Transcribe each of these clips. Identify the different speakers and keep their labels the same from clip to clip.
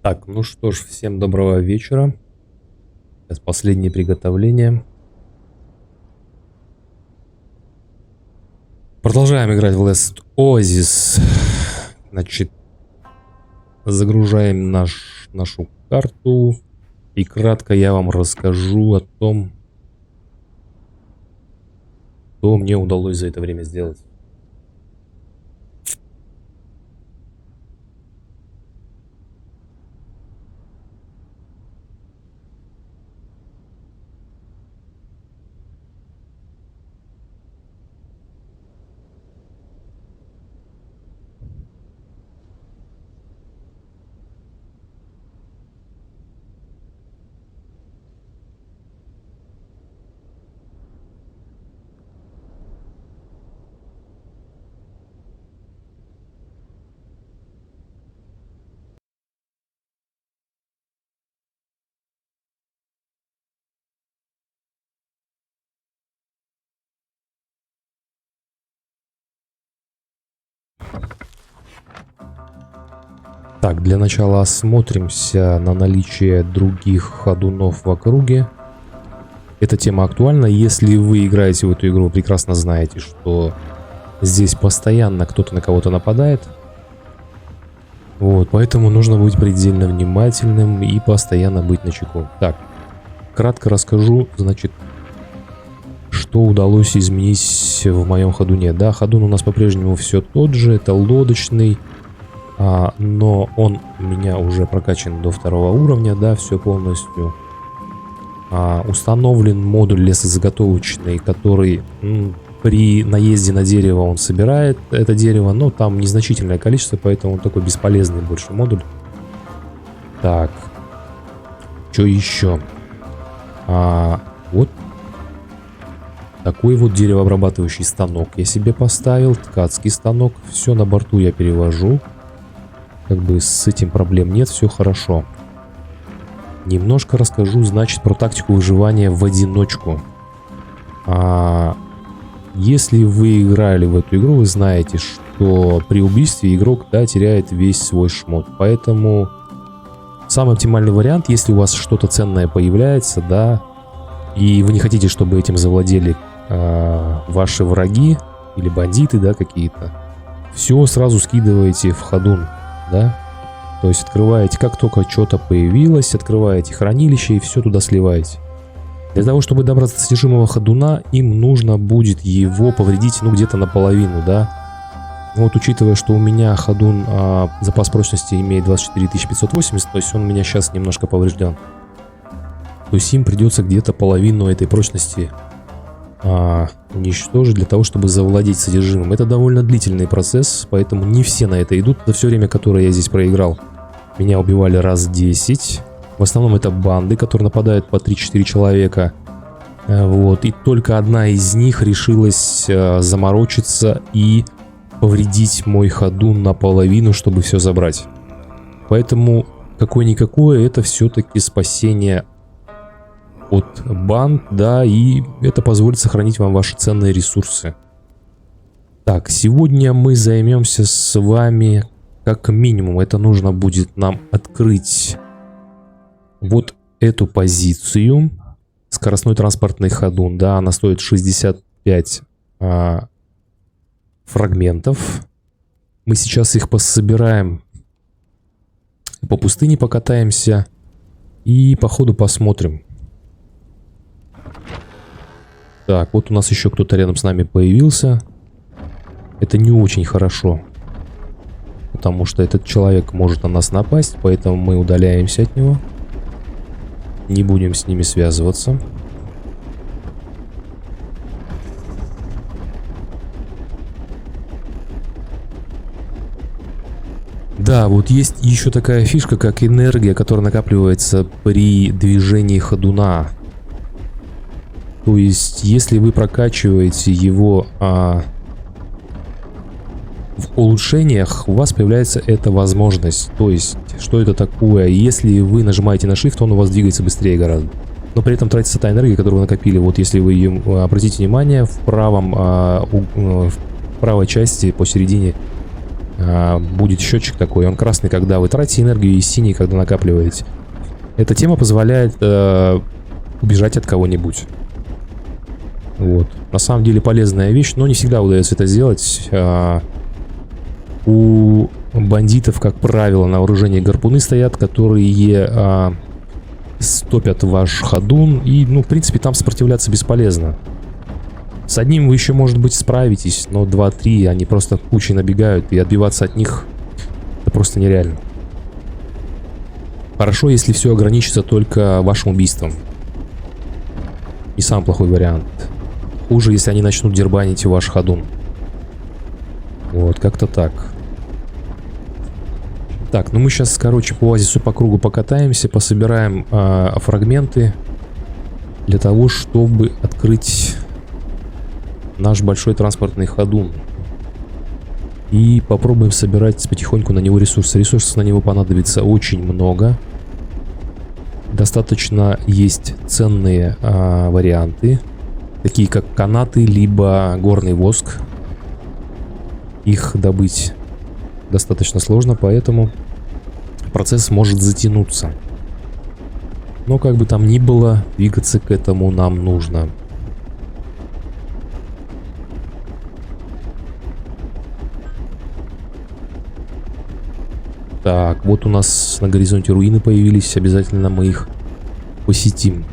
Speaker 1: Так, ну что ж, всем доброго вечера. Сейчас последние приготовления. Продолжаем играть в Last Oasis. Значит, загружаем нашу карту. И кратко я вам расскажу о том, что мне удалось за это время сделать. Так, для начала осмотримся на наличие других ходунов в округе. Эта тема актуальна. Если вы играете в эту игру, вы прекрасно знаете, что здесь постоянно кто-то на кого-то нападает. Вот, поэтому нужно быть предельно внимательным и постоянно быть начеку. Так, кратко расскажу, значит, что удалось изменить в моем ходуне. Да, ходун у нас по-прежнему все тот же, это лодочный, но он у меня уже прокачан до 2 уровня, да, все полностью. Установлен модуль лесозаготовочный, который при наезде на дерево он собирает это дерево, но там незначительное количество, поэтому он такой бесполезный больше модуль. Так, что еще? Вот такой вот деревообрабатывающий станок я себе поставил, ткацкий станок, все на борту я перевожу. Как бы с этим проблем нет, все хорошо. Немножко расскажу, значит, про тактику выживания в одиночку. Если вы играли в эту игру, вы знаете, что при убийстве игрок, да, теряет весь свой шмот. Поэтому самый оптимальный вариант, если у вас что-то ценное появляется, да, и вы не хотите, чтобы этим завладели ваши враги или бандиты, да, какие-то, все сразу скидываете в ходун, да. То есть открываете, как только что-то появилось, открываете хранилище и все туда сливаете. Для того, чтобы добраться до содержимого ходуна, им нужно будет его повредить, ну, где-то наполовину, да. Вот, учитывая, что у меня ходун запас прочности имеет 24580, то есть он у меня сейчас немножко поврежден. То есть им придется где-то половину этой прочности уничтожить для того, чтобы завладеть содержимым. Это довольно длительный процесс, поэтому не все на это идут. За все время, которое я здесь проиграл, меня убивали раз 10. В основном это банды, которые нападают по 3-4 человека. Вот. И только одна из них решилась заморочиться и повредить мой ходун наполовину, чтобы все забрать. Поэтому какое-никакое это все-таки спасение от банд, да, и это позволит сохранить вам ваши ценные ресурсы. Так, сегодня мы займемся с вами, как минимум, это нужно будет нам открыть вот эту позицию. Скоростной транспортный ходун, да, она стоит 65 фрагментов. Мы сейчас их пособираем, по пустыне покатаемся и по ходу посмотрим. Так, вот у нас еще кто-то рядом с нами появился. Это не очень хорошо, потому что этот человек может на нас напасть, поэтому мы удаляемся от него. Не будем с ними связываться. Да, вот есть еще такая фишка, как энергия, которая накапливается при движении ходуна. То есть, если вы прокачиваете его в улучшениях, у вас появляется эта возможность. То есть, что это такое? Если вы нажимаете на Shift, он у вас двигается быстрее гораздо. Но при этом тратится та энергия, которую вы накопили. Вот если вы обратите внимание, в правой части посередине будет счетчик такой. Он красный, когда вы тратите энергию, и синий, когда накапливаете. Эта тема позволяет убежать от кого-нибудь. Вот. На самом деле полезная вещь, но не всегда удается это сделать. У бандитов, как правило, на вооружении гарпуны стоят, которые стопят ваш ходун. И, ну, в принципе, там сопротивляться бесполезно. С одним вы еще, может быть, справитесь, но 2-3 они просто кучей набегают, и отбиваться от них это просто нереально. Хорошо, если все ограничится только вашим убийством. Не самый плохой вариант. Хуже, если они начнут дербанить ваш ходун. Вот, как-то так. Так, ну мы сейчас, короче, по оазису по кругу покатаемся, пособираем фрагменты для того, чтобы открыть наш большой транспортный ходун. И попробуем собирать потихоньку на него ресурсы. Ресурсов на него понадобится очень много. Достаточно есть ценные варианты, такие как канаты, либо горный воск. Их добыть достаточно сложно, поэтому процесс может затянуться. Но как бы там ни было, двигаться к этому нам нужно. Так, вот у нас на горизонте руины появились. Обязательно мы их посетим.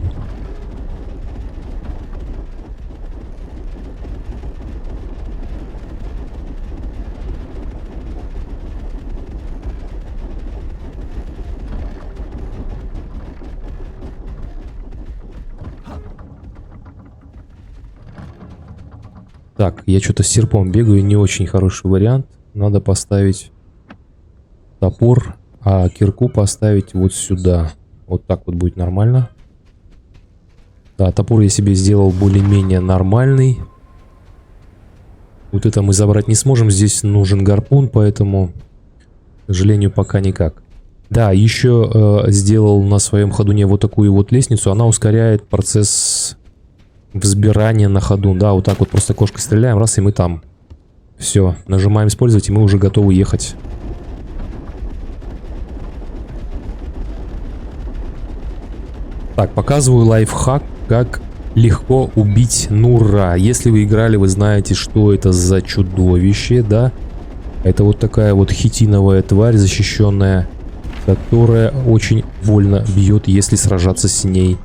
Speaker 1: Так, я что-то с серпом бегаю, не очень хороший вариант. Надо поставить топор, а кирку поставить вот сюда. Вот так вот будет нормально. Да, топор я себе сделал более-менее нормальный. Вот это мы забрать не сможем. Здесь нужен гарпун, поэтому, к сожалению, пока никак. Да, еще сделал на своем ходуне вот такую вот лестницу. Она ускоряет процесс взбирания на ходу. Да, вот так вот просто кошкой стреляем, раз, и мы там. Все, нажимаем использовать, и мы уже готовы ехать. Так, показываю лайфхак, как легко убить Нура. Если вы играли, вы знаете, что это за чудовище, да? Это вот такая вот хитиновая тварь защищенная, которая очень больно бьет, если сражаться с ней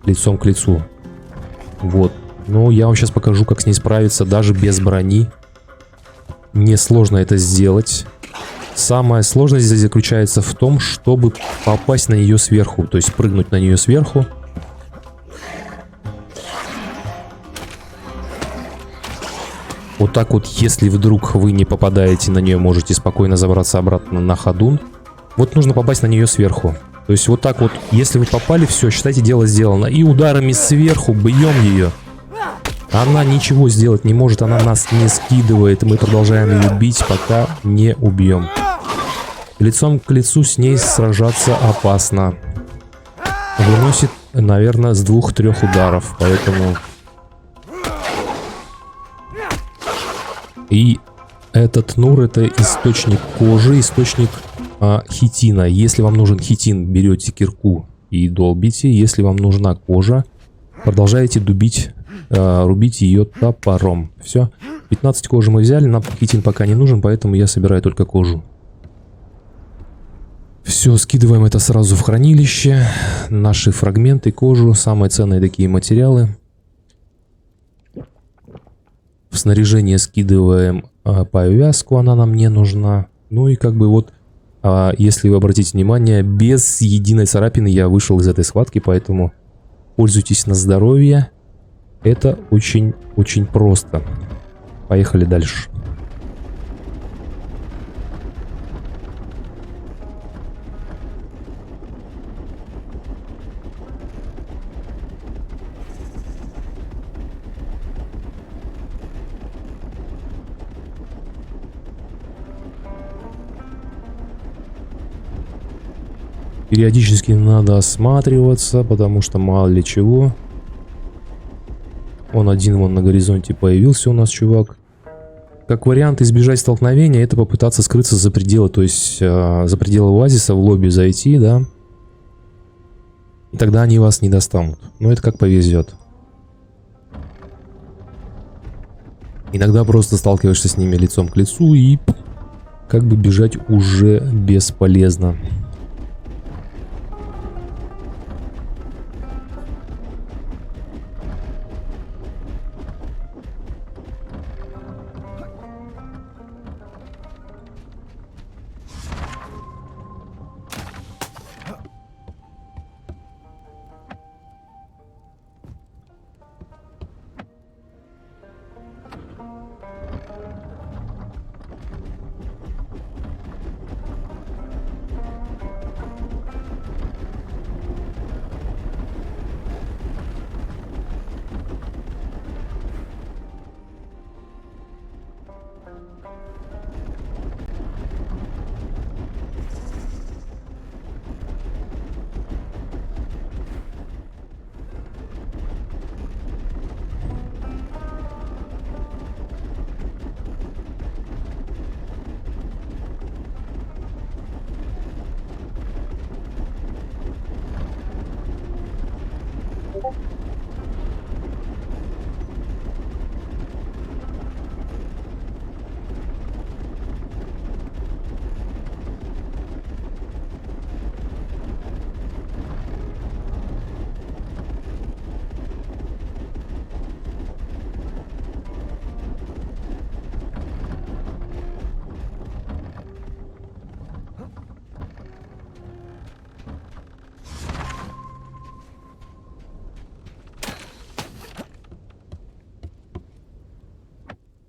Speaker 1: лицом к лицу. Вот. Ну, я вам сейчас покажу, как с ней справиться даже без брони. Несложно это сделать. Самая сложность здесь заключается в том, чтобы попасть на нее сверху. То есть прыгнуть на нее сверху. Вот так вот, если вдруг вы не попадаете на нее, можете спокойно забраться обратно на ходун. Вот нужно попасть на нее сверху. То есть вот так вот, если вы попали, все, считайте, дело сделано. И ударами сверху бьем ее. Она ничего сделать не может, она нас не скидывает. Мы продолжаем ее бить, пока не убьем. Лицом к лицу с ней сражаться опасно. Выносит, наверное, с 2-3 ударов, поэтому... И этот Нур — это источник кожи, источник хитина. Если вам нужен хитин, берете кирку и долбите. Если вам нужна кожа, продолжаете рубить ее топором. Все. 15 кожи мы взяли, нам хитин пока не нужен, поэтому я собираю только кожу. Все, скидываем это сразу в хранилище. Наши фрагменты, кожу, самые ценные такие материалы. В снаряжение скидываем повязку, она нам не нужна. Ну и как бы вот, если вы обратите внимание, без единой царапины я вышел из этой схватки, поэтому пользуйтесь на здоровье. Это очень-очень просто. Поехали дальше. Периодически надо осматриваться, потому что мало ли чего. Он один вон на горизонте появился у нас, чувак. как вариант избежать столкновения, это попытаться скрыться за пределы, то есть за пределы оазиса, в лобби зайти, да. И тогда они вас не достанут. Но это как повезет. Иногда просто сталкиваешься с ними лицом к лицу и как бы бежать уже бесполезно.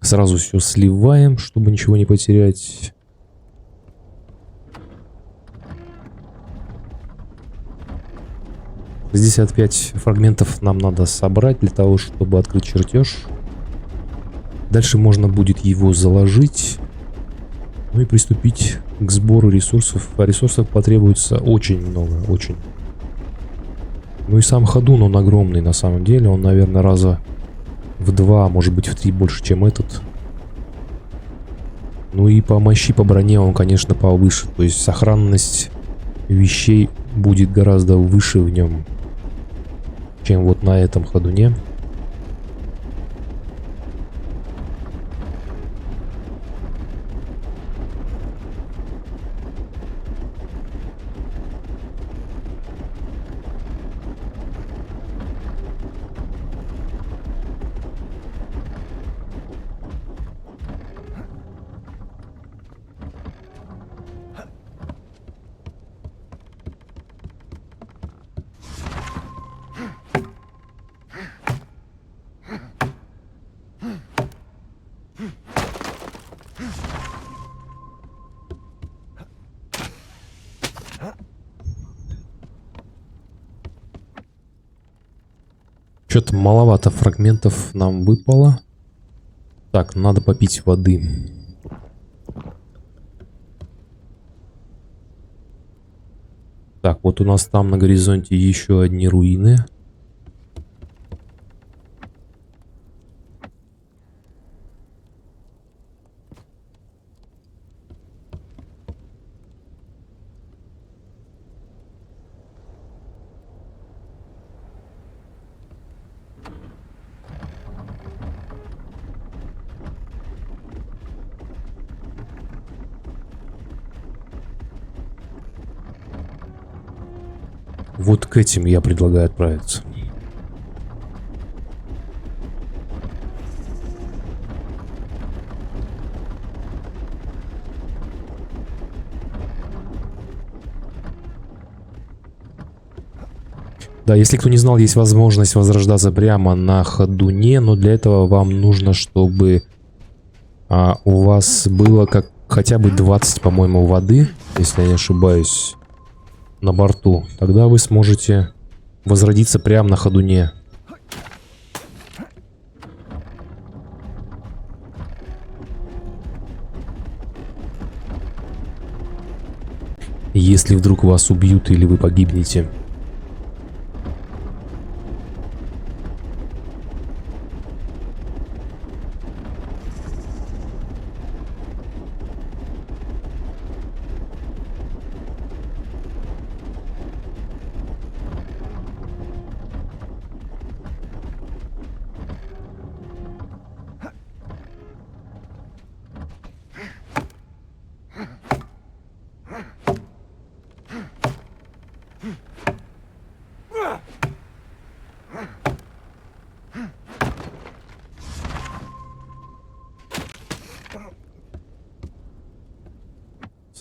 Speaker 1: Сразу все сливаем, чтобы ничего не потерять. Здесь 5 фрагментов нам надо собрать для того, чтобы открыть чертеж. Дальше можно будет его заложить. Ну и приступить к сбору ресурсов. А ресурсов потребуется очень много, очень. Ну и сам ходун, он огромный на самом деле. Он, наверное, раза в 2, может быть в 3 больше, чем этот. Ну и по мощи, по броне он, конечно, повыше. То есть сохранность вещей будет гораздо выше в нем, чем вот на этом ходуне. Что-то маловато фрагментов нам выпало. Так, надо попить воды. Так, вот у нас там на горизонте еще одни руины. Вот к этим я предлагаю отправиться. Да, если кто не знал, есть возможность возрождаться прямо на ходуне, но для этого вам нужно, чтобы у вас было хотя бы 20, по-моему, воды, если я не ошибаюсь, на борту. Тогда вы сможете возродиться прямо на ходуне. Если вдруг вас убьют или вы погибнете.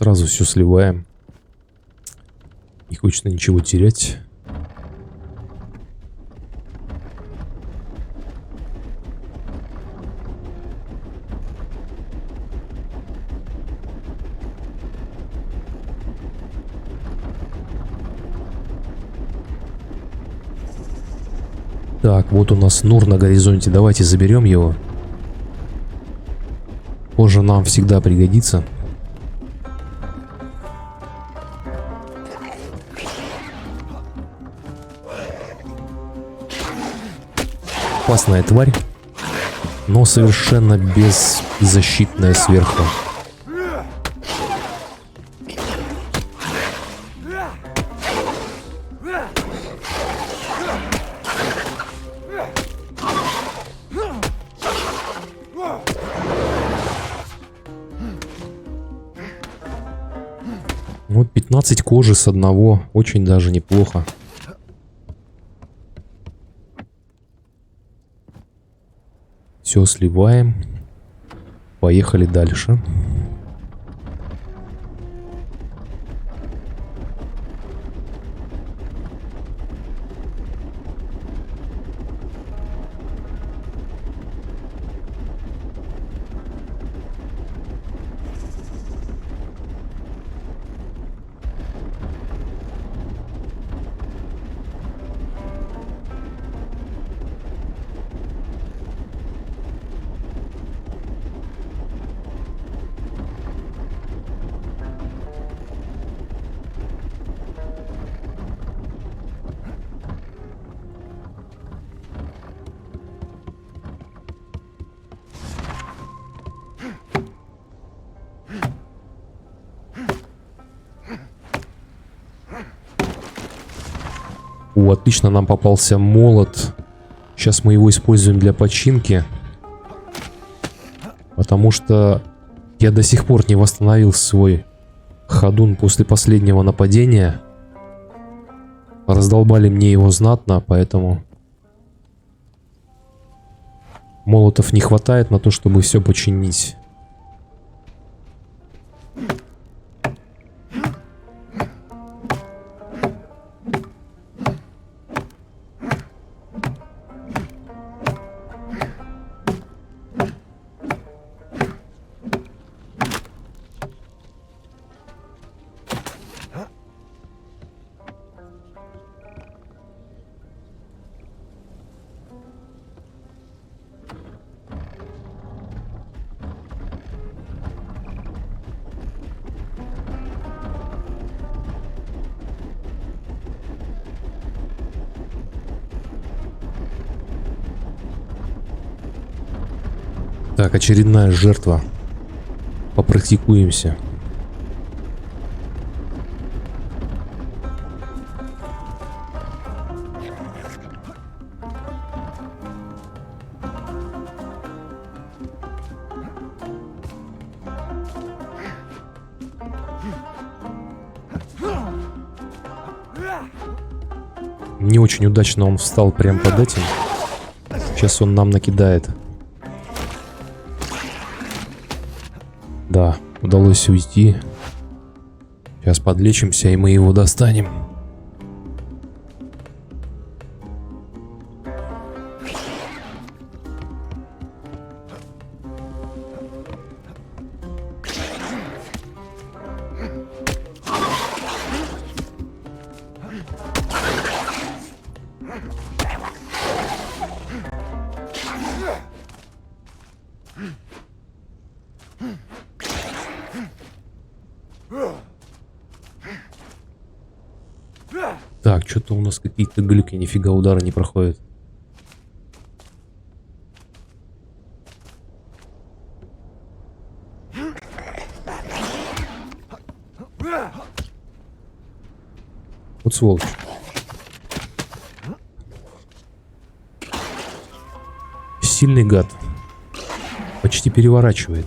Speaker 1: Сразу все сливаем. Не хочется ничего терять. Так, вот у нас Нур на горизонте. Давайте заберем его. Позже нам всегда пригодится. Опасная тварь, но совершенно беззащитная сверху. Вот 15 кожи с одного, очень даже неплохо. Все сливаем. Поехали дальше. О, отлично, нам попался молот. Сейчас мы его используем для починки. Потому что я до сих пор не восстановил свой ходун после последнего нападения. Раздолбали мне его знатно, поэтому молотов не хватает на то, чтобы все починить. Так, очередная жертва. Попрактикуемся. Не очень удачно он встал прямо под этим. Сейчас он нам накидает. Да, удалось уйти. Сейчас подлечимся, и мы его достанем. Так, что-то у нас какие-то глюки, нифига удара не проходит. Вот сволочь. Сильный гад. Почти переворачивает.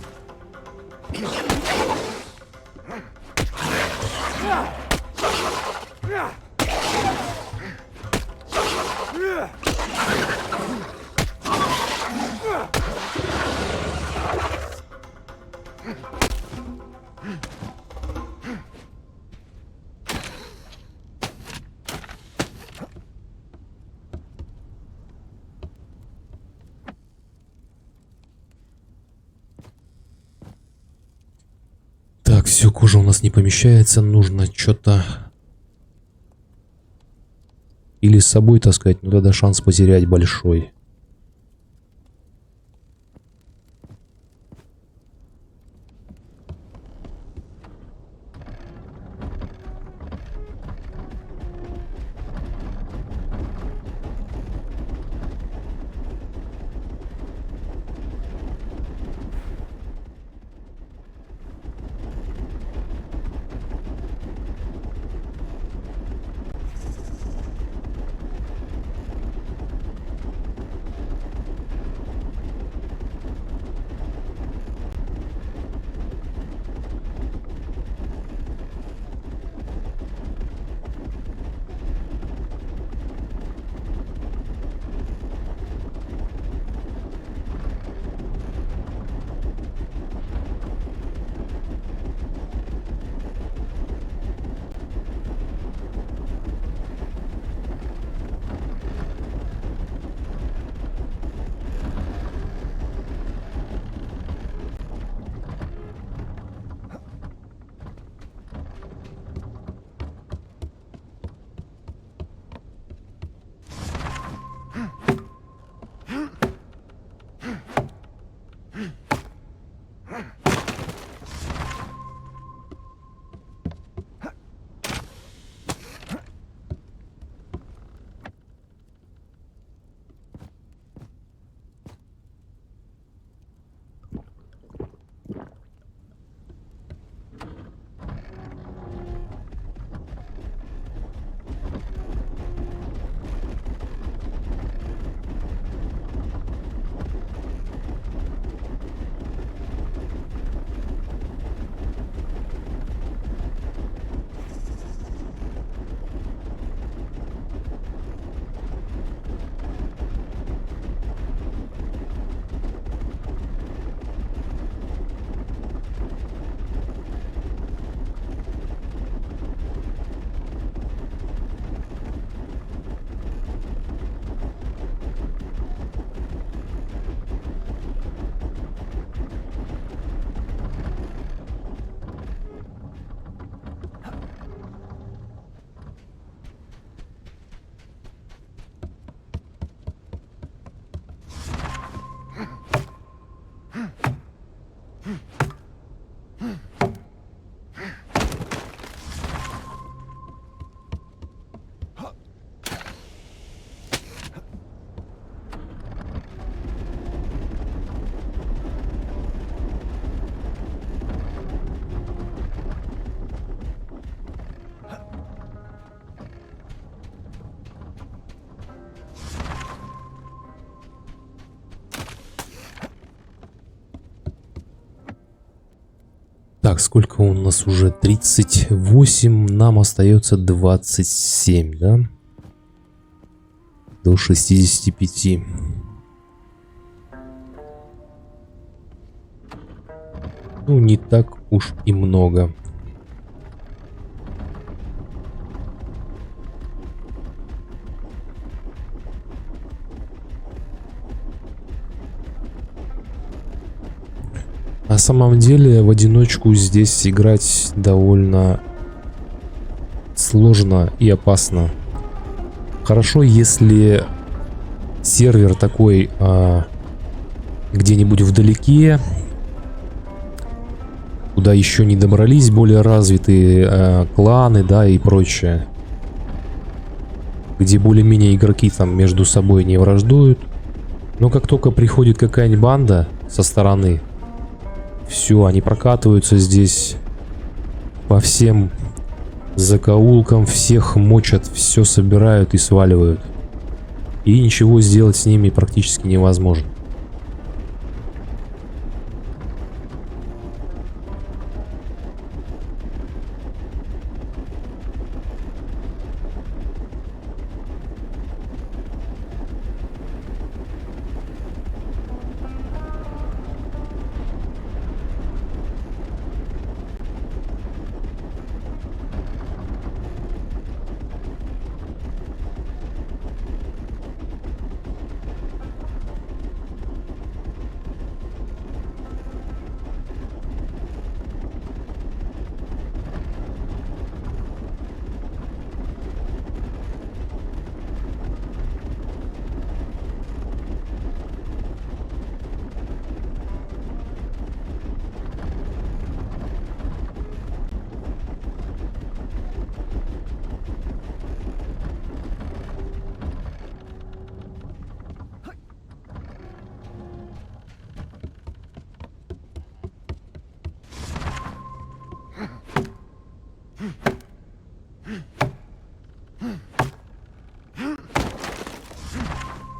Speaker 1: Все, кожа у нас не помещается, нужно что-то или с собой таскать, но тогда шанс потерять большой. Так, сколько у нас уже? 38, нам остается 27, да? До 65. Ну, не так уж и много. На самом деле, в одиночку здесь играть довольно сложно и опасно. Хорошо, если сервер такой где-нибудь вдалеке, куда еще не добрались более развитые кланы, да, и прочее. Где более-менее игроки там между собой не враждуют. Но как только приходит какая-нибудь банда со стороны, все, они прокатываются здесь по всем закоулкам, всех мочат, все собирают и сваливают. И ничего сделать с ними практически невозможно.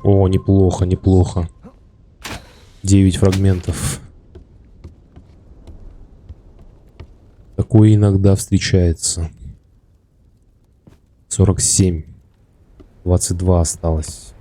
Speaker 1: О, неплохо, неплохо. 9 фрагментов. Такое иногда встречается. 47. 22 осталось.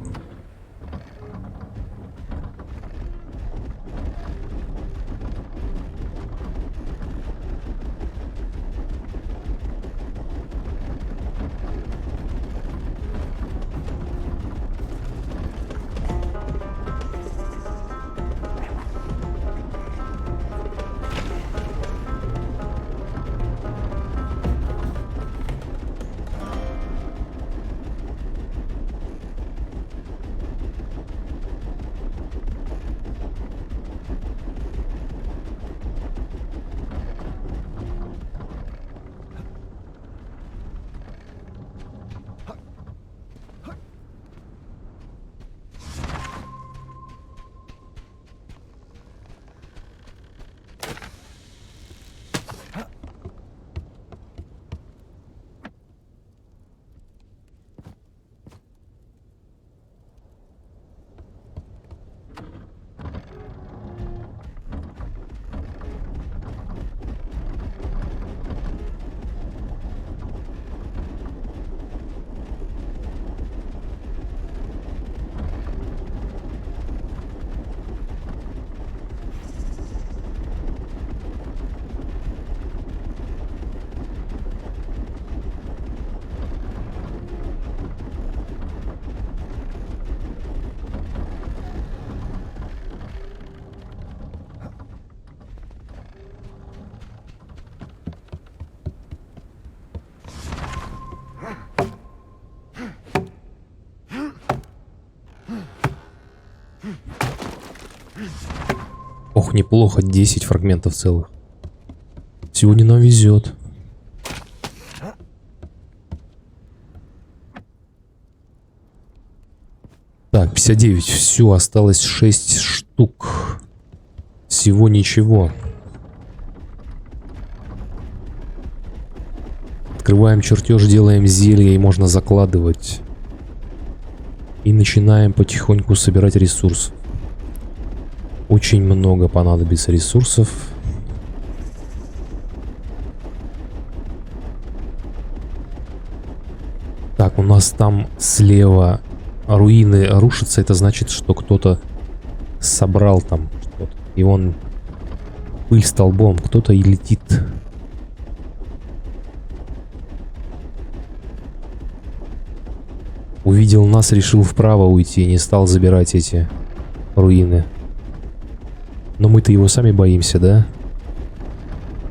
Speaker 1: Ох, неплохо, 10 фрагментов целых. Сегодня нам везет. Так, 59. Все, осталось 6 штук. Всего ничего. Открываем чертеж, делаем зелье, и можно закладывать. И начинаем потихоньку собирать ресурс. Очень много понадобится ресурсов. Так, у нас там слева руины рушатся. Это значит, что кто-то собрал там что-то. И он пыль столбом. Кто-то и летит. Увидел нас, решил вправо уйти. Не стал забирать эти руины. Но мы-то его сами боимся, да?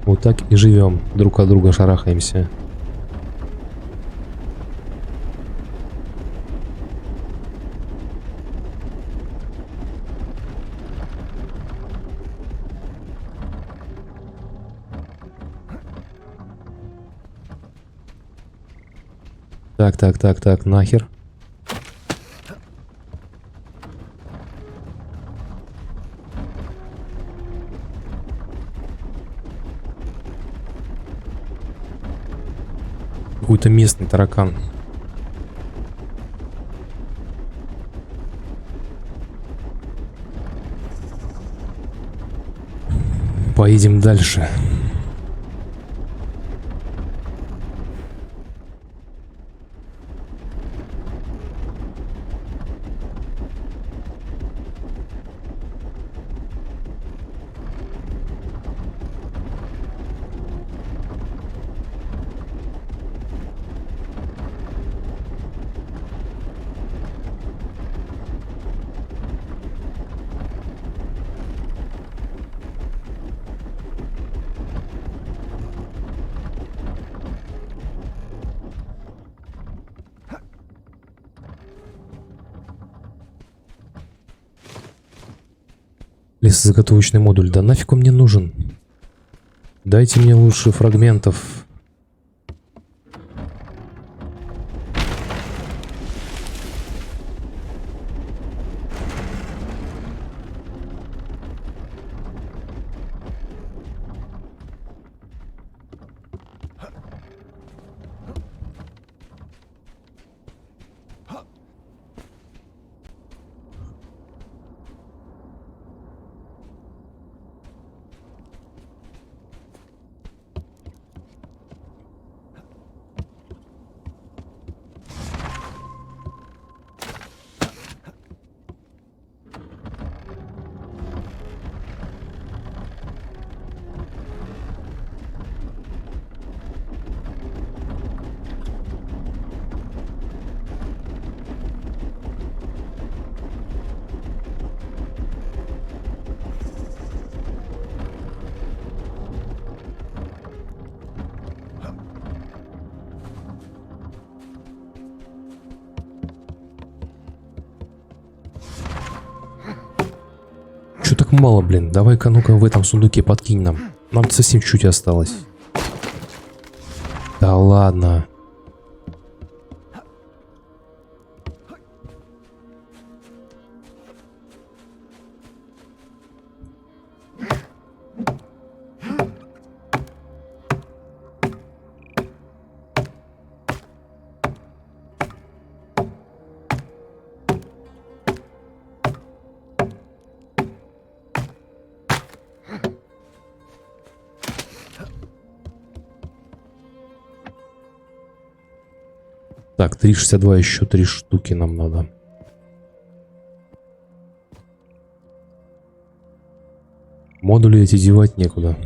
Speaker 1: Вот так и живем. Друг от друга шарахаемся. Так, нахер. Какой-то местный таракан. Поедем дальше. Лесозаготовочный модуль. Да нафиг он мне нужен? Дайте мне лучше фрагментов. так мало, блин. Давай-ка, ну-ка, в этом сундуке подкинь нам. Нам совсем чуть осталось. Да ладно. Так, 3,62, еще 3 штуки нам надо. Модули эти девать некуда.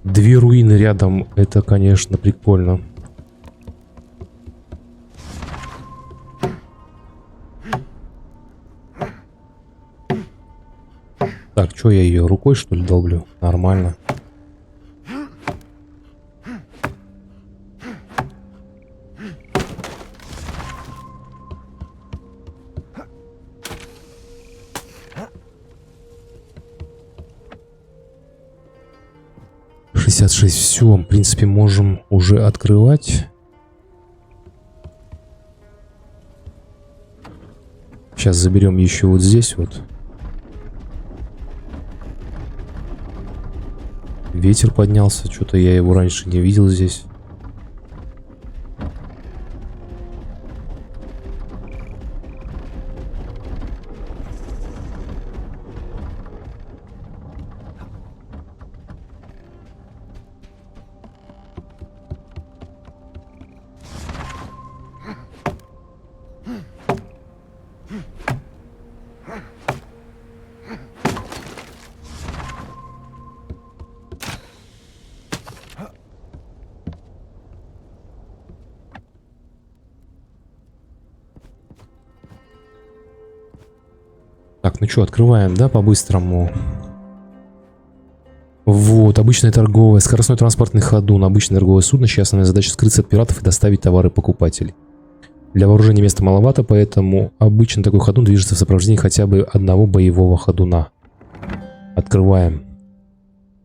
Speaker 1: Две руины рядом, это, конечно, прикольно. Так, что я ее рукой, что ли, долблю? Нормально. Все, в принципе, можем уже открывать. Сейчас заберем еще вот здесь вот. Ветер поднялся, что-то я его раньше не видел здесь. Так, ну что, открываем, да, по-быстрому. Вот, обычное торговое, скоростной транспортный ходун, обычное торговое судно, чья основная задача скрыться от пиратов и доставить товары покупателей. Для вооружения места маловато, поэтому обычно такой ходун движется в сопровождении хотя бы одного боевого ходуна. Открываем.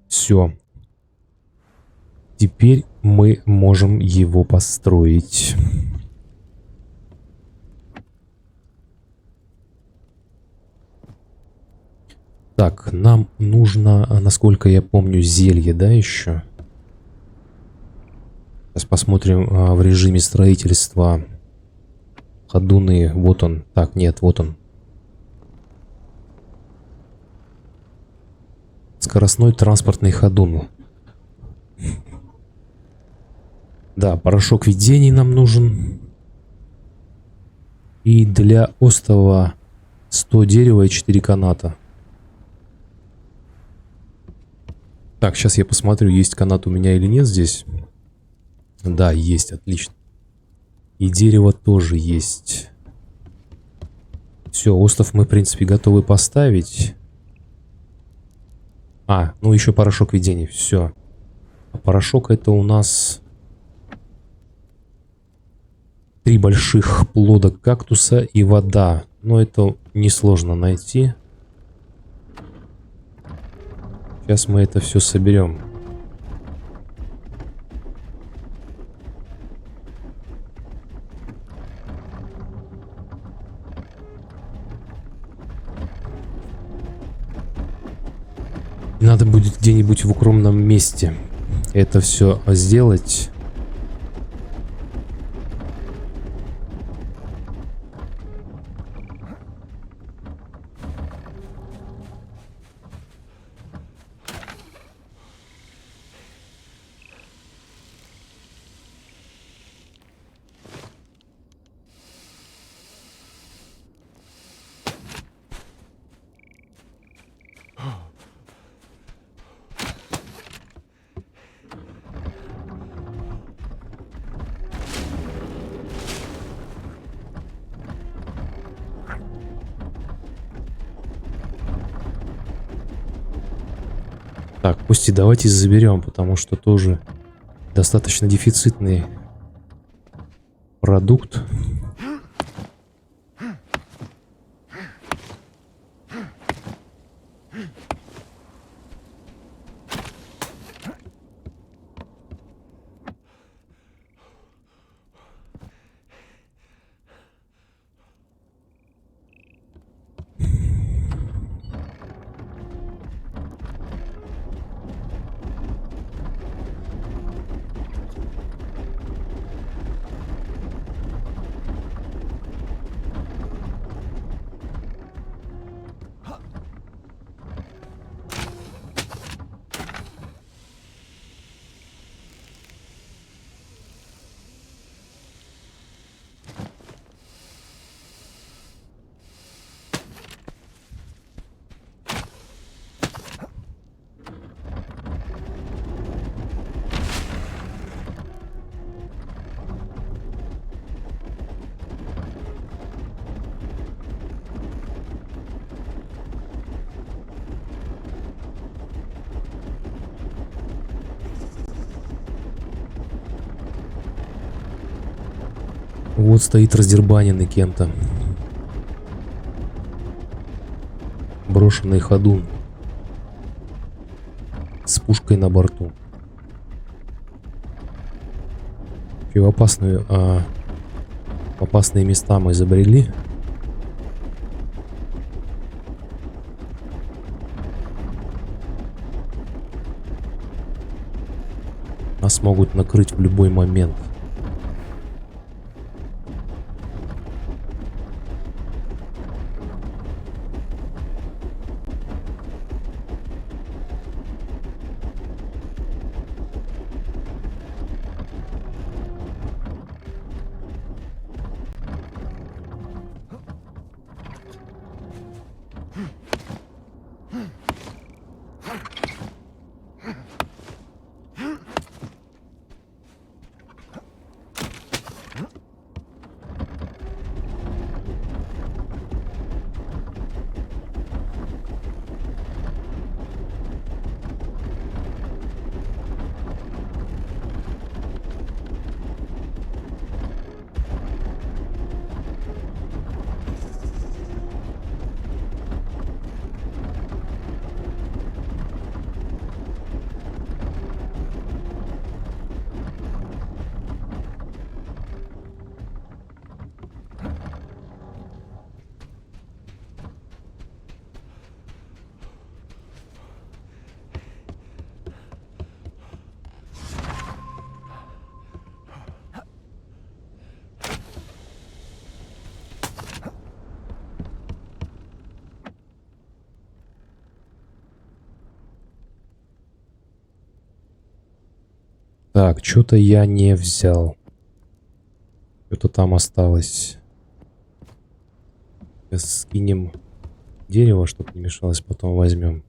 Speaker 1: Все. Теперь мы можем его построить. Так, нам нужно, насколько я помню, зелье, да, еще? Сейчас посмотрим в режиме строительства. Ходуны, вот он. Так, нет, вот он. Скоростной транспортный ходун. Да, порошок видений нам нужен. И для остова 100 дерева и 4 каната. Так, сейчас я посмотрю, есть канат у меня или нет здесь. Да, есть, отлично. И дерево тоже есть. Все, остров мы, в принципе, готовы поставить. А, ну еще порошок видений, все. А порошок это у нас 3 больших плода кактуса и вода. Но это несложно найти. Сейчас мы это все соберем. Надо будет где-нибудь в укромном месте это все сделать. Так, пусть давайте заберем, потому что тоже достаточно дефицитный продукт. Вот стоит раздербаненный кем-то. Брошенный ходун. С пушкой на борту. И в опасные места мы забрели. Нас могут накрыть в любой момент. Так, что-то я не взял. Что-то там осталось. Сейчас скинем дерево, чтобы не мешалось, потом возьмем.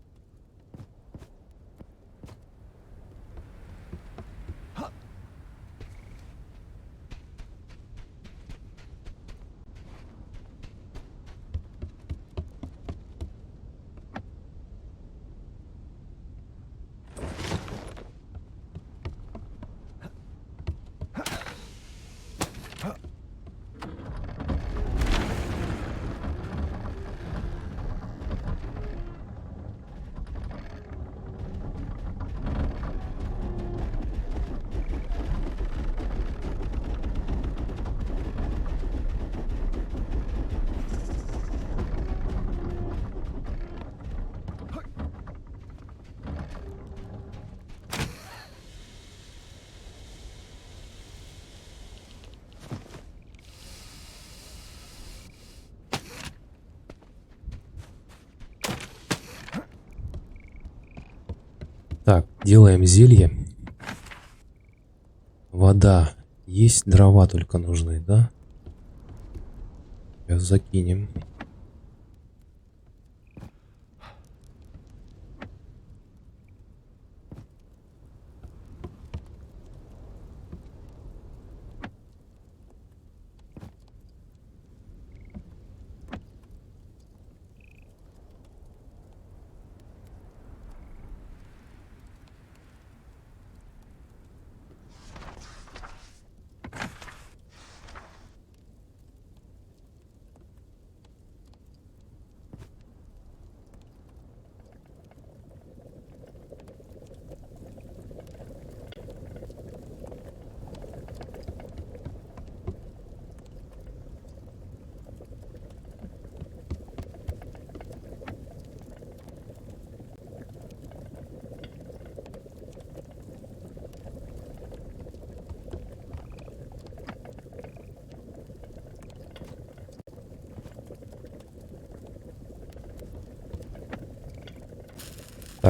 Speaker 1: Так, делаем зелье. Вода. Есть, дрова только нужны, да? Сейчас закинем.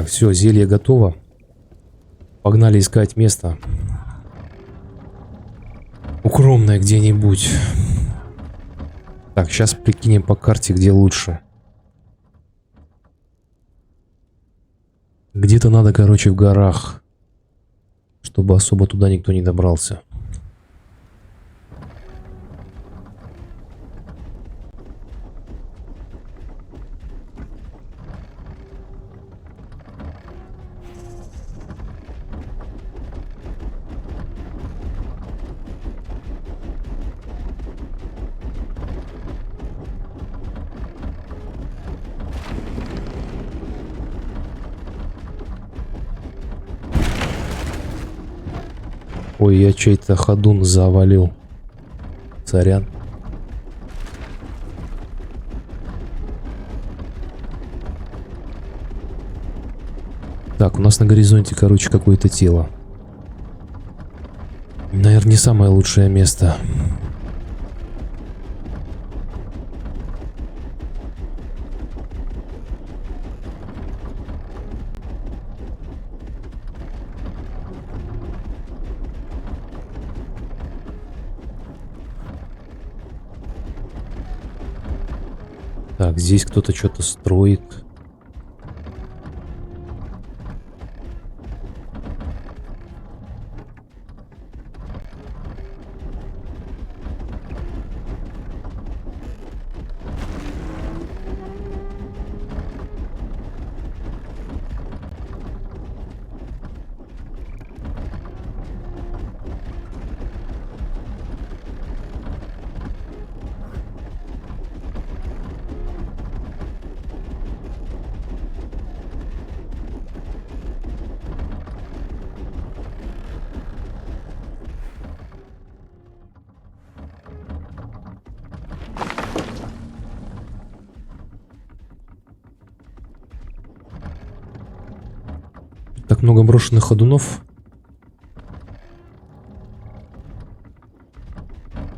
Speaker 1: Так, все, зелье готово. Погнали искать место. Укромное где-нибудь. Так, сейчас прикинем по карте, где лучше. Где-то надо, короче, в горах, чтобы особо туда никто не добрался. Ой, я чей-то ходун завалил. Сорян. Так, у нас на горизонте, короче, какое-то тело. Наверное, не самое лучшее место. Так, здесь кто-то что-то строит. Так много брошенных ходунов.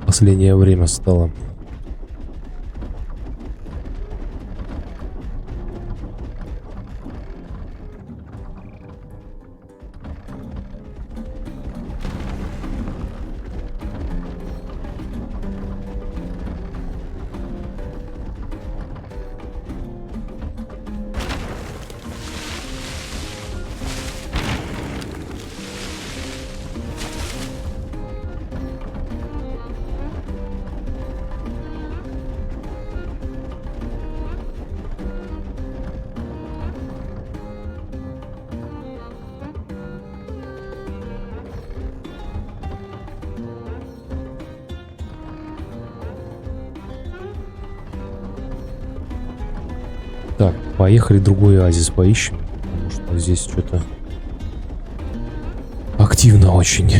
Speaker 1: Последнее время стало. Так, поехали другой оазис поищем. Потому что здесь что-то активно очень.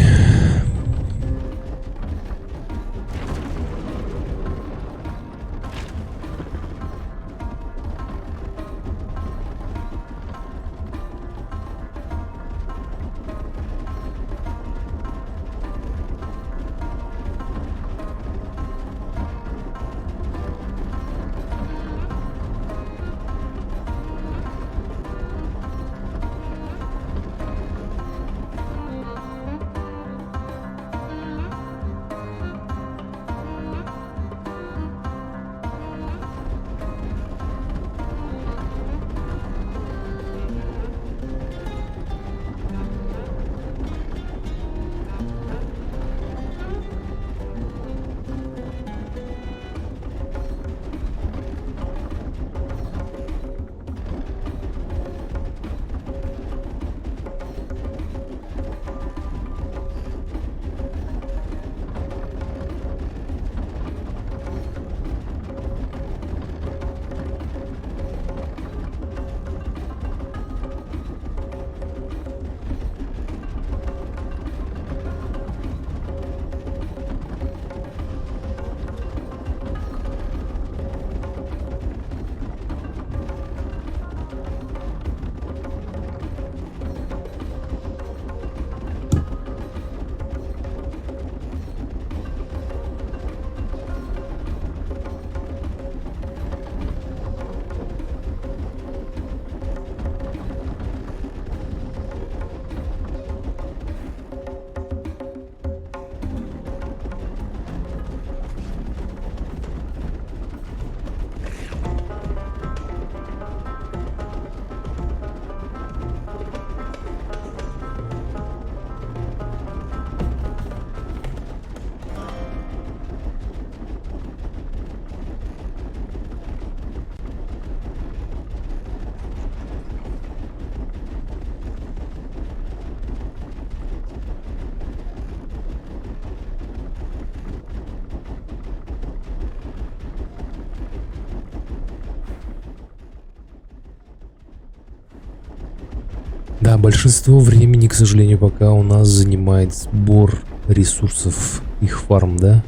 Speaker 1: Да, большинство времени, к сожалению, пока у нас занимает сбор ресурсов, их фарм, да?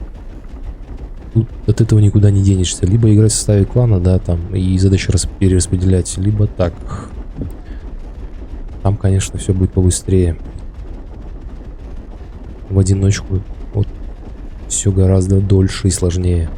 Speaker 1: Тут от этого никуда не денешься. Либо играть в составе клана, да, там, и задачи перераспределять, либо так. Там, конечно, все будет побыстрее. В одиночку вот все гораздо дольше и сложнее.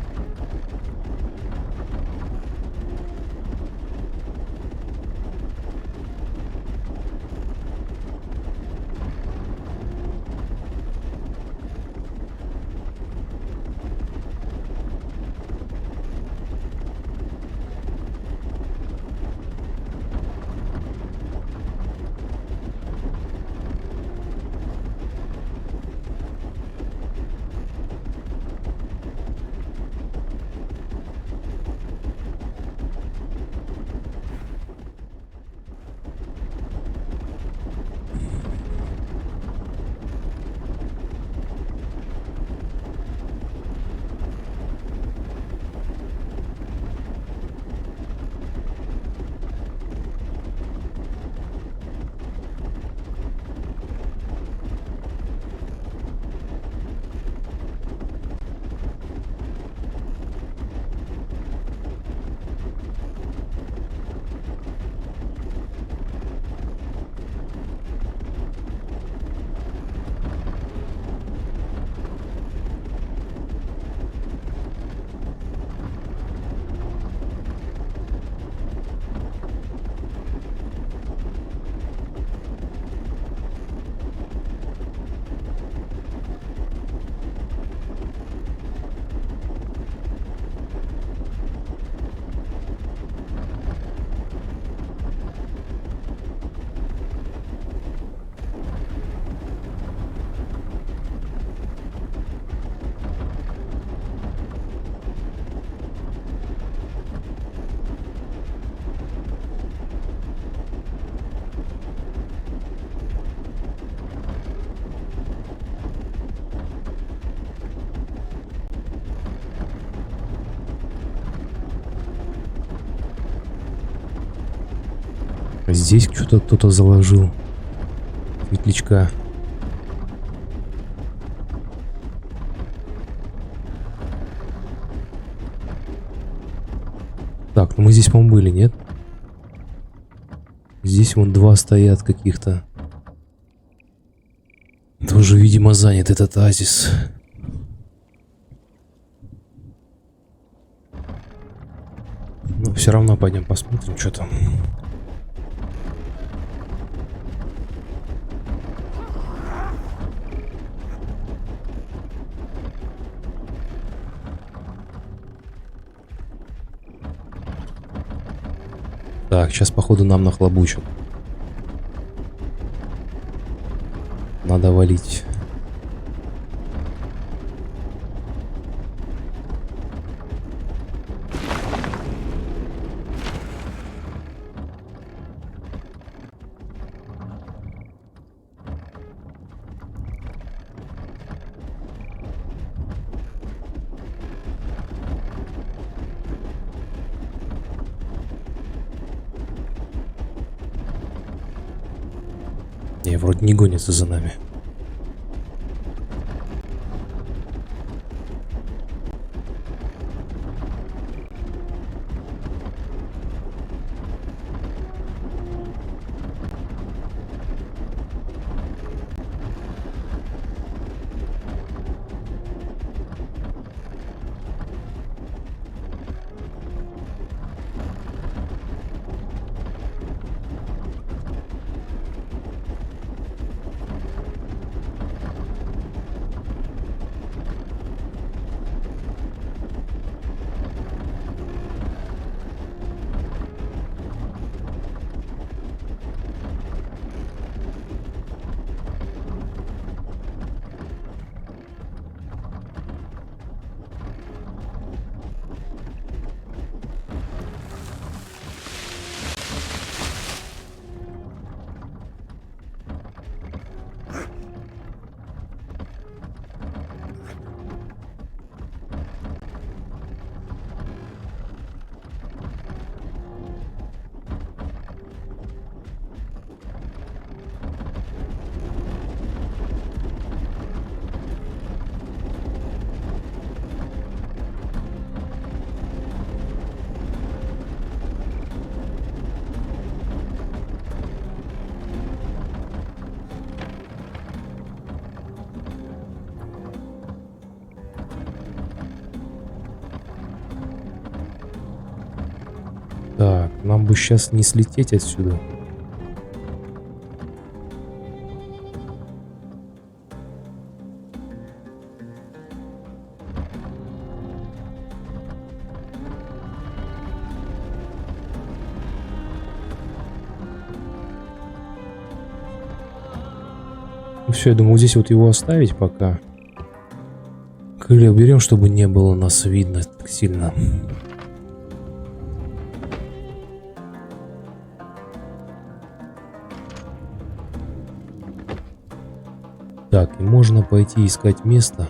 Speaker 1: Здесь что-то кто-то заложил светлячка. Так, ну мы здесь, по-моему, были, нет? Здесь вон два стоят каких-то. Тоже, видимо, занят этот оазис. Но все равно пойдем посмотрим, что там. Так, сейчас, походу, нам нахлобучат. Надо валить. Не, вроде не гонится за нами. нам бы сейчас не слететь отсюда. Ну все, я думаю, вот здесь вот его оставить пока. Крылья уберем, чтобы не было нас видно так сильно. Так, и можно пойти искать место.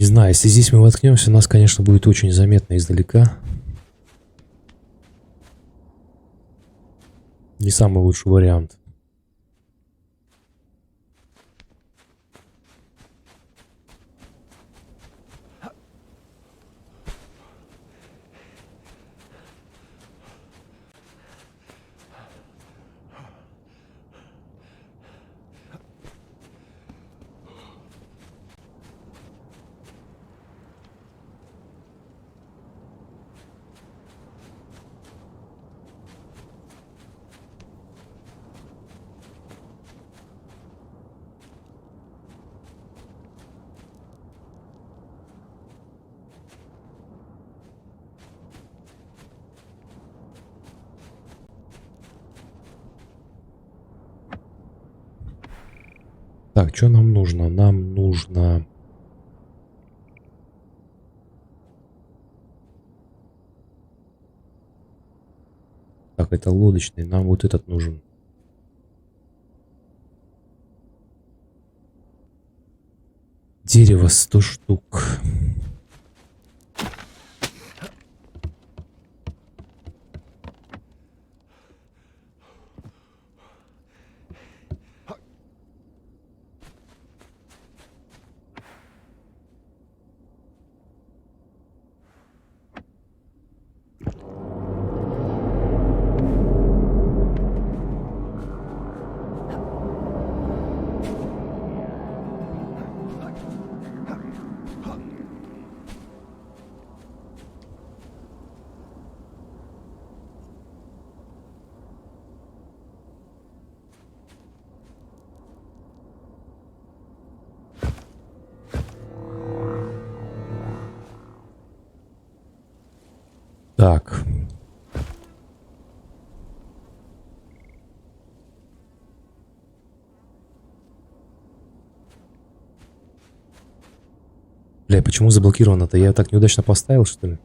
Speaker 1: Не знаю, если здесь мы воткнемся, нас, конечно, будет очень заметно издалека. Не самый лучший вариант. Так, что нам нужно? Нам нужно... Так, это лодочный. Нам вот этот нужен. Дерево 100 штук. Так. Бля, почему заблокировано-то? Я так неудачно поставил, что ли?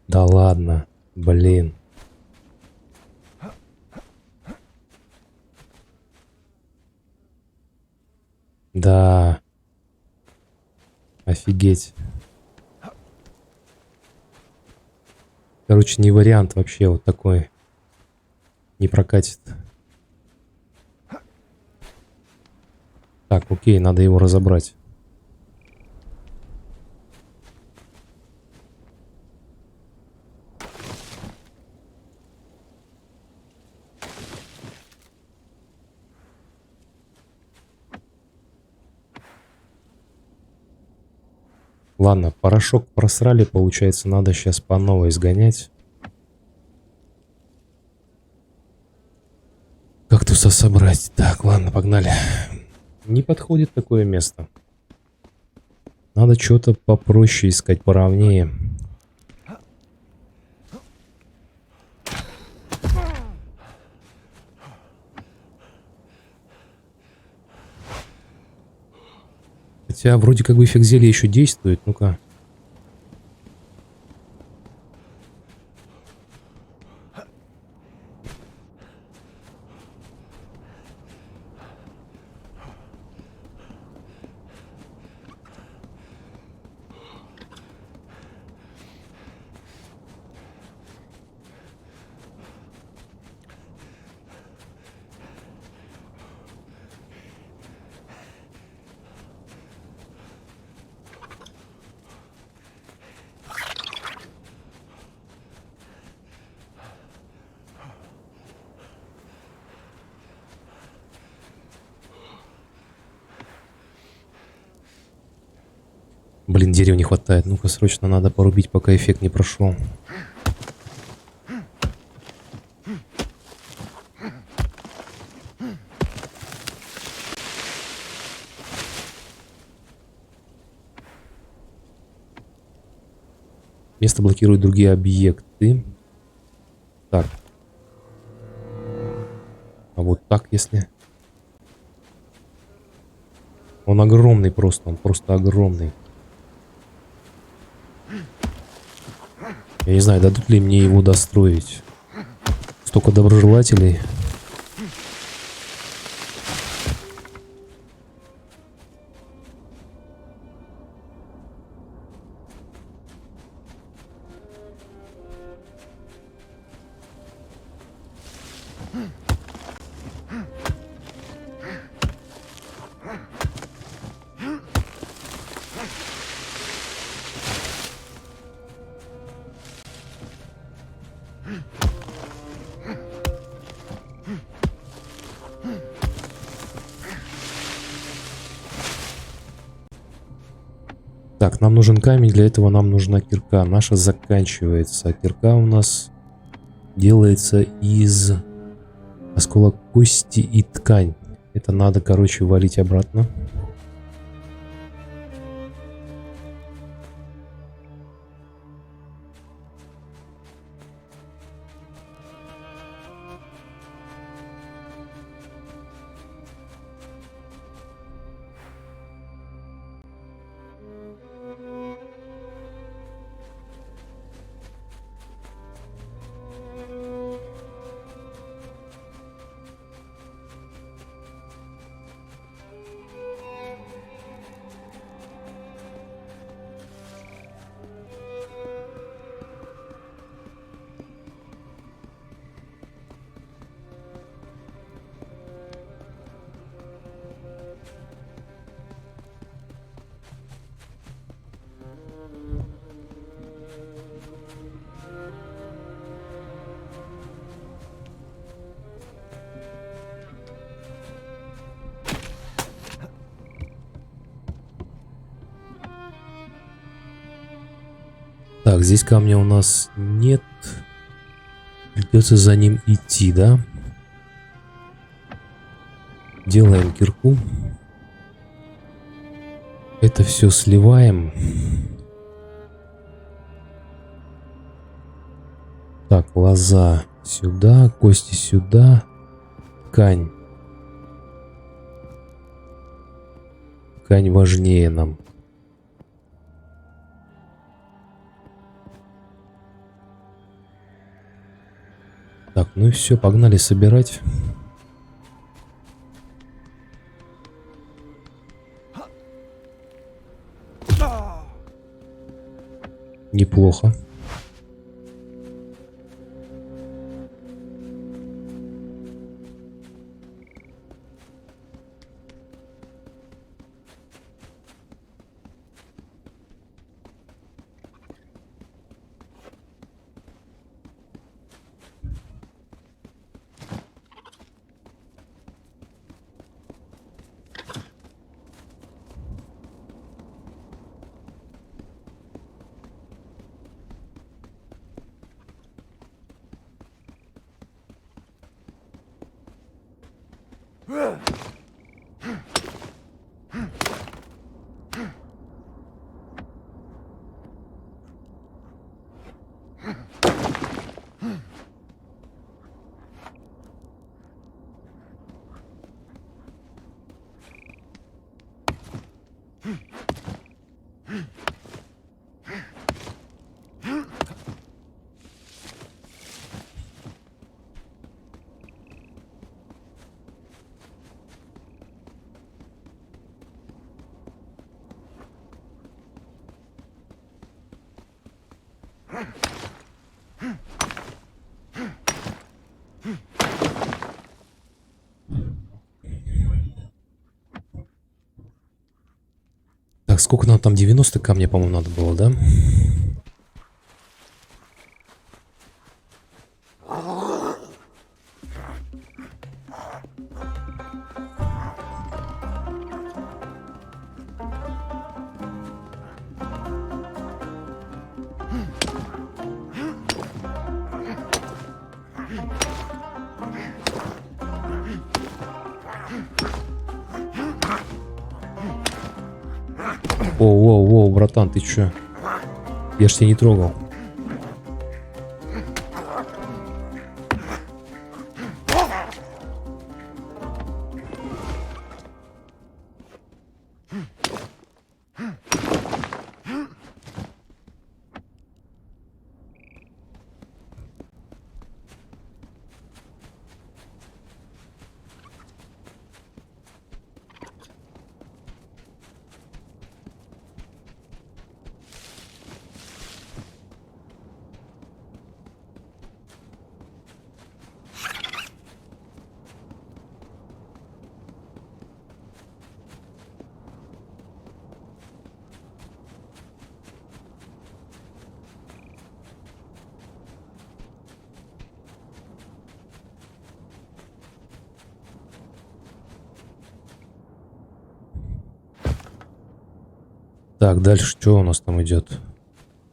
Speaker 1: Да ладно. Блин. Да. Офигеть. Короче, не вариант вообще вот такой. Не прокатит. Так, окей, надо его разобрать. Ладно, порошок просрали, получается, надо сейчас по новой сгонять. Кактуса собрать. Так, ладно, погнали. Не подходит такое место. Надо что-то попроще искать, поровнее. Хотя вроде как бы эффект зелья еще действует. Ну-ка. Блин, дерева не хватает. Ну-ка, срочно надо порубить, пока эффект не прошел. Место блокирует другие объекты. Так. А вот так, если... Он огромный просто. Он просто огромный. Я не знаю, дадут ли мне его достроить. Столько доброжелателей. Так, нам нужен камень, для этого нам нужна кирка. Наша заканчивается. А кирка у нас делается из осколок кости и ткань. Это надо, короче, валить обратно. Так, здесь камня у нас нет. Придется за ним идти, да? Делаем кирку. Это все сливаем. Так, лоза сюда, кости сюда, ткань. Ткань важнее нам. Так, ну и все, погнали собирать. неплохо. Так, сколько нам там? 90 камня, по-моему, надо было, да? Воу, братан, ты чё? Я ж тебя не трогал. Так, дальше что у нас там идет?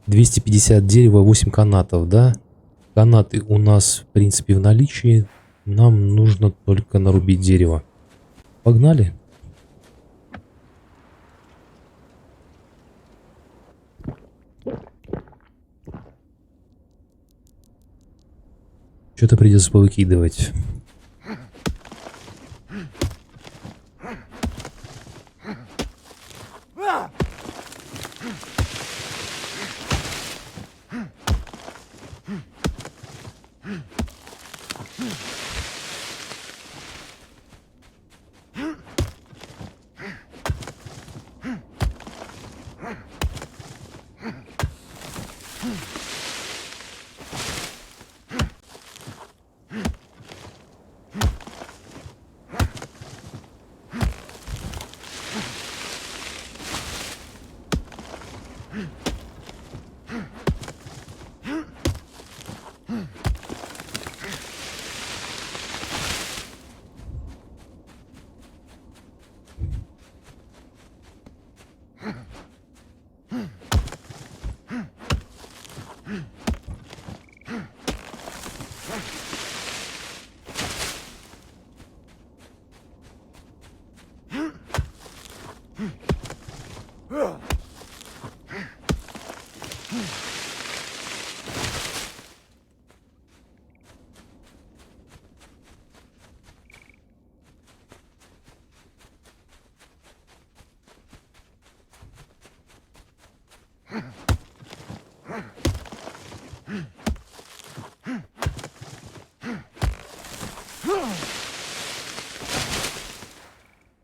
Speaker 1: 250 дерева, 8 канатов, да? Канаты у нас, в принципе, в наличии. Нам нужно только нарубить дерево. Погнали. Что-то придется повыкидывать.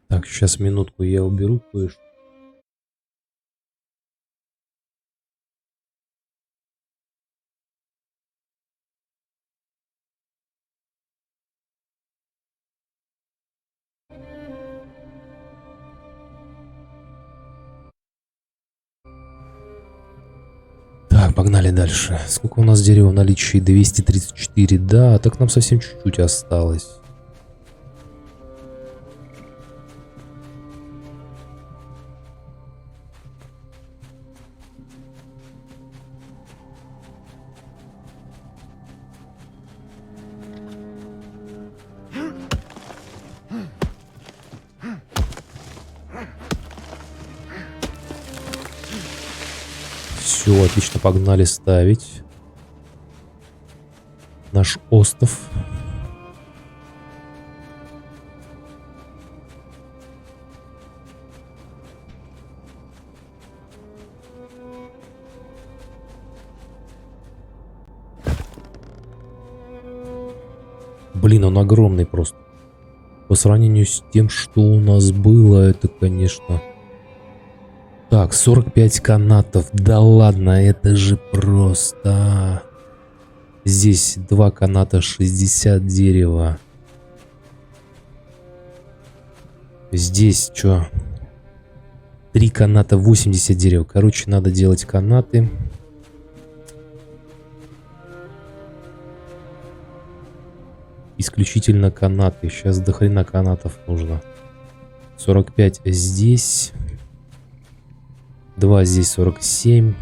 Speaker 1: Так, сейчас минутку я уберу кое-что. погнали дальше. Сколько у нас дерева в наличии? 234. Да, так нам совсем чуть-чуть осталось. Все, отлично, погнали ставить наш остров. Блин, он огромный просто. По сравнению с тем, что у нас было, это, конечно... Так, 45 канатов. Да ладно, это же просто... Здесь 2 каната, 60 дерева. Здесь что? 3 каната, 80 дерева. Короче, надо делать канаты. Исключительно канаты. Сейчас до хрена канатов нужно. 45 здесь. 2 здесь, 47.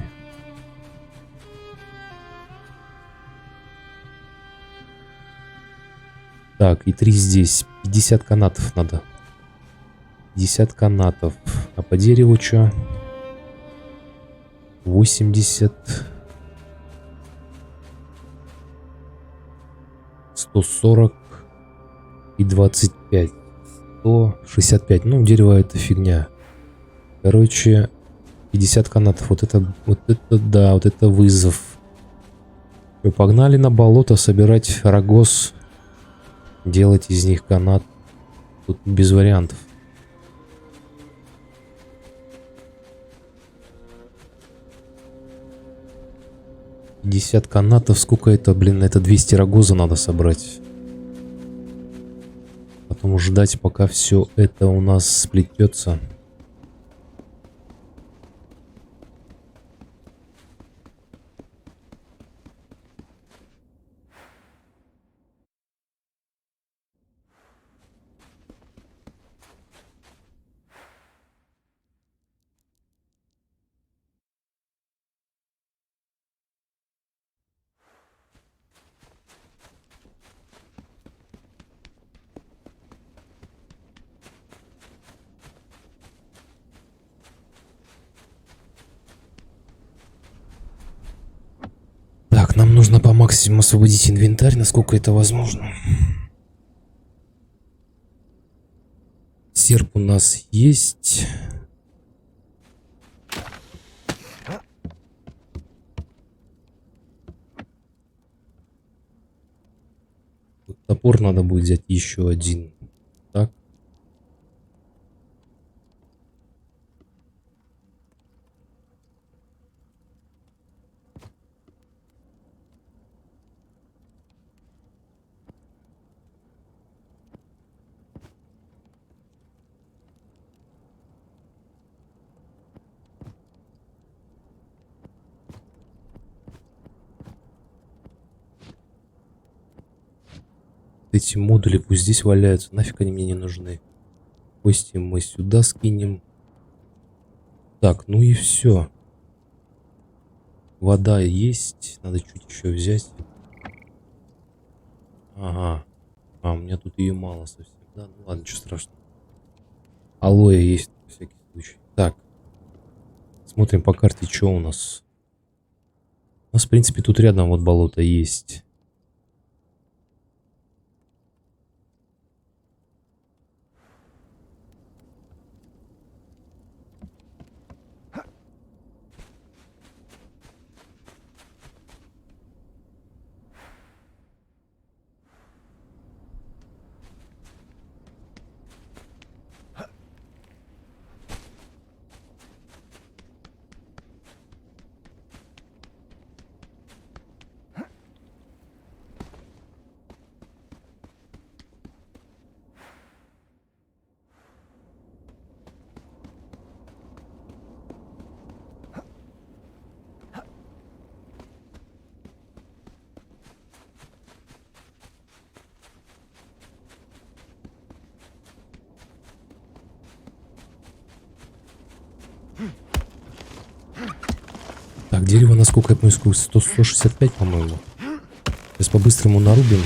Speaker 1: Так, и 3 здесь. 50 канатов надо. 50 канатов. А по дереву что? 80. 140 и 25. 165. Ну, дерево это фигня. Короче, 50 канатов. Вот это, да, вот это вызов. И погнали на болото собирать рогоз. Делать из них канат. Тут без вариантов. Десят канатов. Сколько это, блин, это 200 рогоза надо собрать. Потом ждать, пока все это у нас сплетется. Так, нам нужно по максимуму освободить инвентарь, насколько это возможно. Серп у нас есть. Топор надо будет взять еще один. Так. Эти модули пусть здесь валяются. Нафиг они мне не нужны. Кости мы сюда скинем. Так, ну и все. Вода есть. Надо чуть еще взять. Ага. А, у меня тут ее мало совсем. Да, ну ладно, ничего страшного. Алоэ есть на всякий случай. Так. Смотрим по карте, что у нас. У нас, в принципе, тут рядом вот болото есть. Так, дерево, насколько я помню, 165, по-моему. Сейчас по-быстрому нарубим.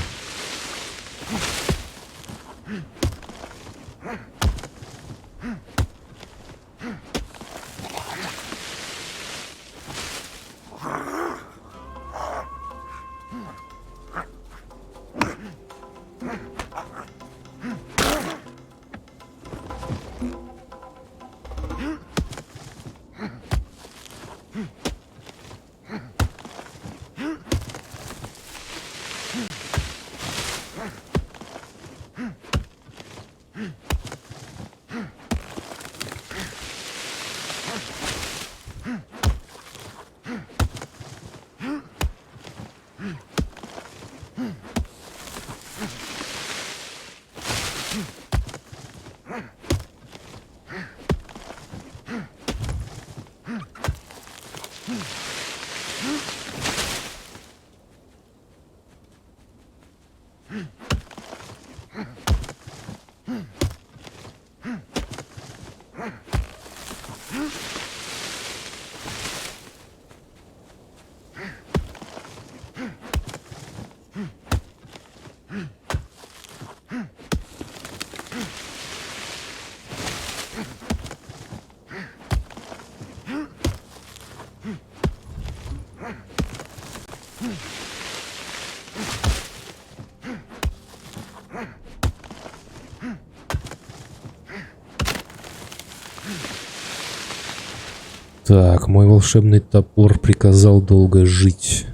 Speaker 1: Так, мой волшебный топор приказал долго жить.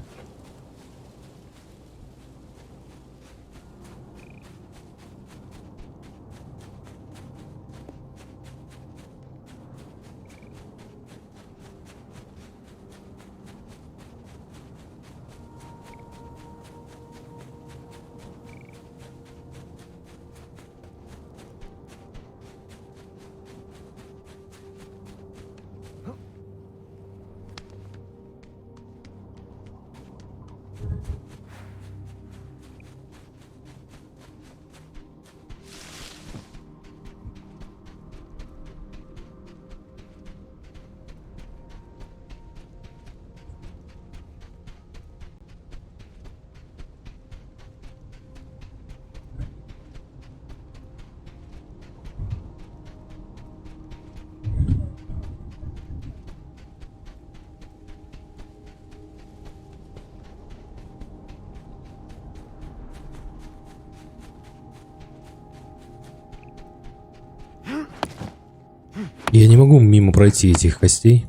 Speaker 1: Я не могу мимо пройти этих костей.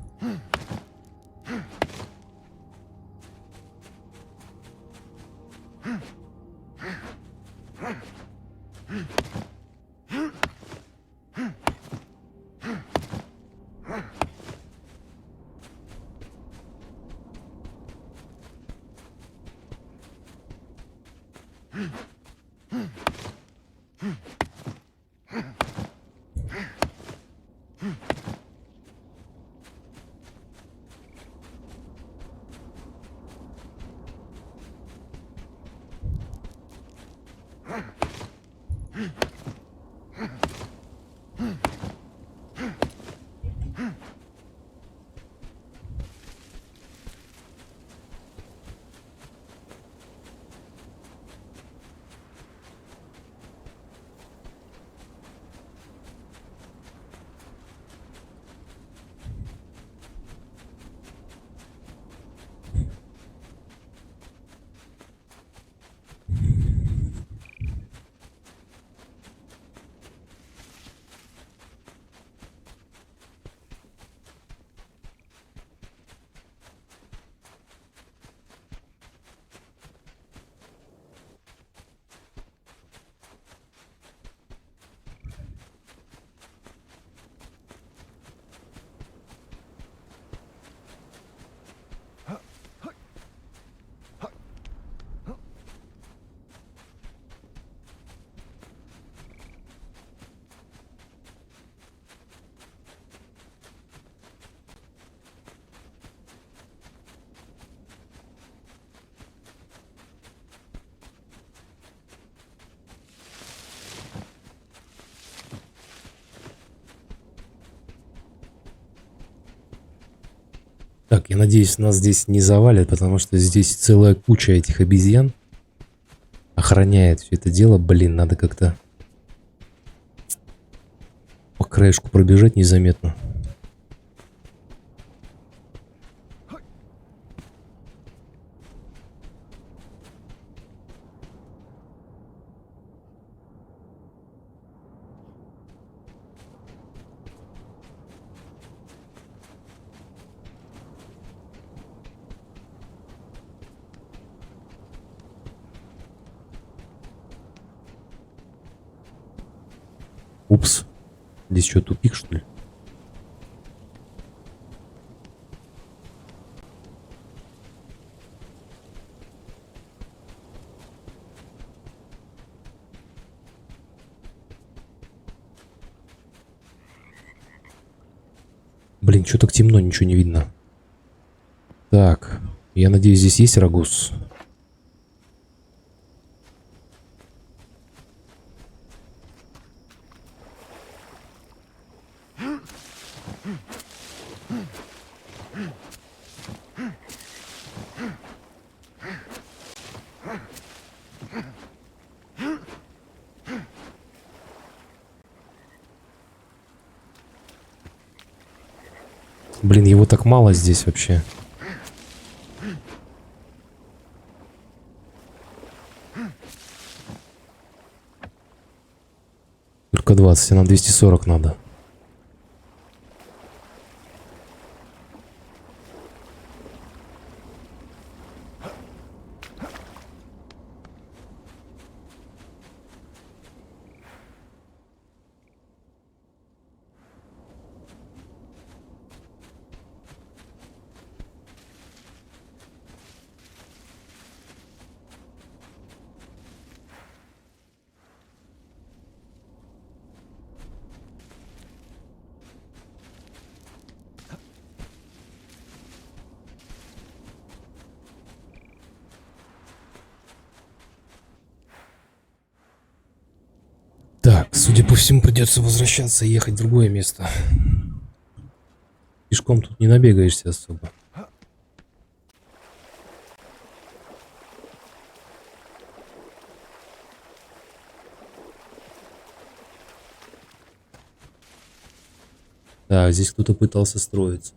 Speaker 1: Так, я надеюсь, нас здесь не завалят, потому что здесь целая куча этих обезьян охраняет все это дело. Блин, надо как-то по краешку пробежать незаметно. Упс. Здесь что, тупик, что ли? Блин, что так темно, ничего не видно. Так, я надеюсь, здесь есть рагус. Блин, его так мало здесь вообще. Только 20, а нам 240 надо. Так, судя по всему, придется возвращаться и ехать в другое место. Пешком тут не набегаешься особо. Так, здесь кто-то пытался строиться.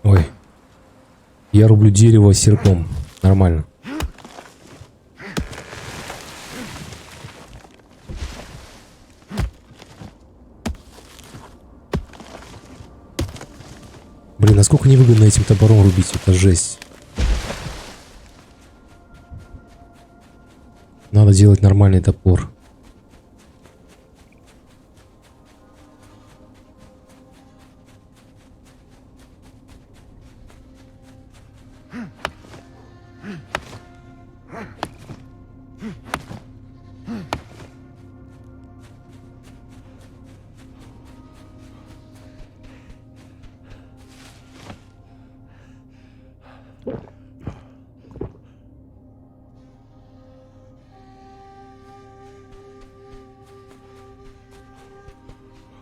Speaker 1: Ой. Я рублю дерево серпом. Нормально. насколько невыгодно этим топором рубить, это жесть. Надо делать нормальный топор.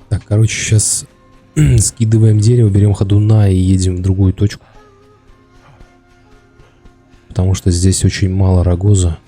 Speaker 1: Так, короче, сейчас скидываем дерево, берем ходуна и едем в другую точку. Потому что здесь очень мало рогоза.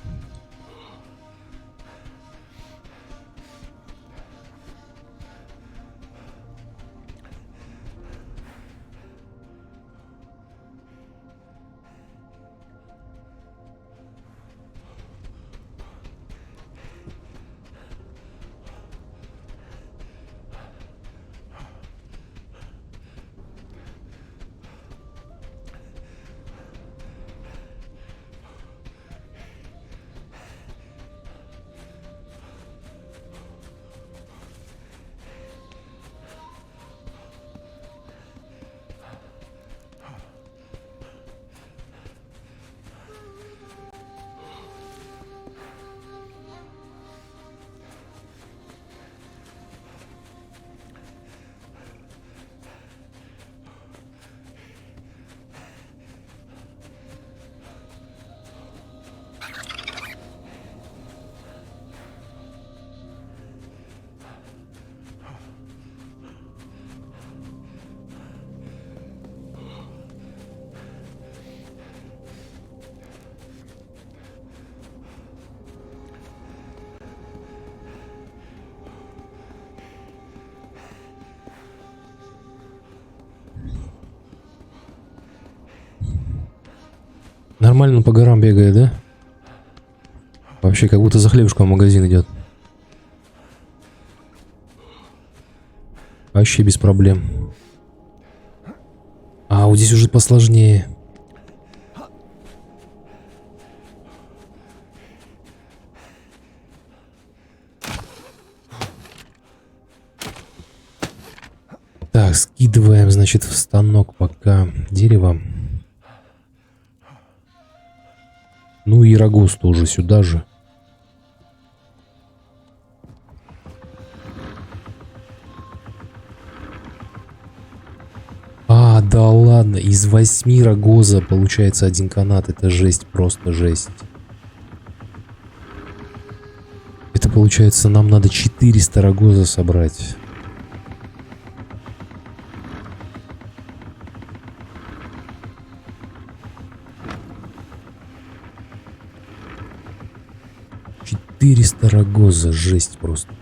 Speaker 1: Нормально по горам бегает, да? Вообще, как будто за хлебушком в магазин идет. Вообще без проблем. А вот здесь уже посложнее. Так, скидываем, значит, в станок пока дерево. Ну и рогоз тоже сюда же. А, да ладно, из 8 рогоза получается 1 канат. Это жесть, просто жесть. Это получается, нам надо 400 рогоза собрать. Четыреста рогоза, жесть просто.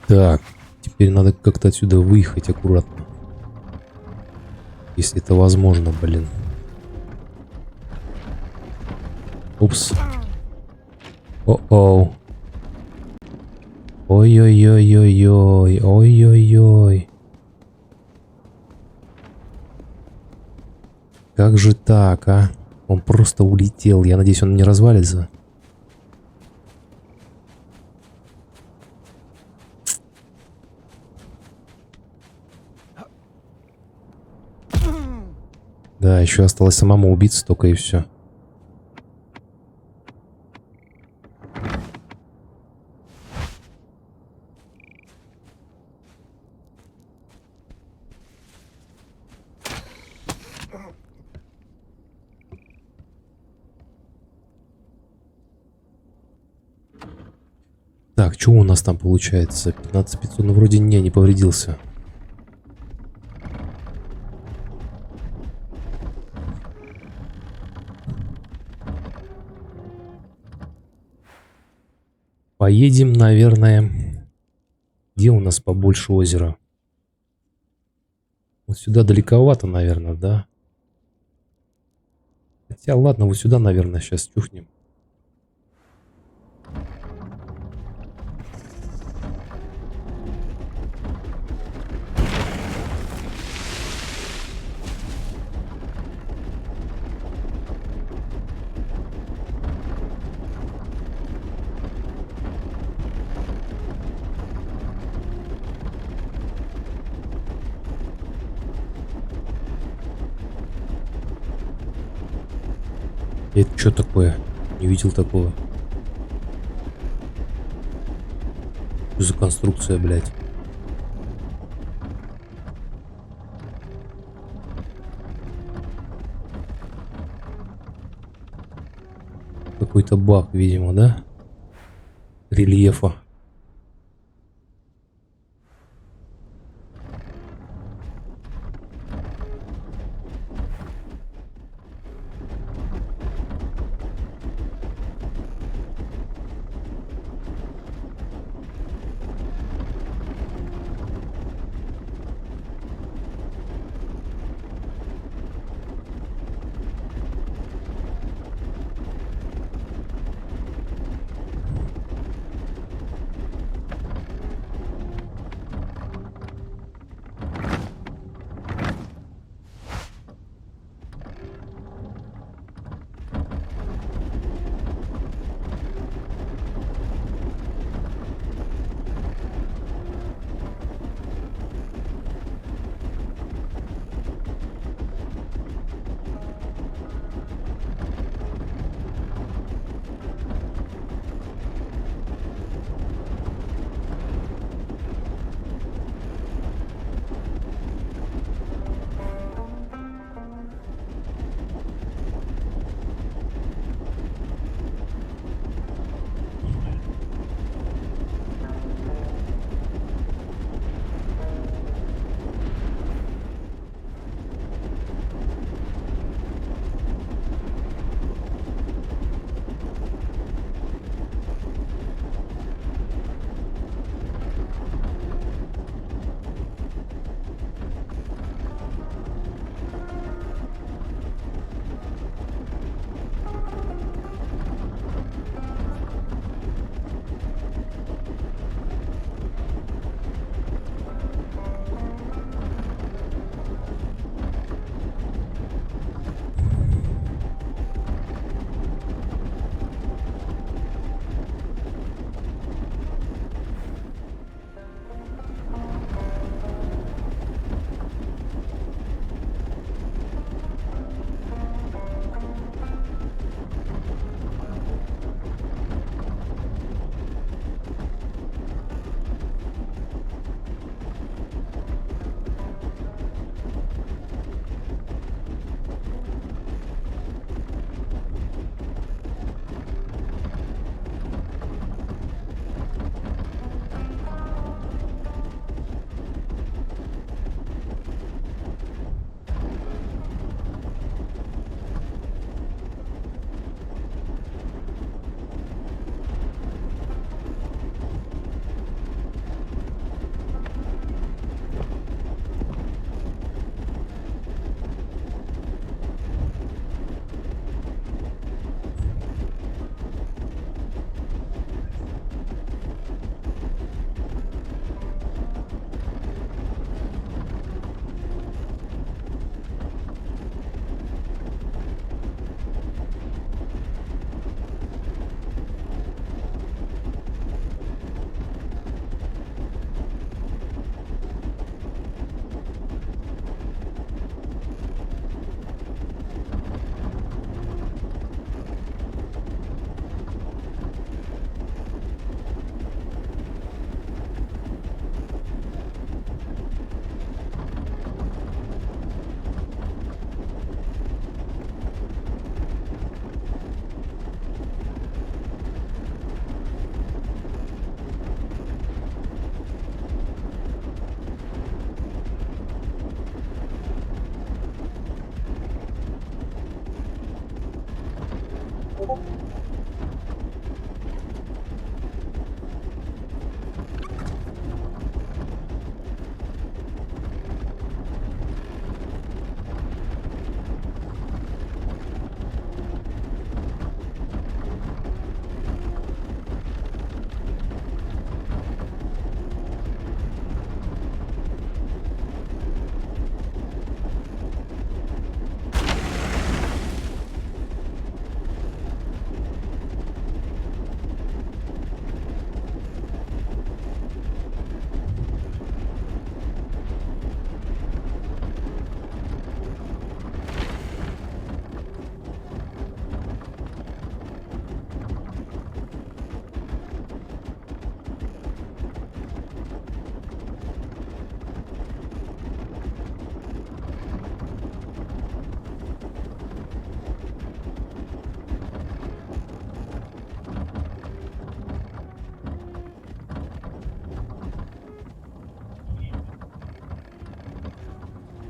Speaker 1: Так, теперь надо как-то отсюда выехать аккуратно. Если это возможно, блин. Упс. О-оу. Ой-ой-ой-ой-ой. Ой-ой-ой. Как же так, а? Он просто улетел. Я надеюсь, он не развалится. Да, еще осталось самому убиться только и все. Так, что у нас там получается? 15500, ну вроде не повредился. Поедем, наверное. Где у нас побольше озера? Вот сюда далековато, наверное, да? Хотя, ладно, вот сюда, наверное, сейчас чухнем. Это что такое? Не видел такого. Что за конструкция, блядь? Какой-то баг, видимо, да? Рельефа.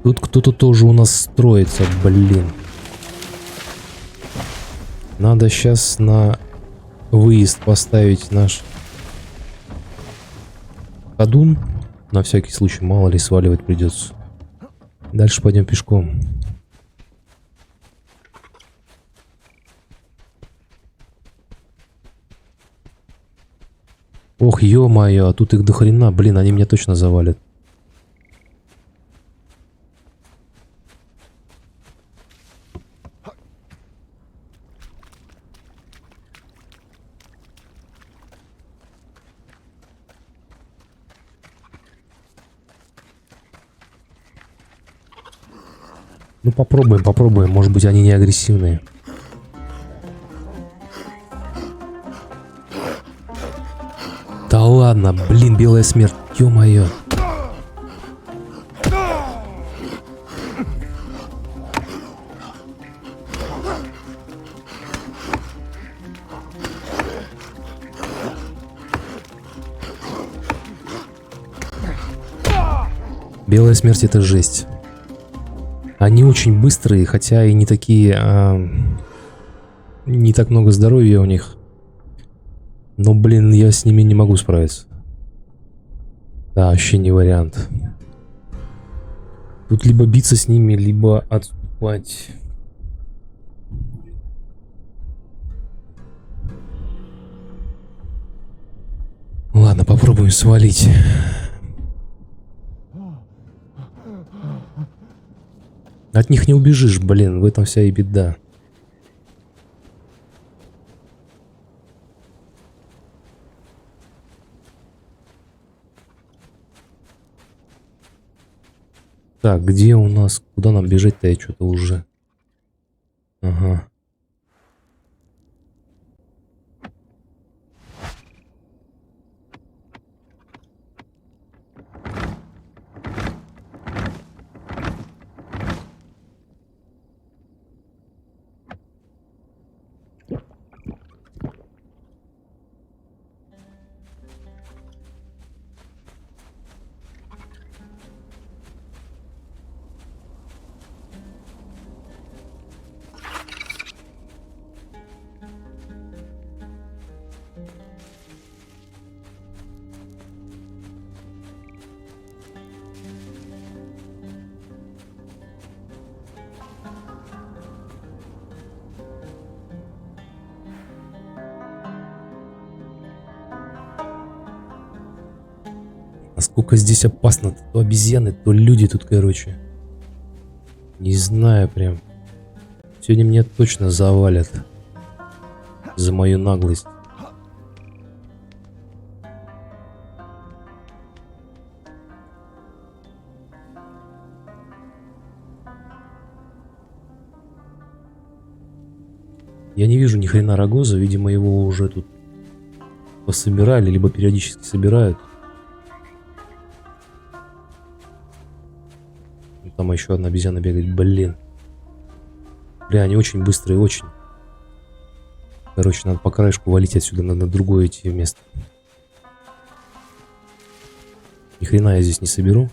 Speaker 1: Тут кто-то тоже у нас строится, блин. Надо сейчас на выезд поставить наш ходун. На всякий случай, мало ли, сваливать придется. Дальше пойдем пешком. Ох, ё-моё, а тут их до хрена. Блин, они меня точно завалят. Ну попробуем, попробуем. Может быть, они не агрессивные. Да ладно, блин, белая смерть. Ё-моё. Белая смерть — это жесть. Они очень быстрые, хотя и не такие... не так много здоровья у них. Но, блин, я с ними не могу справиться. Да, вообще не вариант. Тут либо биться с ними, либо отступать. Ладно, попробуем свалить. От них не убежишь, блин, в этом вся и беда. Так, где у нас? Куда нам бежать-то? Я что-то уже... Ага. Насколько здесь опасно? То обезьяны, то люди тут, короче. Не знаю прям. Сегодня меня точно завалят. За мою наглость. Я не вижу ни хрена рогоза. Видимо, его уже тут пособирали, либо периодически собирают. Там еще одна обезьяна бегает, блин. Бля, они очень быстрые, очень. Короче, надо по краешку валить отсюда, надо на другое идти место. Ни хрена я здесь не соберу.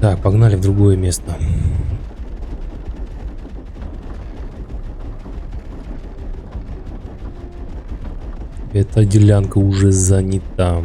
Speaker 1: Так, погнали в другое место. Эта делянка уже занята.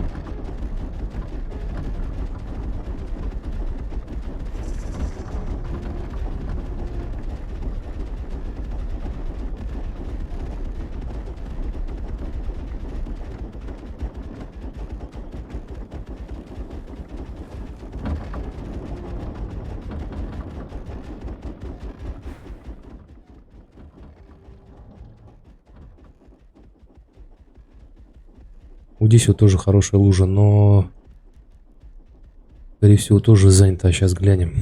Speaker 1: Вот здесь вот тоже хорошая лужа, но, скорее всего, тоже занята. Сейчас глянем.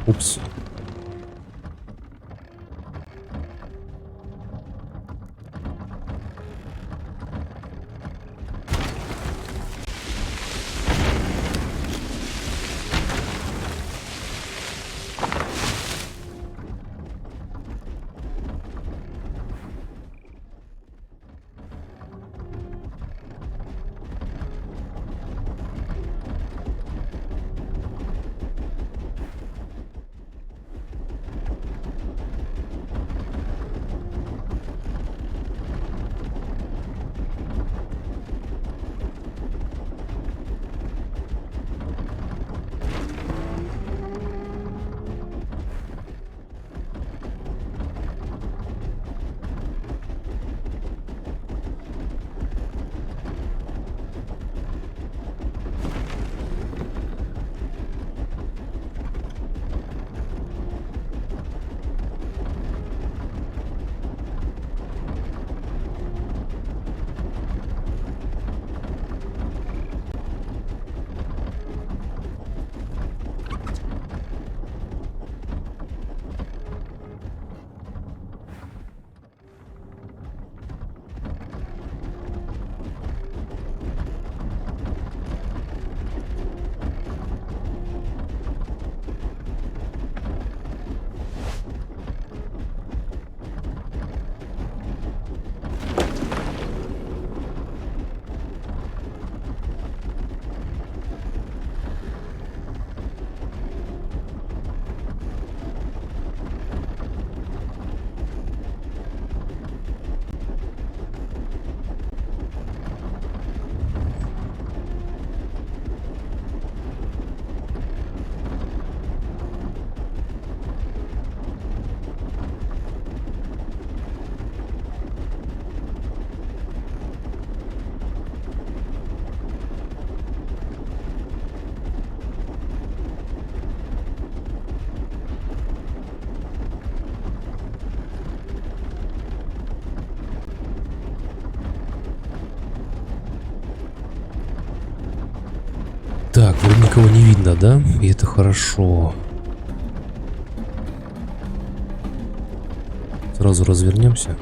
Speaker 1: Упс. Так, вроде никого не видно, да? И это хорошо. Сразу развернемся.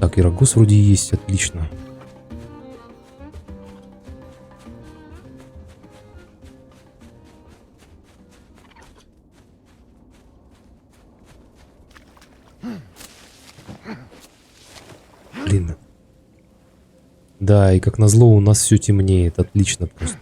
Speaker 1: Так, Ирагос вроде есть, отлично. Блин. Да, и как назло у нас все темнеет, отлично просто.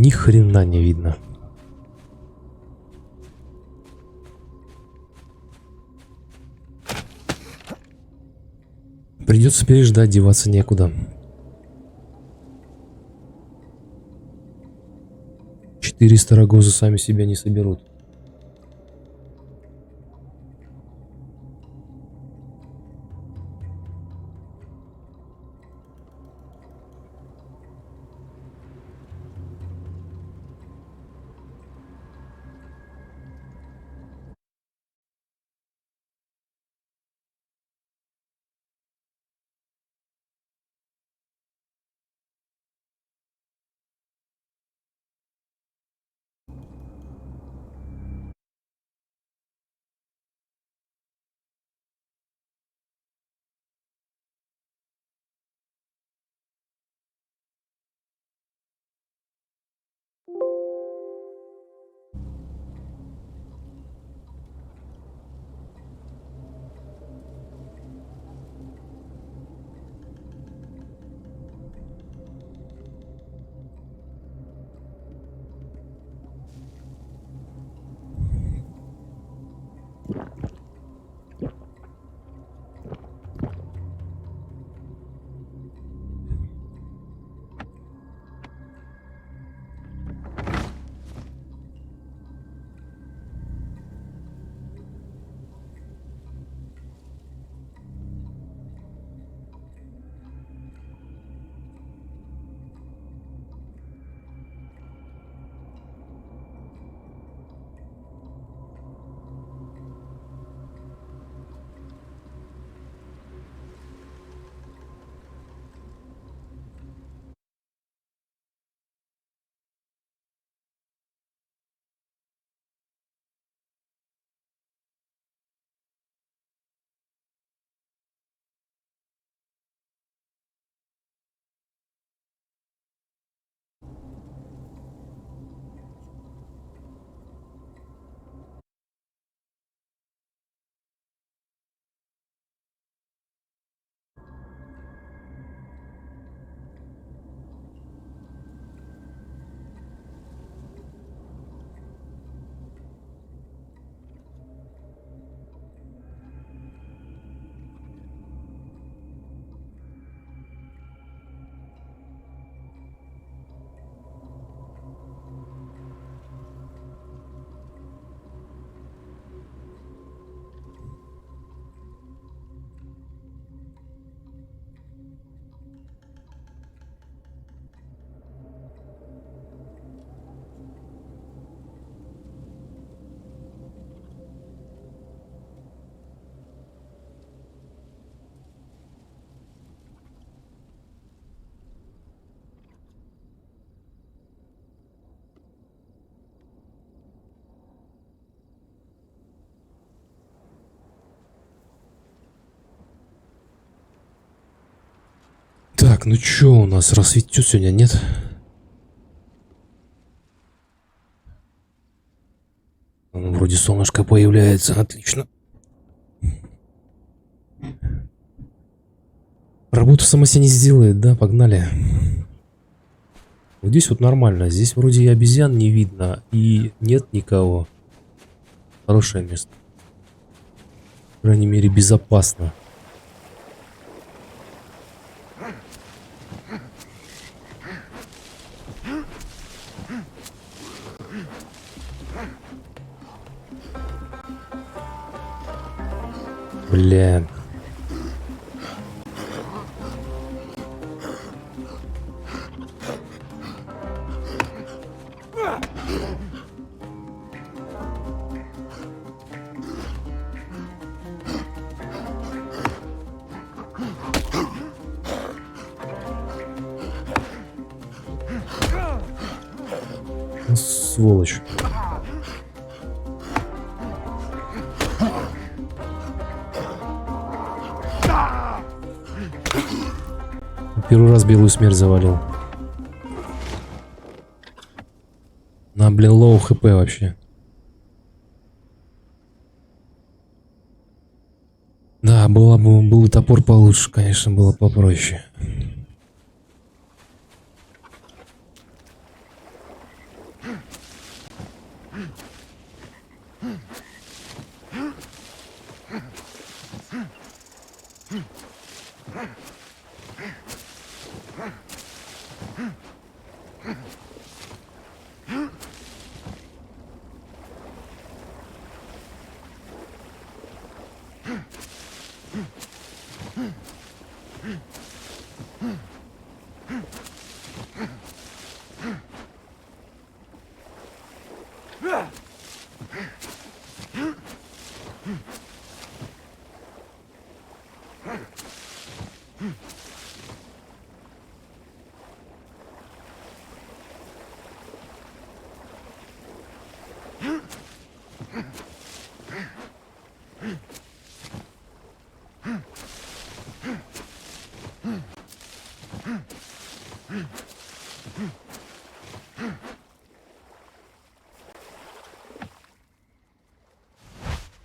Speaker 1: Ни хрена не видно. Придется переждать, деваться некуда. 400 рогозы сами себя не соберут. Так, ну чё у нас, рассветет сегодня, нет? Ну, вроде солнышко появляется, отлично. Работу сама себя не сделает, да, погнали. Вот здесь вот нормально, здесь вроде и обезьян не видно, и нет никого. Хорошее место. По крайней мере, безопасно. Бля. Сволочь. Первый раз белую смерть завалил. На, блин, лоу хп вообще. Да, был бы топор получше, конечно, было попроще.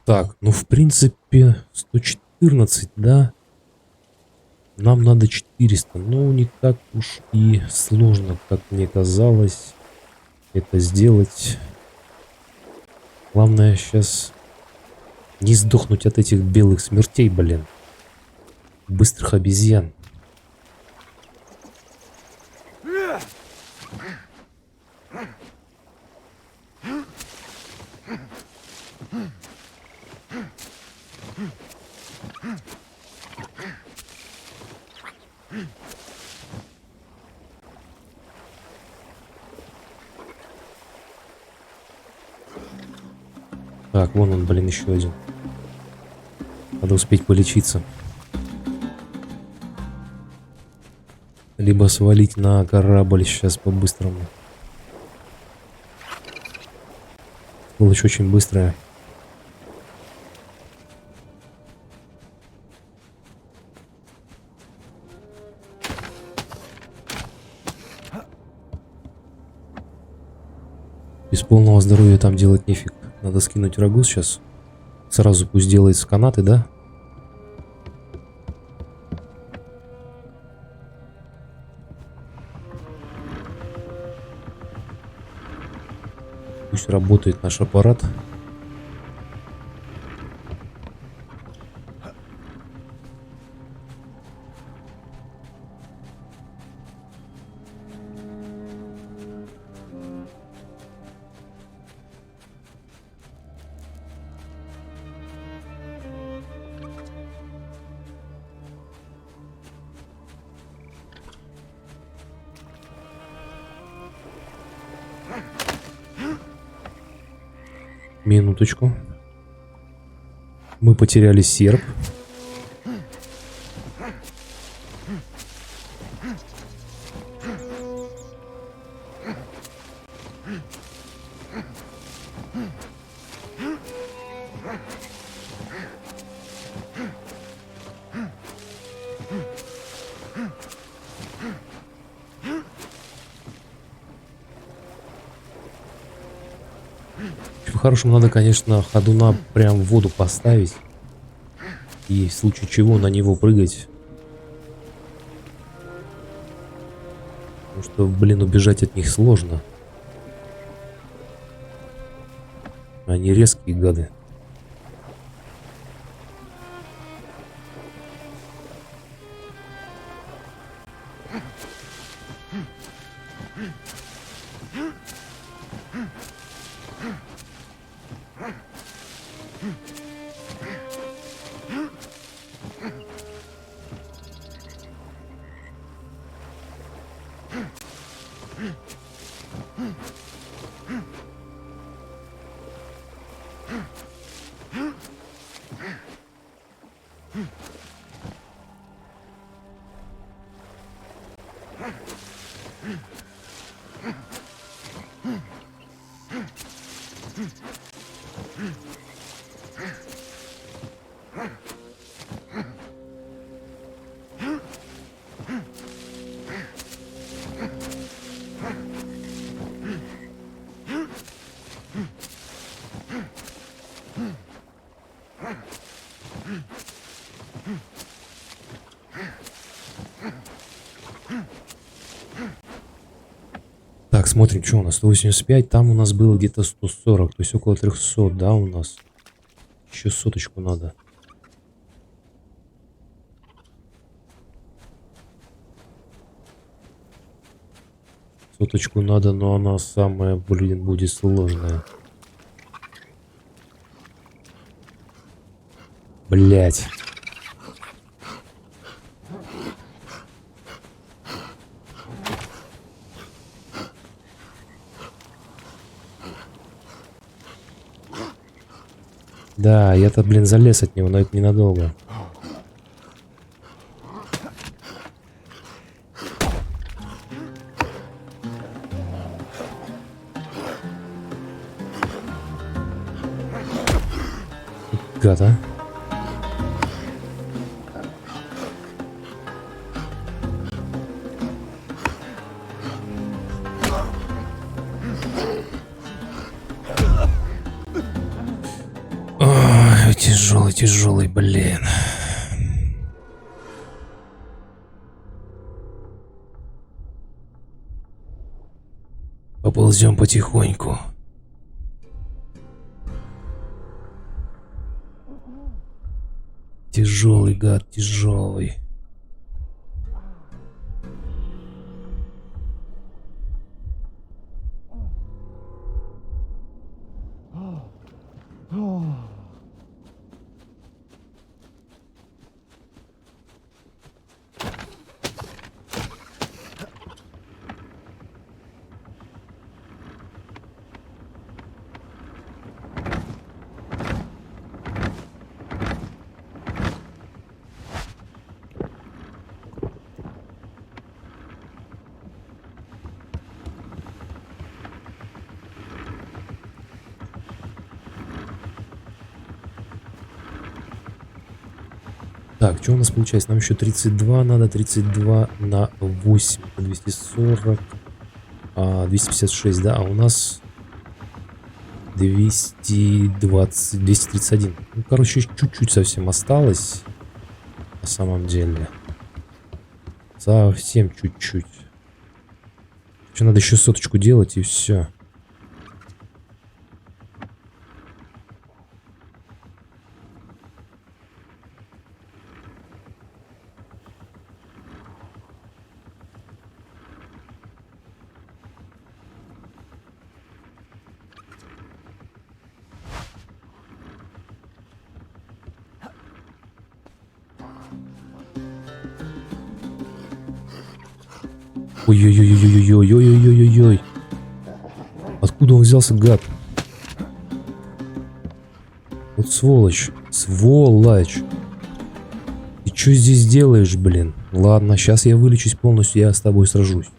Speaker 1: Так, ну в принципе 114, да? Нам надо 400. Ну, не так уж и сложно, как мне казалось, это сделать. Главное сейчас не сдохнуть от этих белых смертей, блин. Быстрых обезьян. Так, вон он, блин, еще один. Надо успеть полечиться. Либо свалить на корабль сейчас по-быстрому. Сволочь очень быстрая. Без полного здоровья там делать нефиг. Надо скинуть рагу сейчас. Сразу пусть делается канаты, да? Пусть работает наш аппарат. Минуточку. Мы потеряли серп. По-хорошему надо, конечно, ходуна прям в воду поставить. И в случае чего на него прыгать. Потому что, блин, убежать от них сложно. Они резкие гады. смотрим, что у нас 185, там у нас было где-то 140, то есть около 300, да, у нас. Еще соточку надо. Соточку надо, но она самая, блин, будет сложная. Блять. Да, я-то, блин, залез от него, но это ненадолго. Гад, а? Ой, тяжелый, тяжелый, блин. Поползем потихоньку. Тяжелый, гад, тяжелый. Так, что у нас получается? Нам еще 32 надо, 32 на 8, 240, 256, да, а у нас 220, 231. Ну, короче, чуть-чуть совсем осталось, на самом деле. Совсем чуть-чуть. Еще надо еще соточку делать и все. Ой-ой-ой-ой-ой-ой-ой-ой-ой-ой. Откуда он взялся, гад? Вот сволочь. Сволочь. Ты что здесь делаешь, блин? Ладно, сейчас я вылечусь полностью, я с тобой сражусь.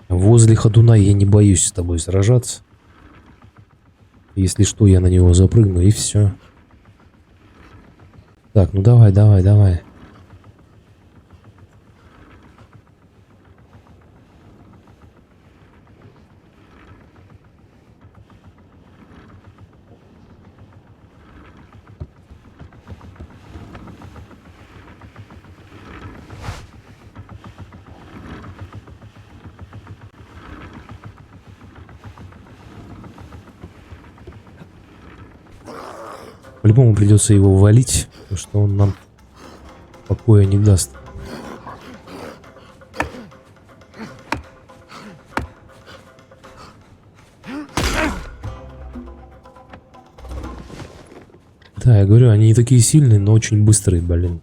Speaker 1: Возле ходуна я не боюсь с тобой сражаться. Если что, я на него запрыгну и все. Так, ну давай, давай, давай. По-любому придется его валить, потому что он нам покоя не даст. Да, я говорю, они не такие сильные, но очень быстрые, блин.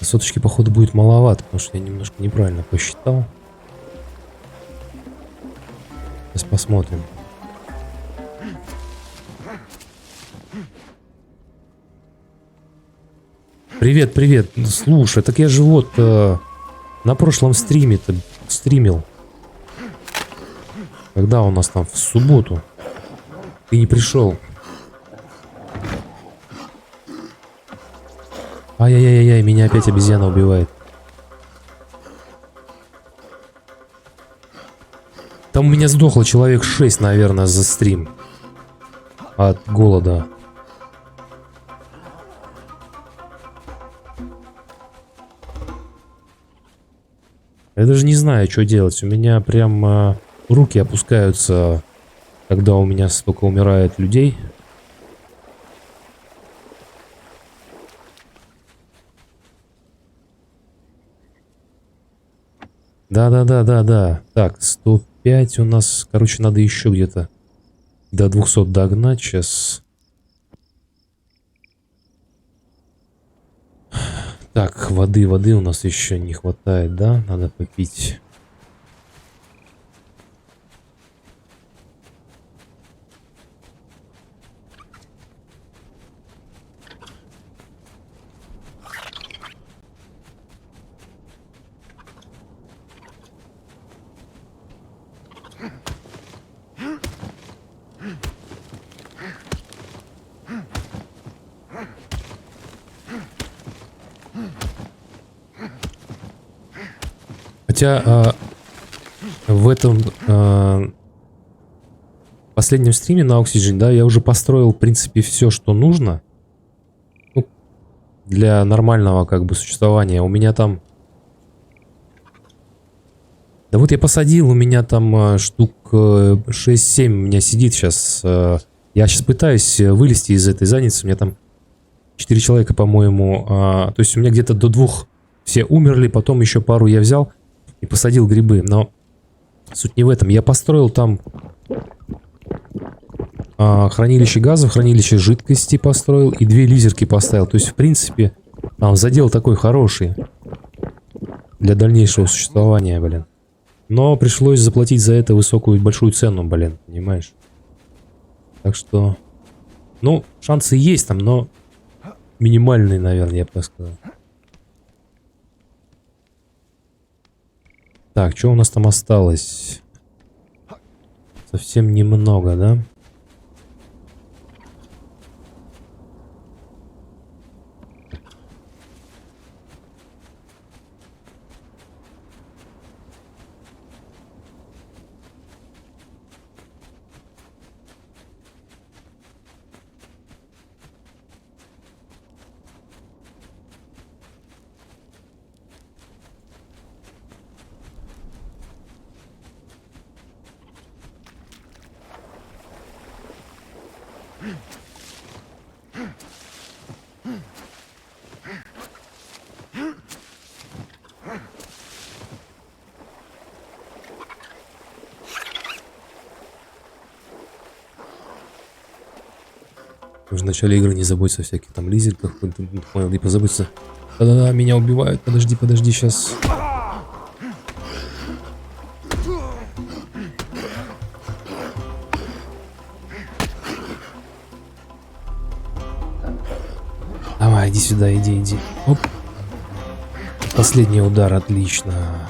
Speaker 1: Соточки, походу, будет маловато, потому что я немножко неправильно посчитал. Сейчас посмотрим. Привет, привет. Слушай, так я же вот на прошлом стриме-то стримил. Когда у нас там? В субботу. Ты не пришел. Ай-яй-яй-яй, меня опять обезьяна убивает. Там у меня сдохло человек 6, наверное, за стрим. От голода. Я даже не знаю, что делать. У меня прям руки опускаются, когда у меня столько умирает людей. Да. Так, 105 у нас. Короче, надо еще где-то до 200 догнать сейчас. Так, воды у нас еще не хватает, да? Надо попить. Хотя в этом последнем стриме на Oxygen, да, я уже построил, в принципе, все, что нужно, ну, для нормального, как бы, существования. У меня там... Да вот я посадил, у меня там штук 6-7 у меня сидит сейчас. Я сейчас пытаюсь вылезти из этой задницы. У меня там 4 человека, по-моему. То есть у меня где-то до 2 все умерли, потом еще пару я взял и посадил грибы. Но суть не в этом. Я построил там хранилище газов, хранилище жидкости построил и 2 лизерки поставил. То есть, в принципе, там задел такой хороший для дальнейшего существования, блин. Но пришлось заплатить за это высокую, большую цену, блин, понимаешь? Так что, ну, шансы есть там, но минимальные, наверное, я бы так сказал. Так, что у нас там осталось? Совсем немного, да? В начале игры не забудь о всяких там лизерках, понял, и позаботься. Да-да-да, меня убивают, подожди, сейчас. Давай, иди сюда, иди. Оп. Последний удар, отлично.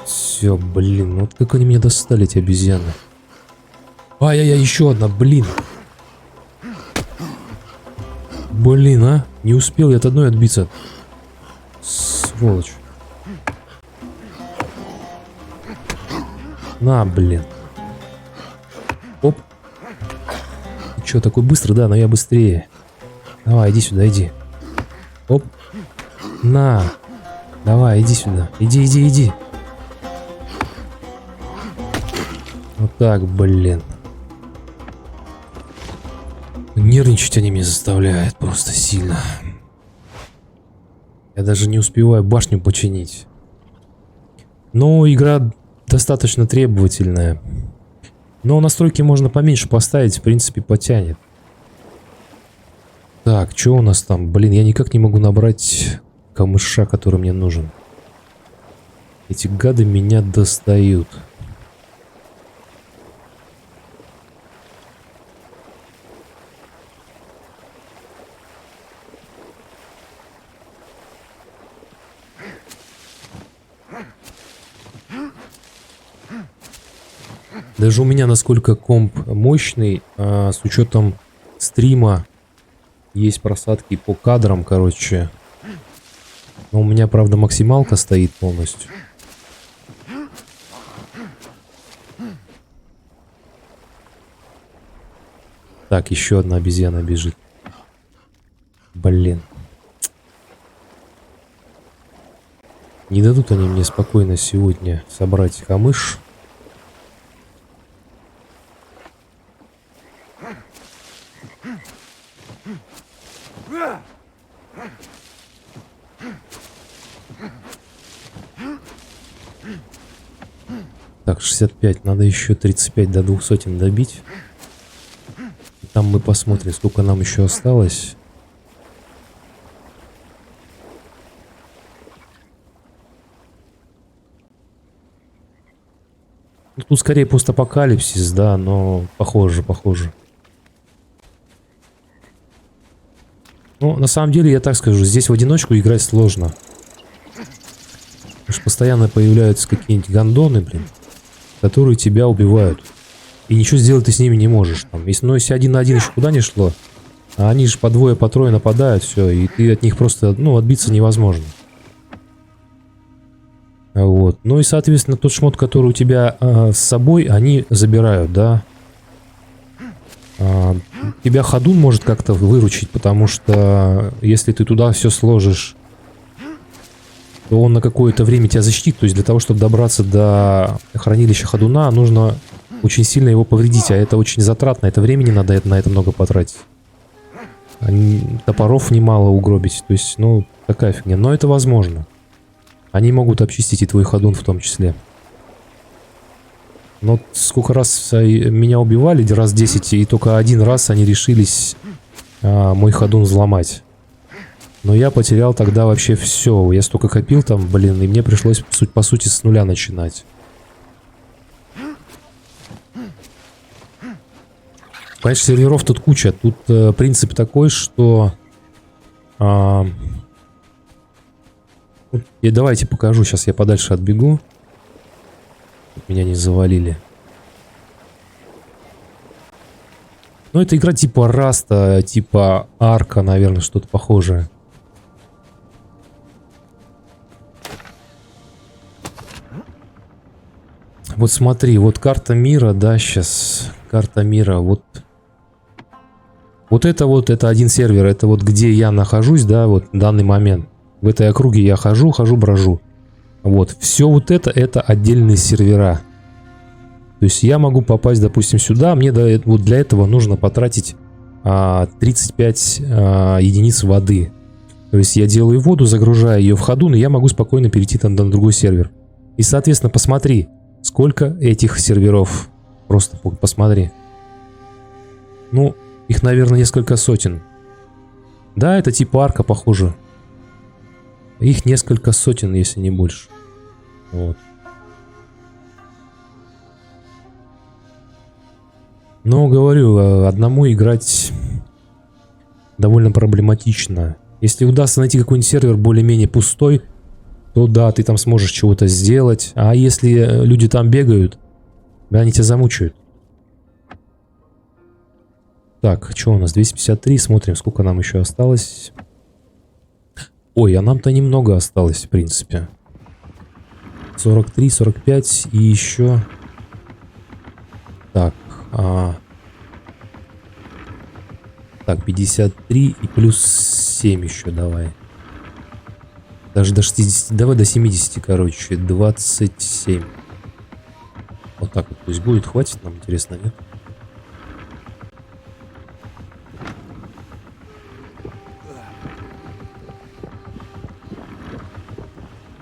Speaker 1: Все, блин, вот как они меня достали, эти обезьяны. Ай-яй-яй, еще одна, блин. Блин, а? Не успел я от одной отбиться. Сволочь. На, блин. Оп. Ты что, такой быстрый? Да, но я быстрее. Давай, иди сюда, иди. Оп. На. Давай, иди сюда. Иди. Вот так, блин. Нервничать они меня заставляют просто сильно. Я даже не успеваю башню починить. Но игра достаточно требовательная. Но настройки можно поменьше поставить, в принципе, потянет. Так, что у нас там? Блин, я никак не могу набрать камыша, который мне нужен. Эти гады меня достают. Даже у меня, насколько комп мощный, с учетом стрима, есть просадки по кадрам, короче. Но у меня, правда, максималка стоит полностью. Так, еще одна обезьяна бежит. Блин. Не дадут они мне спокойно сегодня собрать камыш. Так, 65. Надо еще 35 до 200 добить. И там мы посмотрим, сколько нам еще осталось. Ну, тут скорее постапокалипсис, да, но похоже. Ну, на самом деле, я так скажу, здесь в одиночку играть сложно. Потому что постоянно появляются какие-нибудь гондоны, блин, которые тебя убивают. И ничего сделать ты с ними не можешь. Там, если один на один еще куда не шло, а они же по двое, по трое нападают, все, и ты от них просто, ну, отбиться невозможно. Вот. Ну и, соответственно, тот шмот, который у тебя с собой, они забирают, да. Тебя ходун может как-то выручить, потому что если ты туда все сложишь, то он на какое-то время тебя защитит. То есть для того, чтобы добраться до хранилища ходуна, нужно очень сильно его повредить, а это очень затратно, это времени надо на это много потратить. Топоров немало угробить, то есть, ну, такая фигня. Но это возможно. Они могут обчистить и твой ходун в том числе. Но сколько раз меня убивали, раз 10, и только один раз они решились мой ходун взломать. Но я потерял тогда вообще все. Я столько копил там, блин, и мне пришлось, по сути, с нуля начинать. Конечно, серверов тут куча. Тут принцип такой, что... давайте покажу. Сейчас я подальше отбегу. Меня не завалили. Ну, это игра типа Раста, типа Арка, наверное, что-то похожее. Вот смотри, вот карта мира, да, сейчас. Карта мира, вот. Вот, это один сервер, это вот где я нахожусь, да, вот в данный момент. В этой округе я хожу, брожу. Вот, все вот это отдельные сервера. То есть я могу попасть, допустим, сюда, мне вот для этого нужно потратить 35 единиц воды. То есть я делаю воду, загружаю ее в ходун, и я могу спокойно перейти там на другой сервер. И, соответственно, посмотри, сколько этих серверов. Просто посмотри. Ну, их, наверное, несколько сотен. Да, это типа арка, похоже. Их несколько сотен, если не больше. Вот. Но, говорю, одному играть довольно проблематично. Если удастся найти какой-нибудь сервер более-менее пустой, то да, ты там сможешь чего-то сделать. А если люди там бегают, да, они тебя замучают. Так, что у нас? 253. Смотрим, сколько нам еще осталось. Ой, а нам-то немного осталось, в принципе. 43, 45 и еще... Так, так, 53 и плюс 7 еще давай. Даже до 60, давай до 70, короче, 27. Вот так вот пусть будет, хватит нам, интересно, нет?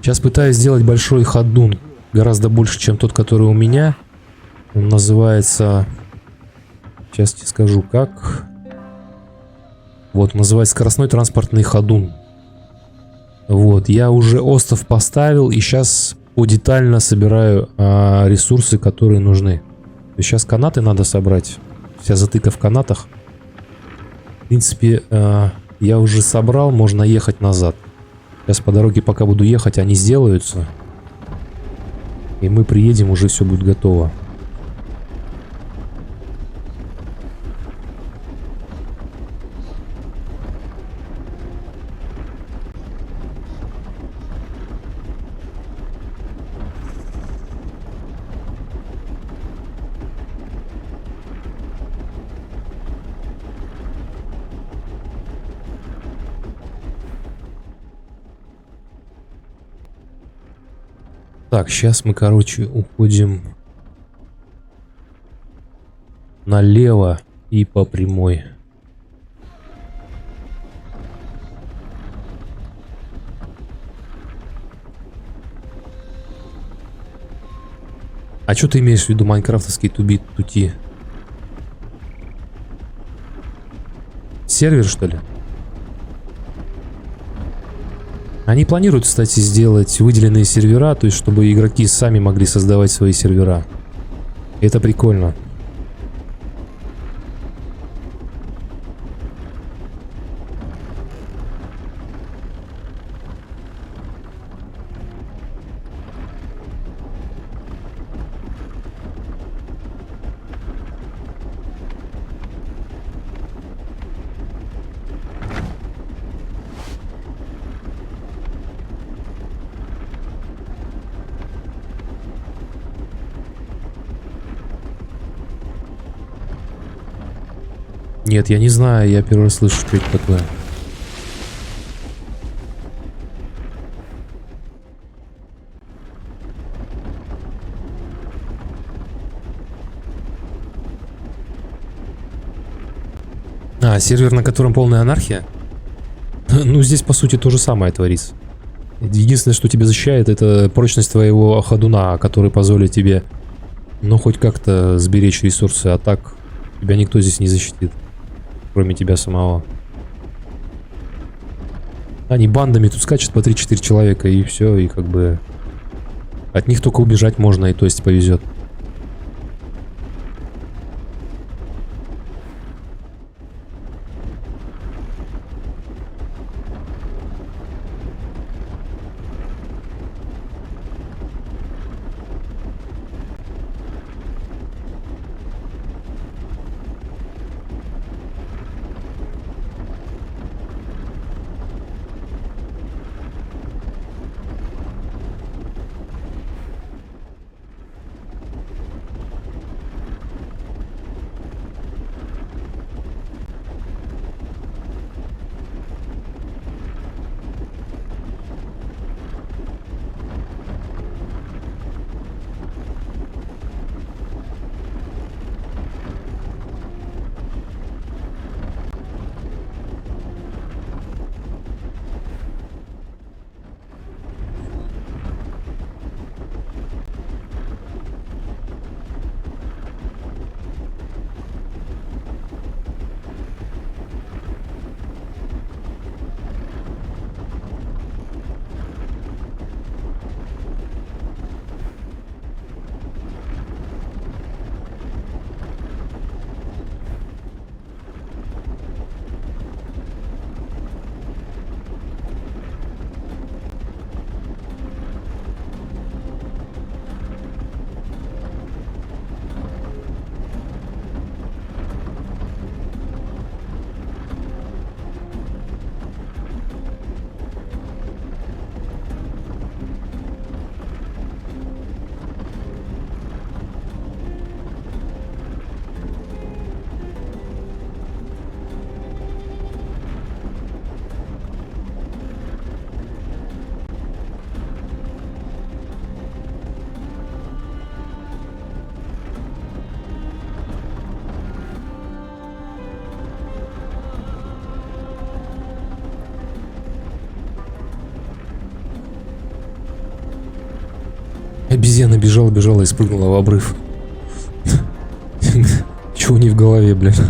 Speaker 1: Сейчас пытаюсь сделать большой ходун гораздо больше, чем тот, который у меня. Он называется... Сейчас тебе скажу, как. Вот, называется скоростной транспортный ходун. Вот, я уже остов поставил и сейчас подетально собираю ресурсы, которые нужны. Сейчас канаты надо собрать. Вся затыка в канатах. В принципе, я уже собрал, можно ехать назад. Сейчас по дороге, пока буду ехать, они сделаются. И мы приедем, уже все будет готово. Так, сейчас мы, короче, уходим налево и по прямой. А что ты имеешь в виду, майнкрафтовский тути? Сервер, что ли? Они планируют, кстати, сделать выделенные сервера, то есть чтобы игроки сами могли создавать свои сервера. Это прикольно. Нет, я не знаю, я первый раз слышу, что это такое. А, сервер, на котором полная анархия? Ну, здесь, по сути, то же самое творится. Единственное, что тебя защищает, это прочность твоего ходуна, который позволит тебе, ну, хоть как-то сберечь ресурсы, а так тебя никто здесь не защитит, кроме тебя самого. Они бандами тут скачут по 3-4 человека, и все, и как бы от них только убежать можно, и то есть повезет. Обезьяна бежала и спрыгнула в обрыв. Чего не в голове, блядь.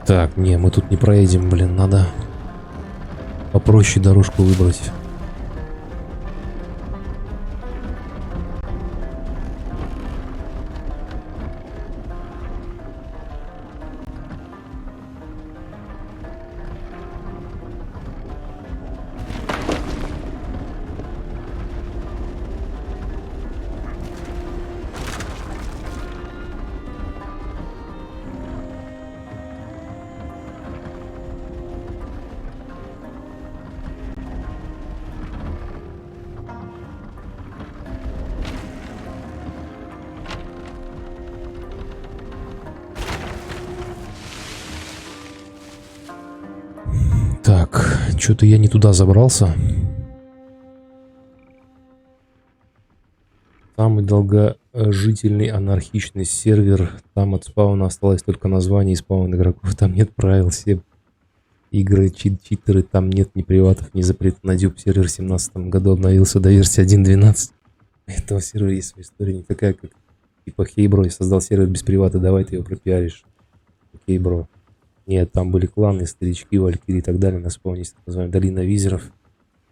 Speaker 1: Так, не, мы тут не проедем, блин, надо попроще дорожку выбрать. Так, что-то я не туда забрался. Самый долгожительный анархичный сервер. Там от спауна осталось только название и спаун игроков. Там нет правил, все игры, читеры. Там нет ни приватов, ни запретов на дюб. Сервер в 2017 году обновился до версии 1.12. Этого сервера есть своя история не такая, как типа «Хей, бро, я создал сервер без привата, давай ты его пропиаришь». Окей, бро. Нет, там были кланы, старички, валькирии и так далее. На спауне есть так называемая долина визеров.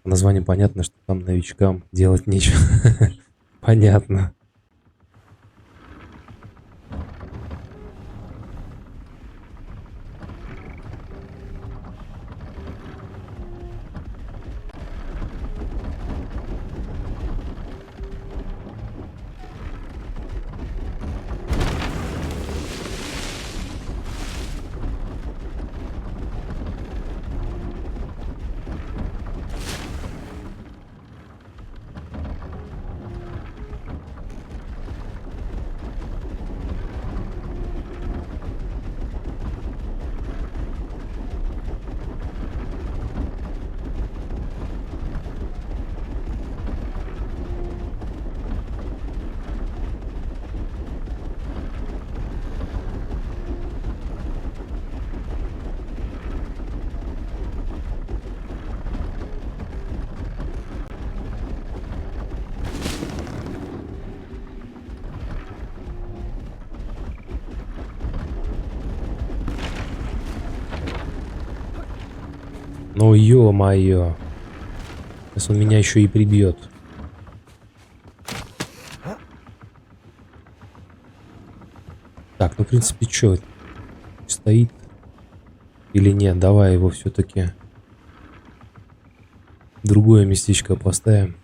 Speaker 1: По названию понятно, что там новичкам делать нечего. Понятно. Ну ё-моё. Сейчас он меня еще и прибьет. Так, ну в принципе что, стоит или нет? Давай его все-таки в другое местечко поставим.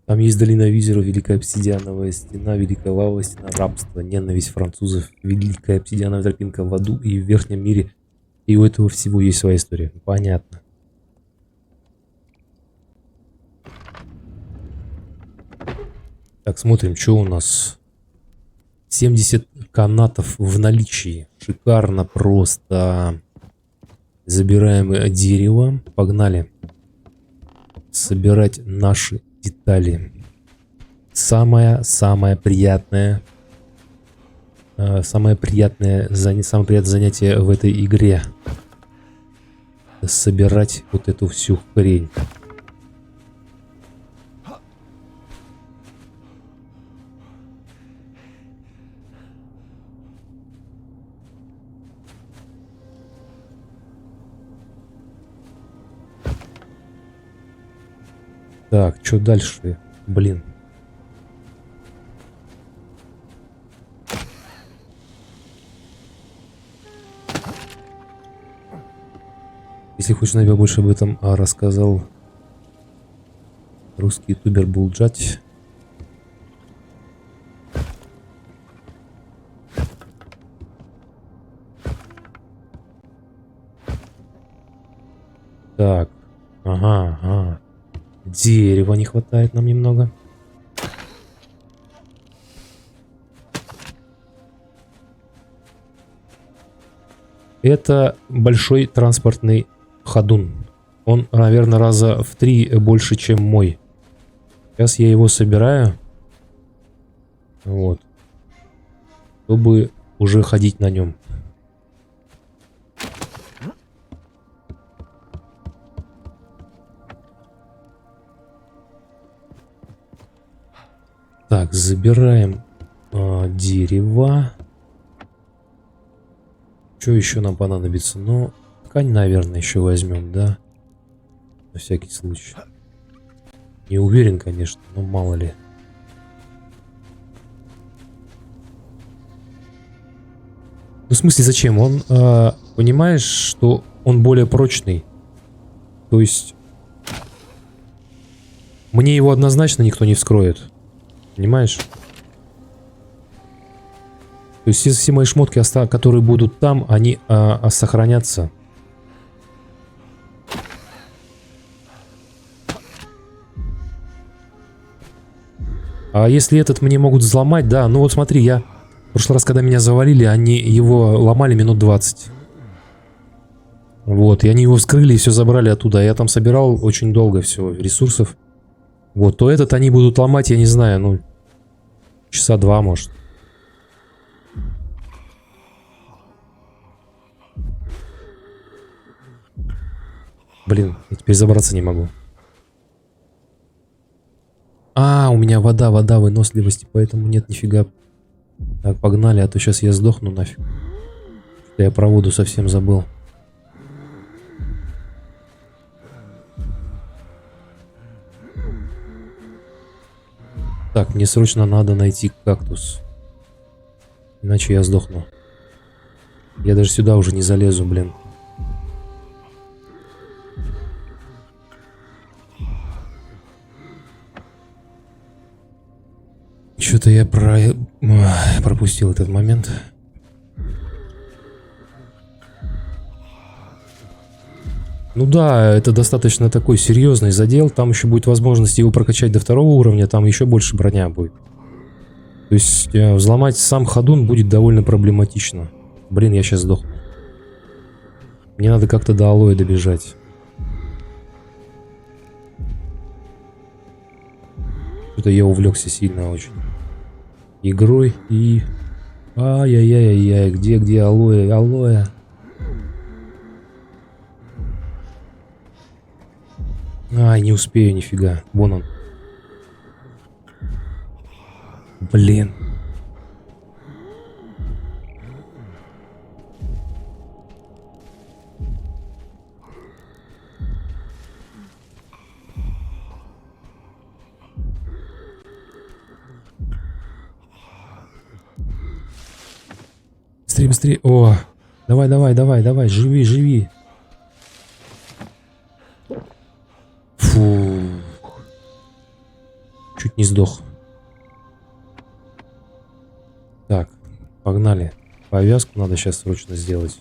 Speaker 1: Там есть долина визеров, Великая обсидиановая стена, Великая лавовая стена, рабство, ненависть французов, Великая обсидиановая тропинка в аду и в верхнем мире. И у этого всего есть своя история. Понятно. Так, смотрим, что у нас. 70 канатов в наличии. Шикарно просто. Забираем дерево. Погнали. Собирать наши детали. Самое приятное занятие в этой игре. Собирать вот эту всю хрень. Так, что дальше? Блин. Если хочешь, я больше об этом рассказал русский ютубер Булджать. Так, ага. Дерева не хватает нам немного. Это большой транспортный ходун. Он, наверное, раза в 3 больше, чем мой. Сейчас я его собираю. Вот. Чтобы уже ходить на нем. Так, забираем дерево. Что еще нам понадобится? Ну, ткань, наверное, еще возьмем, да? На всякий случай. Не уверен, конечно, но мало ли. Ну, в смысле, зачем? Он, понимаешь, что он более прочный. То есть, мне его однозначно никто не вскроет. Понимаешь? То есть все мои шмотки, которые будут там, они сохранятся. А если этот мне могут взломать, да, ну вот смотри, я в прошлый раз, когда меня завалили, они его ломали минут 20. Вот, и они его вскрыли и все забрали оттуда. Я там собирал очень долго все, ресурсов. Вот, то этот они будут ломать, я не знаю, ну, часа 2, может. Блин, я теперь забраться не могу. У меня вода, выносливости, поэтому нет нифига. Так, погнали, а то сейчас я сдохну нафиг. Я про воду совсем забыл. Так, мне срочно надо найти кактус. Иначе я сдохну. Я даже сюда уже не залезу, блин. Что-то я пропустил этот момент. Ну да, это достаточно такой серьезный задел. Там еще будет возможность его прокачать до 2-го уровня. Там еще больше броня будет. То есть взломать сам ходун будет довольно проблематично. Блин, я сейчас сдохну. Мне надо как-то до алоэ добежать. Что-то я увлекся сильно очень игрой и... Ай-яй-яй-яй, где алоэ? Алоэ. Не успею нифига. Вон он. Блин. Быстрее, быстрее. О, давай, живи. Фу. Чуть не сдох. Так, погнали. Повязку надо сейчас срочно сделать.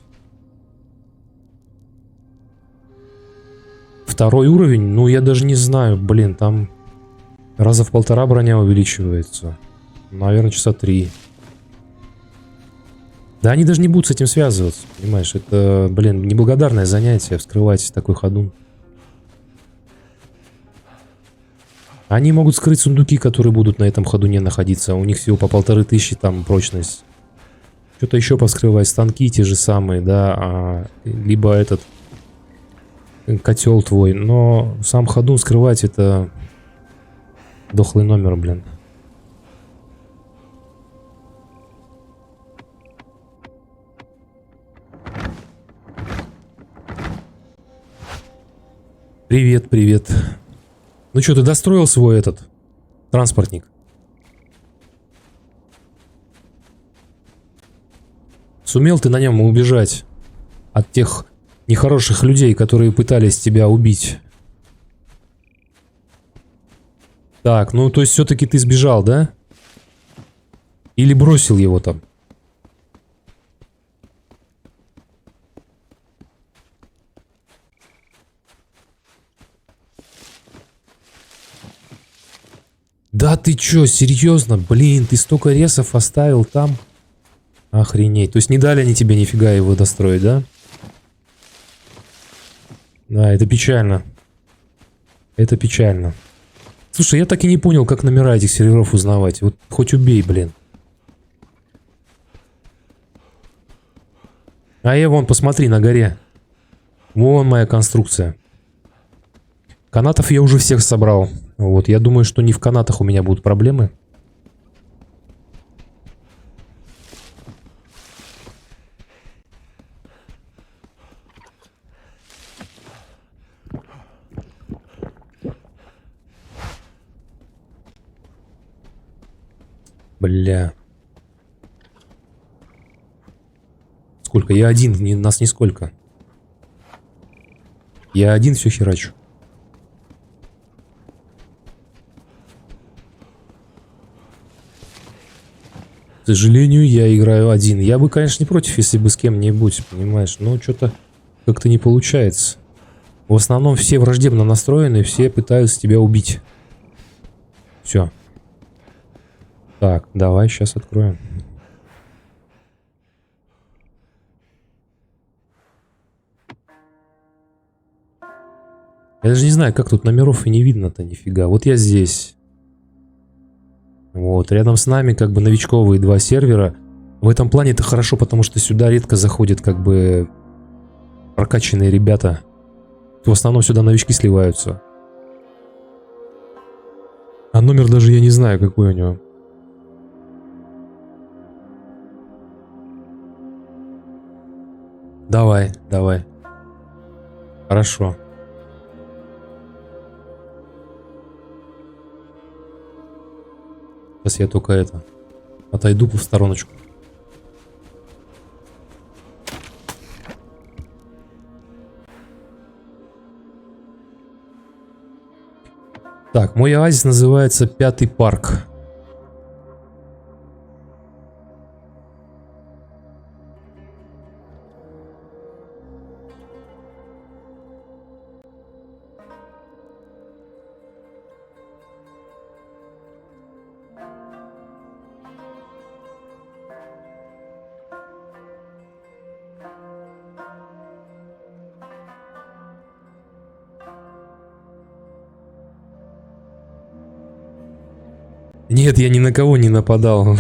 Speaker 1: Второй уровень? Ну, я даже не знаю. Блин, там раза в 1,5 броня увеличивается. Наверное, часа 3. Да они даже не будут с этим связываться, понимаешь? Это, блин, неблагодарное занятие вскрывать такой ходун. Они могут скрыть сундуки, которые будут на этом ходуне находиться. У них всего по 1500 там прочность. Что-то еще повскрывать. Станки те же самые, да. Либо этот котел твой. Но сам ходун скрывать это дохлый номер, блин. Привет, привет. Ну что, ты достроил свой этот транспортник? Сумел ты на нем убежать от тех нехороших людей, которые пытались тебя убить? Так, ну то есть все-таки ты сбежал, да? Или бросил его там? Да ты чё, серьезно? Блин, ты столько ресов оставил там? Охренеть. То есть не дали они тебе нифига его достроить, да? Да, это печально. Это печально. Слушай, я так и не понял, как номера этих серверов узнавать. Вот хоть убей, блин. А я вон, посмотри, на горе. Вон моя конструкция. Канатов я уже всех собрал. Вот, я думаю, что не в канатах у меня будут проблемы. Бля. Сколько? Я один, нас нисколько. Я один все херачу. К сожалению, я играю один. Я бы, конечно, не против, если бы с кем-нибудь, понимаешь. Но что-то как-то не получается. В основном все враждебно настроены, все пытаются тебя убить. Все. Так, давай сейчас откроем. Я даже не знаю, как тут номеров и не видно-то нифига. Вот я здесь. Вот, рядом с нами как бы новичковые 2 сервера. В этом плане это хорошо, потому что сюда редко заходят как бы прокачанные ребята. В основном сюда новички сливаются. А номер даже я не знаю, какой у него. Давай, давай. Хорошо. Сейчас я только это отойду в стороночку. Так, мой оазис называется Пятый парк. Нет, я ни на кого не нападал.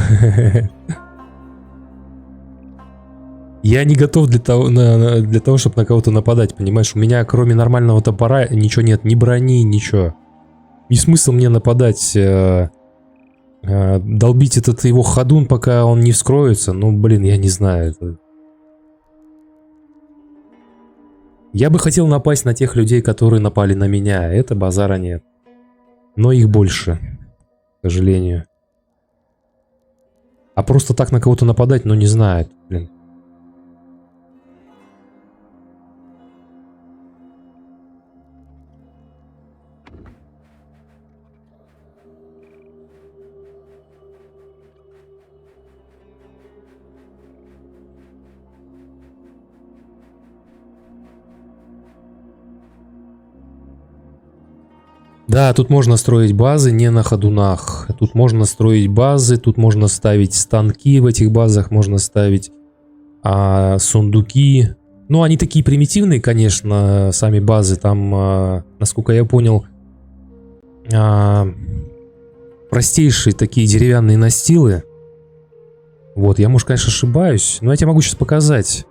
Speaker 1: Я не готов для того, чтобы на кого-то нападать, понимаешь? У меня кроме нормального топора ничего нет, ни брони, ничего. И смысл мне нападать, долбить этот его ходун, пока он не вскроется. Ну, блин, я не знаю. Я бы хотел напасть на тех людей, которые напали на меня. Это базара нет. Но их больше, к сожалению. А просто так на кого-то нападать, ну не знаю, блин. Да, тут можно строить базы не на ходунах. Тут можно строить базы, тут можно ставить станки в этих базах, можно ставить сундуки. Ну, они такие примитивные, конечно, сами базы. Там, насколько я понял, простейшие такие деревянные настилы. Вот, я, может, конечно, ошибаюсь, но я тебе могу сейчас показать.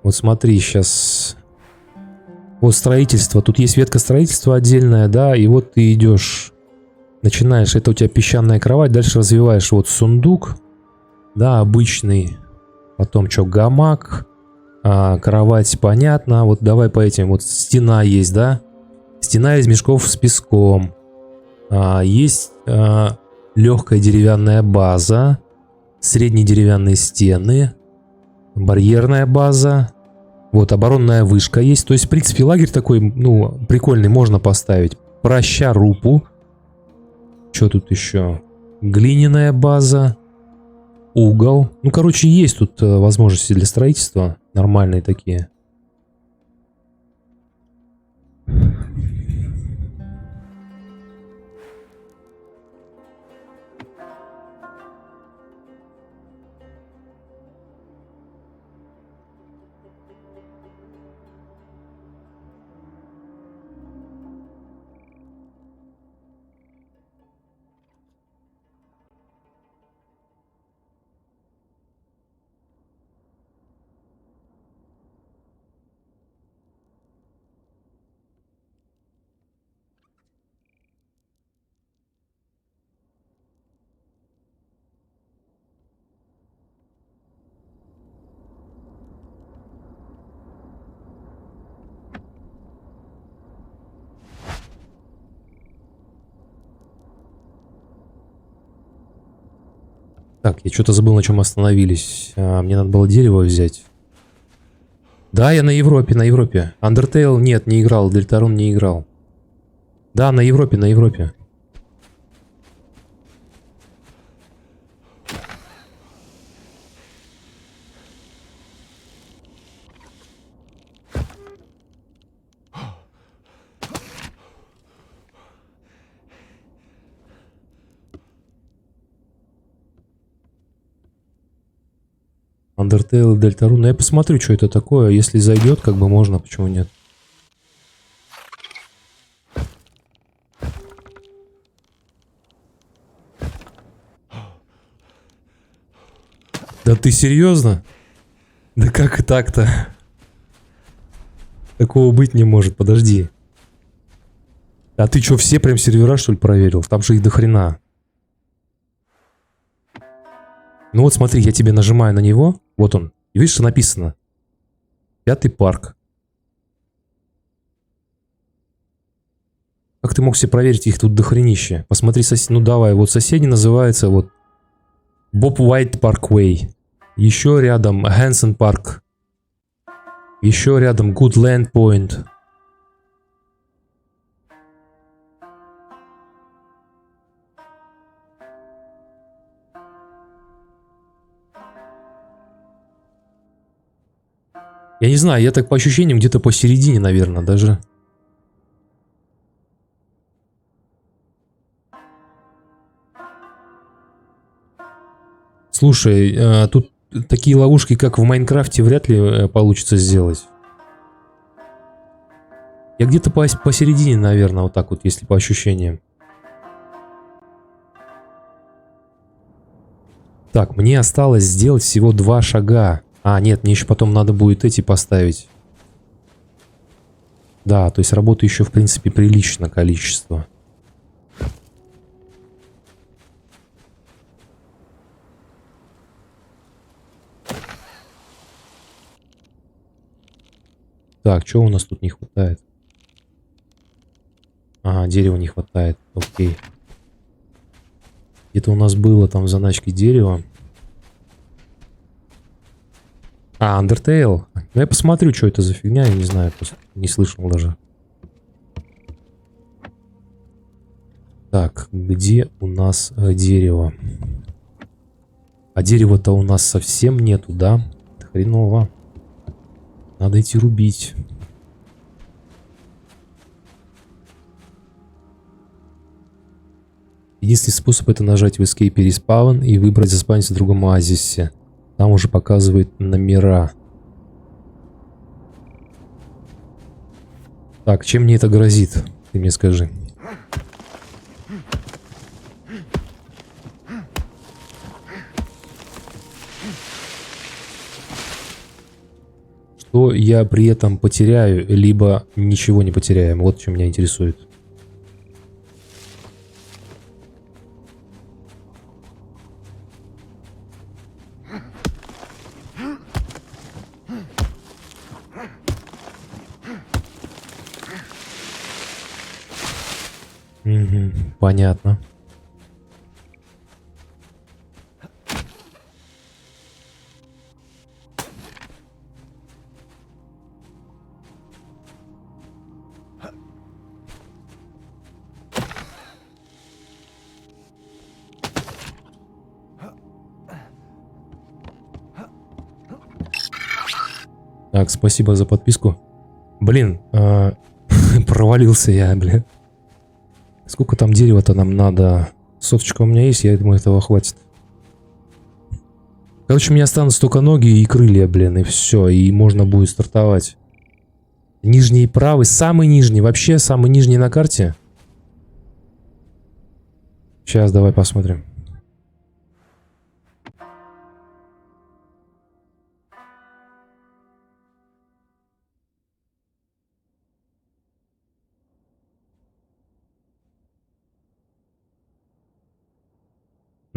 Speaker 1: Вот смотри, сейчас... Вот строительство. Тут есть ветка строительства отдельная, да, и вот ты идешь, начинаешь, это у тебя песчаная кровать, дальше развиваешь вот сундук, да, обычный, потом что, гамак, кровать, понятно, вот давай по этим, вот стена есть, да, стена из мешков с песком, есть легкая деревянная база, средние деревянные стены, барьерная база. Вот, оборонная вышка есть. То есть, в принципе, лагерь такой, ну, прикольный, можно поставить. Прощарупу. Что тут еще? Глиняная база. Угол. Ну, короче, есть тут возможности для строительства. Нормальные такие. Так, я что-то забыл, на чем остановились. Мне надо было дерево взять. Да, я на Европе, на Европе. Undertale нет, не играл, Дельтарун не играл. Да, на Европе, на Европе. Undertale и Дельтарун. Ну, я посмотрю, что это такое. Если зайдет, как бы можно, почему нет. Да ты серьезно? Да как и так-то? Такого быть не может, подожди. А ты что, все прям сервера, что ли, проверил? Там же их до хрена. Ну вот смотри, я тебе нажимаю на него. Вот он. И видишь, что написано? 5-й парк. Как ты мог себе проверить, их тут дохренище? Посмотри, ну давай, вот соседний называется вот Боб Уайт Парквей. Еще рядом Хэнсон Парк. Еще рядом Goodland Point. Я не знаю, я так по ощущениям где-то посередине, наверное, даже. Слушай, тут такие ловушки, как в Майнкрафте, вряд ли получится сделать. Я где-то посередине, наверное, вот так вот, если по ощущениям. Так, мне осталось сделать всего 2 шага. А, нет, мне еще потом надо будет эти поставить. Да, то есть работы еще, в принципе, прилично количество. Так, чего у нас тут не хватает? Ага, дерева не хватает. Окей. Где-то у нас было там в заначке дерева. А, Undertale. Ну, я посмотрю, что это за фигня, я не знаю, просто не слышал даже. Так, где у нас дерево? А дерева-то у нас совсем нету, да? Хреново. Надо идти рубить. Единственный способ это нажать в Escape Respawn и выбрать заспавниться в другом оазисе. Там уже показывает номера. Так, чем мне это грозит? Ты мне скажи. Что я при этом потеряю, либо ничего не потеряем? Вот что меня интересует. Угу, понятно. Так, спасибо за подписку. Блин, провалился я, блин. Сколько там дерева-то нам надо? Соточка у меня есть, я думаю, этого хватит. Короче, у меня останутся только ноги и крылья, блин, и все, и можно будет стартовать. Нижний правый, самый нижний, вообще самый нижний на карте. Сейчас, давай посмотрим.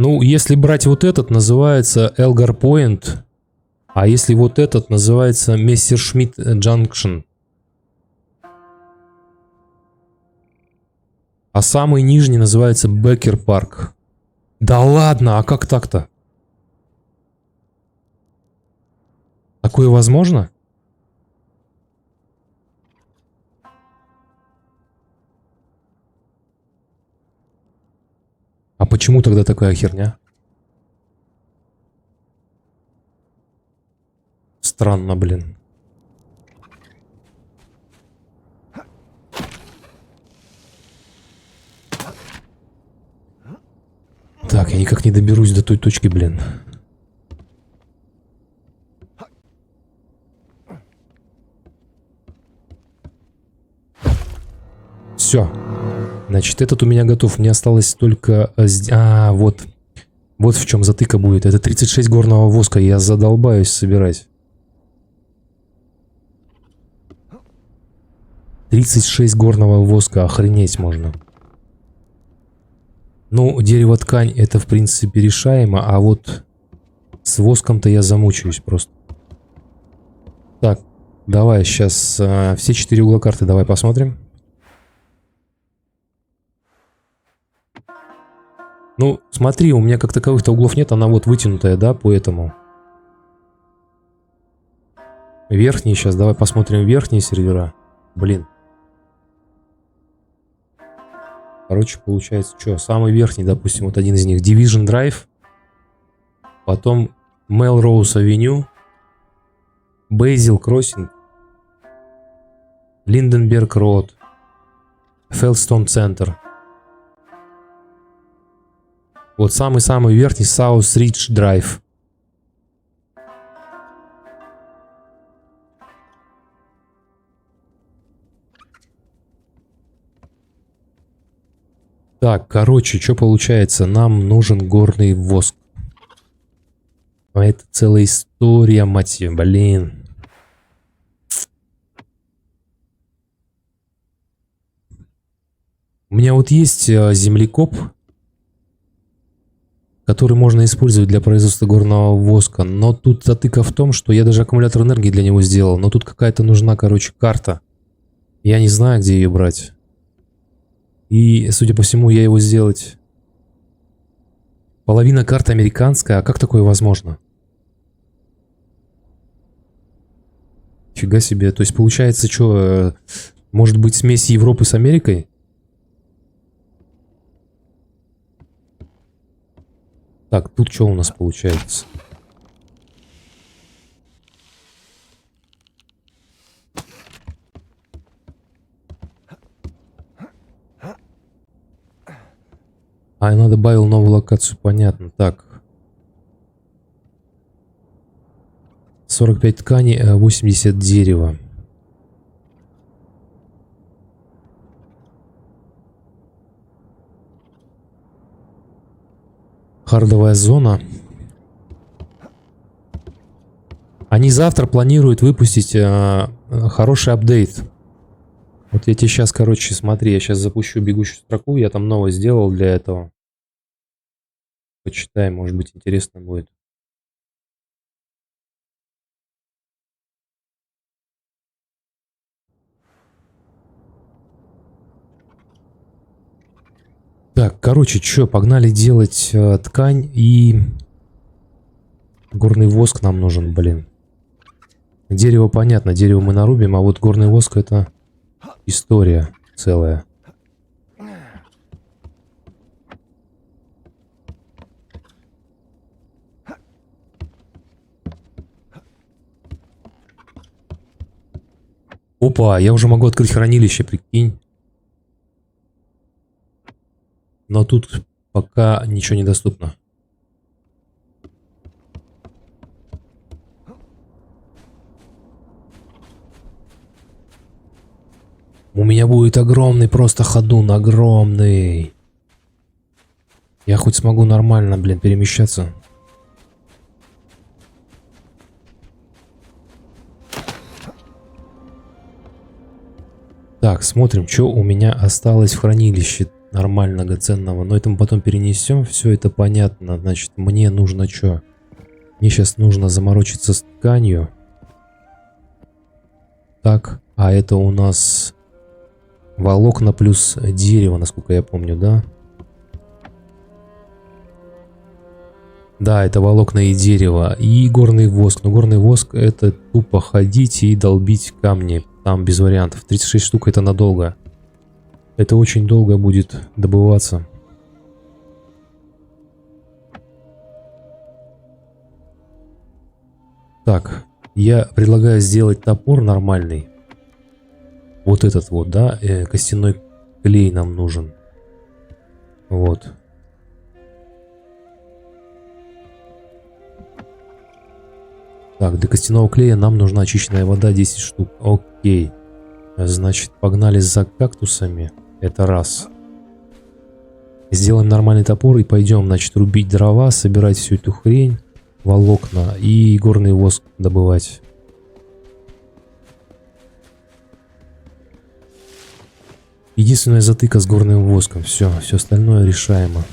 Speaker 1: Ну, если брать вот этот, называется Элгар Пойнт, а если вот этот, называется Мессершмитт Джанкшн. А самый нижний называется Беккер Парк. Да ладно, а как так-то? Такое возможно? А почему тогда такая херня? Странно, блин. Так, я никак не доберусь до той точки, блин. Все. Значит, этот у меня готов. Мне осталось только... вот. Вот в чем затыка будет. Это 36 горного воска. Я задолбаюсь собирать. 36 горного воска. Охренеть можно. Ну, дерево-ткань это в принципе решаемо. А вот с воском-то я замучаюсь просто. Так, давай сейчас все 4 угла карты давай посмотрим. Ну, смотри, у меня как таковых-то углов нет, она вот вытянутая, да, поэтому. Верхние сейчас, давай посмотрим верхние сервера. Блин. Короче, получается, что, самый верхний, допустим, вот один из них, Division Drive. Потом Melrose Avenue. Basil Crossing. Lindenberg Road. Fellstone Center. Вот самый-самый верхний South Ridge Drive. Так, короче, что получается? Нам нужен горный воск. А это целая история, мать её, блин. У меня вот есть землекоп, который можно использовать для производства горного воска. Но тут затыка в том, что я даже аккумулятор энергии для него сделал. Но тут какая-то нужна, короче, карта. Я не знаю, где ее брать. И, судя по всему, я его сделать... Половина карты американская. А как такое возможно? Фига себе. То есть, получается, что... может быть, смесь Европы с Америкой? Так, тут что у нас получается? А, я добавил новую локацию, понятно. Так. 45 ткани, 80 дерева. Хардовая зона. Они завтра планируют выпустить хороший апдейт. Вот я тебе сейчас, короче, смотри, я сейчас запущу бегущую строку, я там новое сделал для этого. Почитай, может быть, интересно будет. Так, короче, что, погнали делать ткань и горный воск нам нужен, блин. Дерево понятно, дерево мы нарубим, а вот горный воск это история целая. Опа, я уже могу открыть хранилище, прикинь. Но тут пока ничего не доступно. У меня будет огромный просто ходун, огромный. Я хоть смогу нормально, блин, перемещаться. Так, смотрим, что у меня осталось в хранилище нормального, ценного. Но это мы потом перенесем, все это понятно. Значит, мне нужно что? Мне сейчас нужно заморочиться с тканью. Так, а это у нас волокна плюс дерево, насколько я помню, да? Да, это волокна и дерево. И горный воск. Но горный воск это тупо ходить и долбить камни. Там без вариантов. 36 штук это надолго. Это очень долго будет добываться. Так, я предлагаю сделать топор нормальный. Вот этот вот, да, костяной клей нам нужен. Вот. Так, для костяного клея нам нужна очищенная вода 10 штук. Окей. Значит, погнали за кактусами. Это раз. Сделаем нормальный топор и пойдем, значит, рубить дрова, собирать всю эту хрень, волокна и горный воск добывать. Единственная затыка с горным воском. Все остальное решаемо.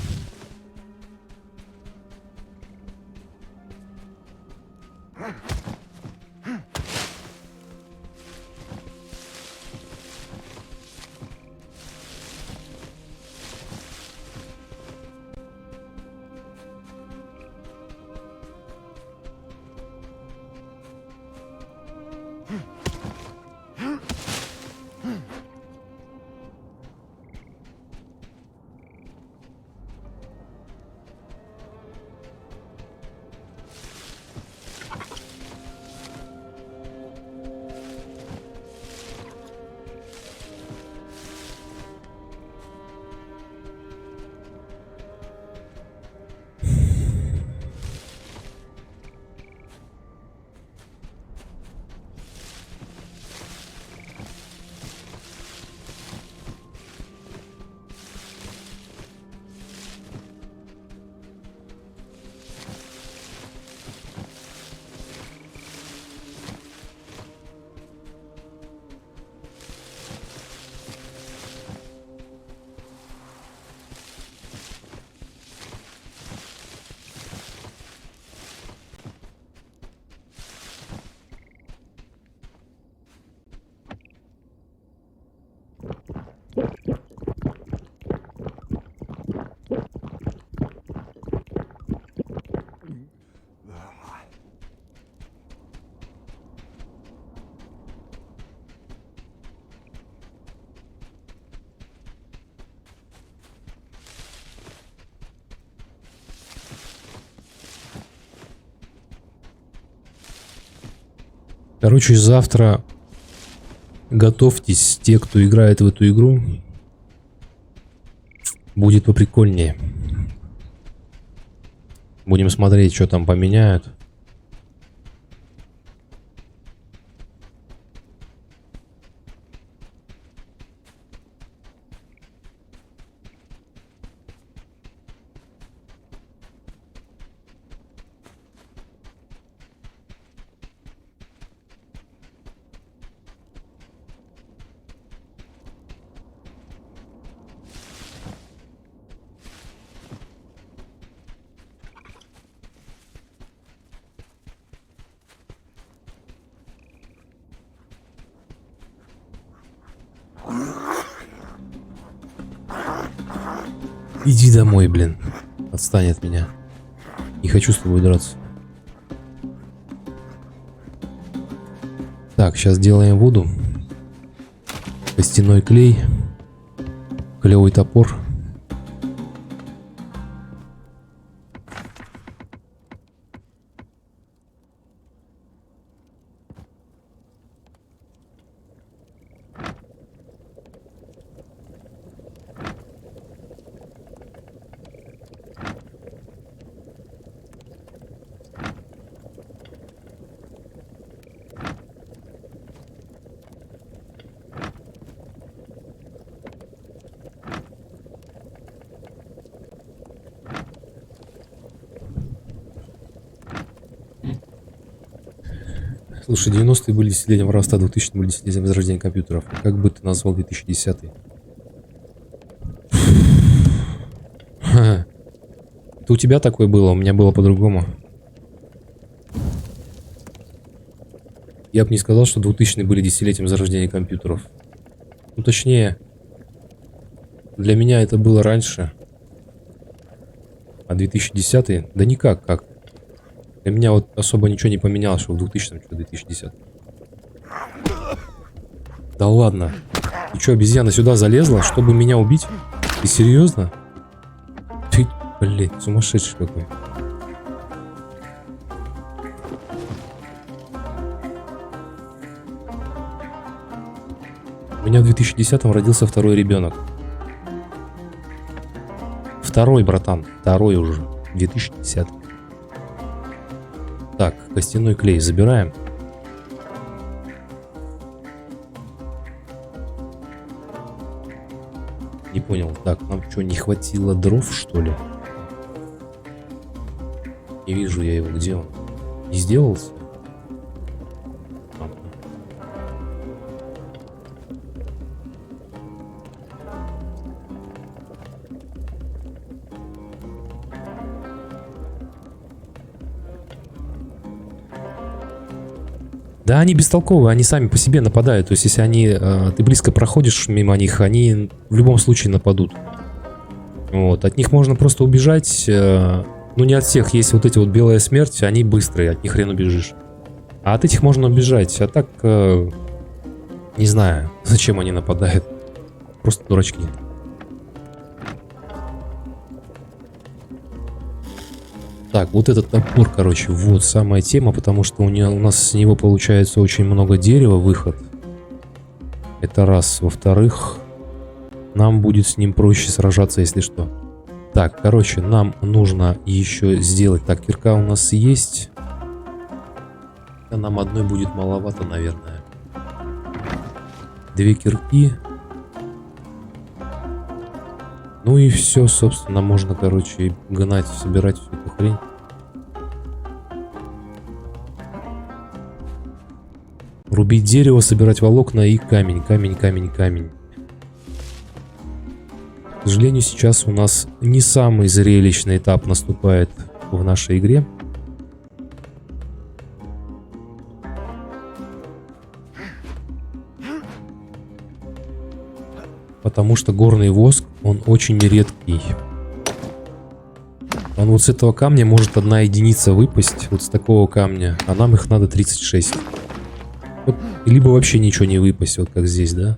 Speaker 1: Короче, завтра готовьтесь, те, кто играет в эту игру. Будет поприкольнее. Будем смотреть, что там поменяют. Иди домой, блин. Отстань от меня. Не хочу с тобой драться. Так, сейчас делаем воду. Костяной клей. Клевый топор. Слушай, 90-е были десятилетием воровства, 2000-е были десятилетием возрождения компьютеров. Как бы ты назвал 2010-й? Это у тебя такое было, у меня было по-другому. Я бы не сказал, что 2000-е были десятилетием зарождения компьютеров. Ну, точнее, для меня это было раньше. А 2010-е? Да никак, как. Для меня вот особо ничего не поменялось, что в 2000-м, что в 2010-м. Да ладно. И что, обезьяна сюда залезла, чтобы меня убить? Ты серьезно? Ты, блядь, сумасшедший какой. У меня в 2010-м родился второй ребенок. Второй, братан. Второй уже. 2010. Так, костяной клей забираем. Не понял. Так, нам что, не хватило дров, что ли? Не вижу я его. Где он? Не сделался? Да, они бестолковые, они сами по себе нападают. То есть, если ты близко проходишь мимо них, они в любом случае нападут. Вот, от них можно просто убежать. Ну, не от всех. Есть вот эти вот белая смерть, они быстрые, от них хрен убежишь. А от этих можно убежать. А так, не знаю, зачем они нападают. Просто дурачки. Так, вот этот топор, короче, вот самая тема, потому что у нас с него получается очень много дерева, выход. Это раз. Во-вторых, нам будет с ним проще сражаться, если что. Так, короче, нам нужно еще сделать... Так, кирка у нас есть. А нам одной будет маловато, наверное. 2 кирки. Ну и все, собственно, можно, короче, гнать, собирать всю эту хрень. Рубить дерево, собирать волокна и камень, камень, камень, камень. К сожалению, сейчас у нас не самый зрелищный этап наступает в нашей игре. Потому что горный воск, он очень редкий. Он вот с этого камня может 1 единица выпасть, вот с такого камня, а нам их надо 36. Вот, либо вообще ничего не выпасть, вот как здесь, да?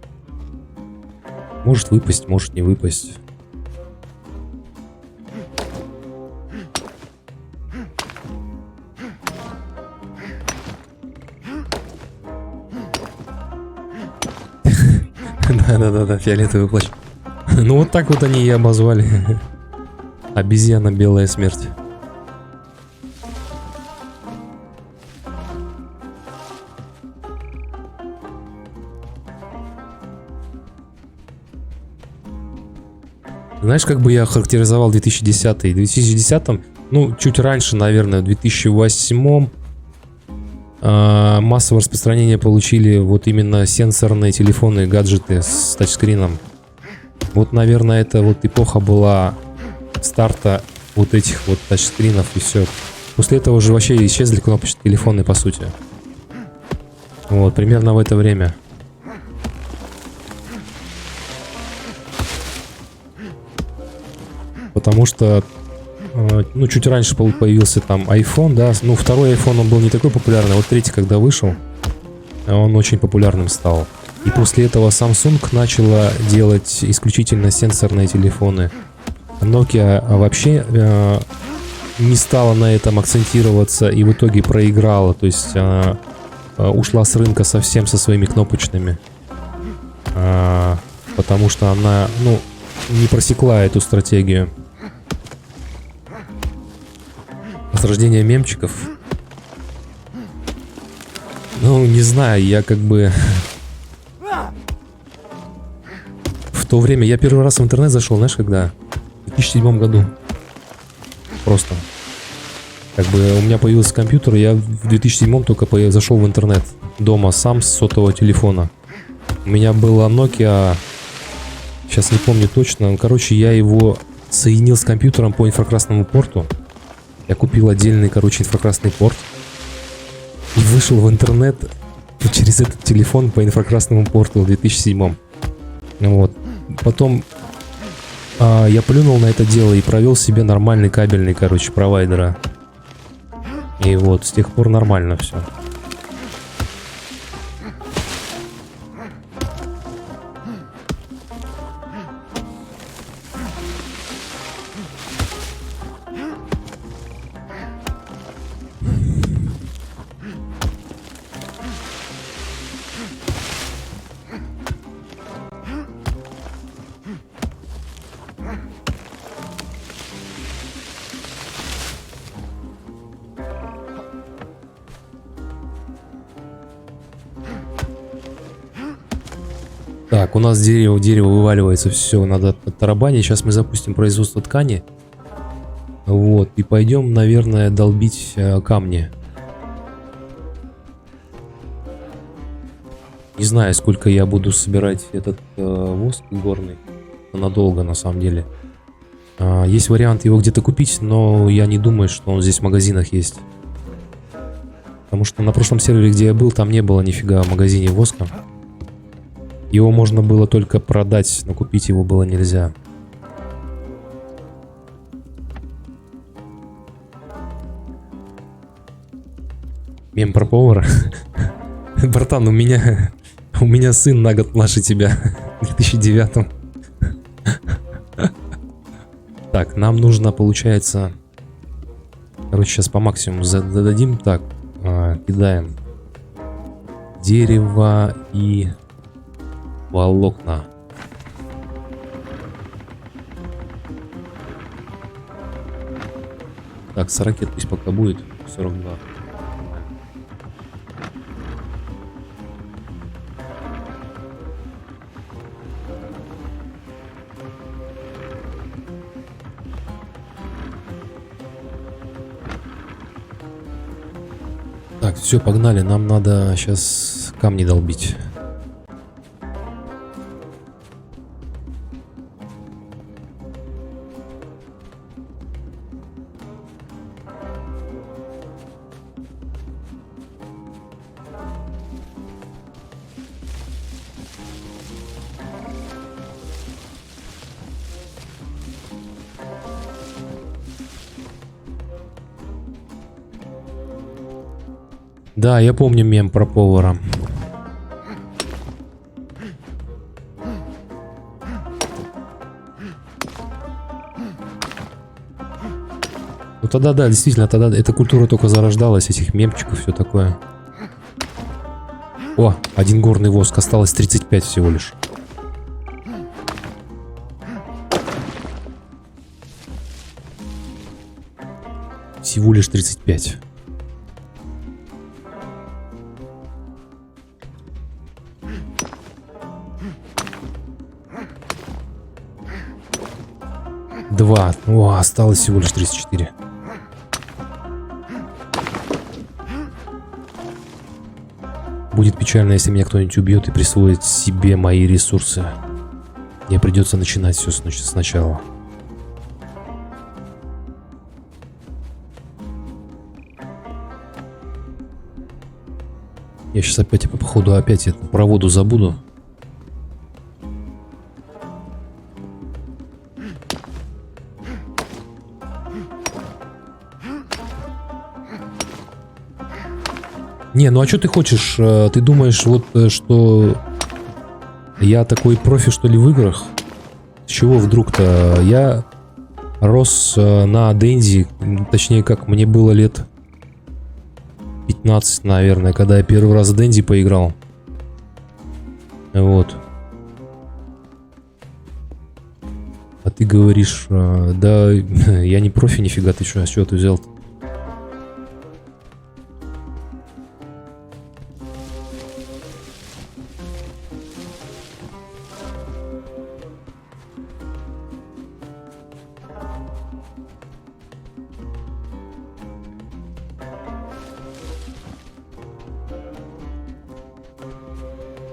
Speaker 1: Может выпасть, может не выпасть. Да-да-да, фиолетовый плащ. Ну вот так вот они и обозвали. Обезьяна белая смерть. Знаешь, как бы я характеризовал 2010? В 2010, ну, чуть раньше, наверное, в 2008 массовое распространение получили вот именно сенсорные телефоны, гаджеты с тачскрином. Вот, наверное, это вот эпоха была старта вот этих вот тачскринов и все. После этого уже вообще исчезли кнопочные телефоны, по сути. Вот, примерно в это время. Потому что, ну, чуть раньше появился там iPhone, да. Ну, второй iPhone, он был не такой популярный. Вот третий, когда вышел, он очень популярным стал. И после этого Samsung начала делать исключительно сенсорные телефоны. Nokia вообще не стала на этом акцентироваться и в итоге проиграла. То есть ушла с рынка совсем со своими кнопочными. Потому что она, ну, не просекла эту стратегию. Возрождение мемчиков. Ну, не знаю, я как бы... В то время я первый раз в интернет зашел, знаешь, когда? В 2007 году. Просто. Как бы у меня появился компьютер, я в 2007 только зашел в интернет. Дома, сам с сотового телефона. У меня была Nokia... Сейчас не помню точно. Короче, я его соединил с компьютером по инфракрасному порту. Я купил отдельный, короче, инфракрасный порт. И вышел в интернет через этот телефон по инфракрасному порту в 2007. Вот. Потом я плюнул на это дело и провел себе нормальный кабельный, короче, провайдера. И вот, с тех пор нормально все. Так, у нас дерево вываливается, все, надо оттарабанить. Сейчас мы запустим производство ткани. Вот, и пойдем, наверное, долбить камни. Не знаю, сколько я буду собирать этот воск горный. Надолго, на самом деле. Есть вариант его где-то купить, но я не думаю, что он здесь в магазинах есть. Потому что на прошлом сервере, где я был, там не было нифига в магазине воска. Его можно было только продать, но купить его было нельзя. Мем про повара. Братан, у меня сын на год младше тебя. В 2009. Так, нам нужно, получается... Короче, сейчас по максимуму зададим. Так, кидаем дерево и... волокна. Так, 40 пусть пока будет. 42. Так, все, погнали. Нам надо сейчас камни долбить. Да, я помню мем про повара. Ну тогда да, действительно, тогда эта культура только зарождалась, этих мемчиков, все такое. О, один горный воск, осталось 35 всего лишь. Всего лишь 35. 32. О, осталось всего лишь 34. Будет печально, если меня кто-нибудь убьет и присвоит себе мои ресурсы. Мне придется начинать все сначала. Я сейчас опять, походу, опять это про воду забуду. Не, ну а что ты хочешь? Ты думаешь, вот что я такой профи, что ли, в играх? С чего вдруг-то? Я рос на Денди, точнее, как мне было лет 15, наверное, когда я первый раз в Денди поиграл. Вот. А ты говоришь, да, я не профи, нифига, ты что, с чего ты взял-то?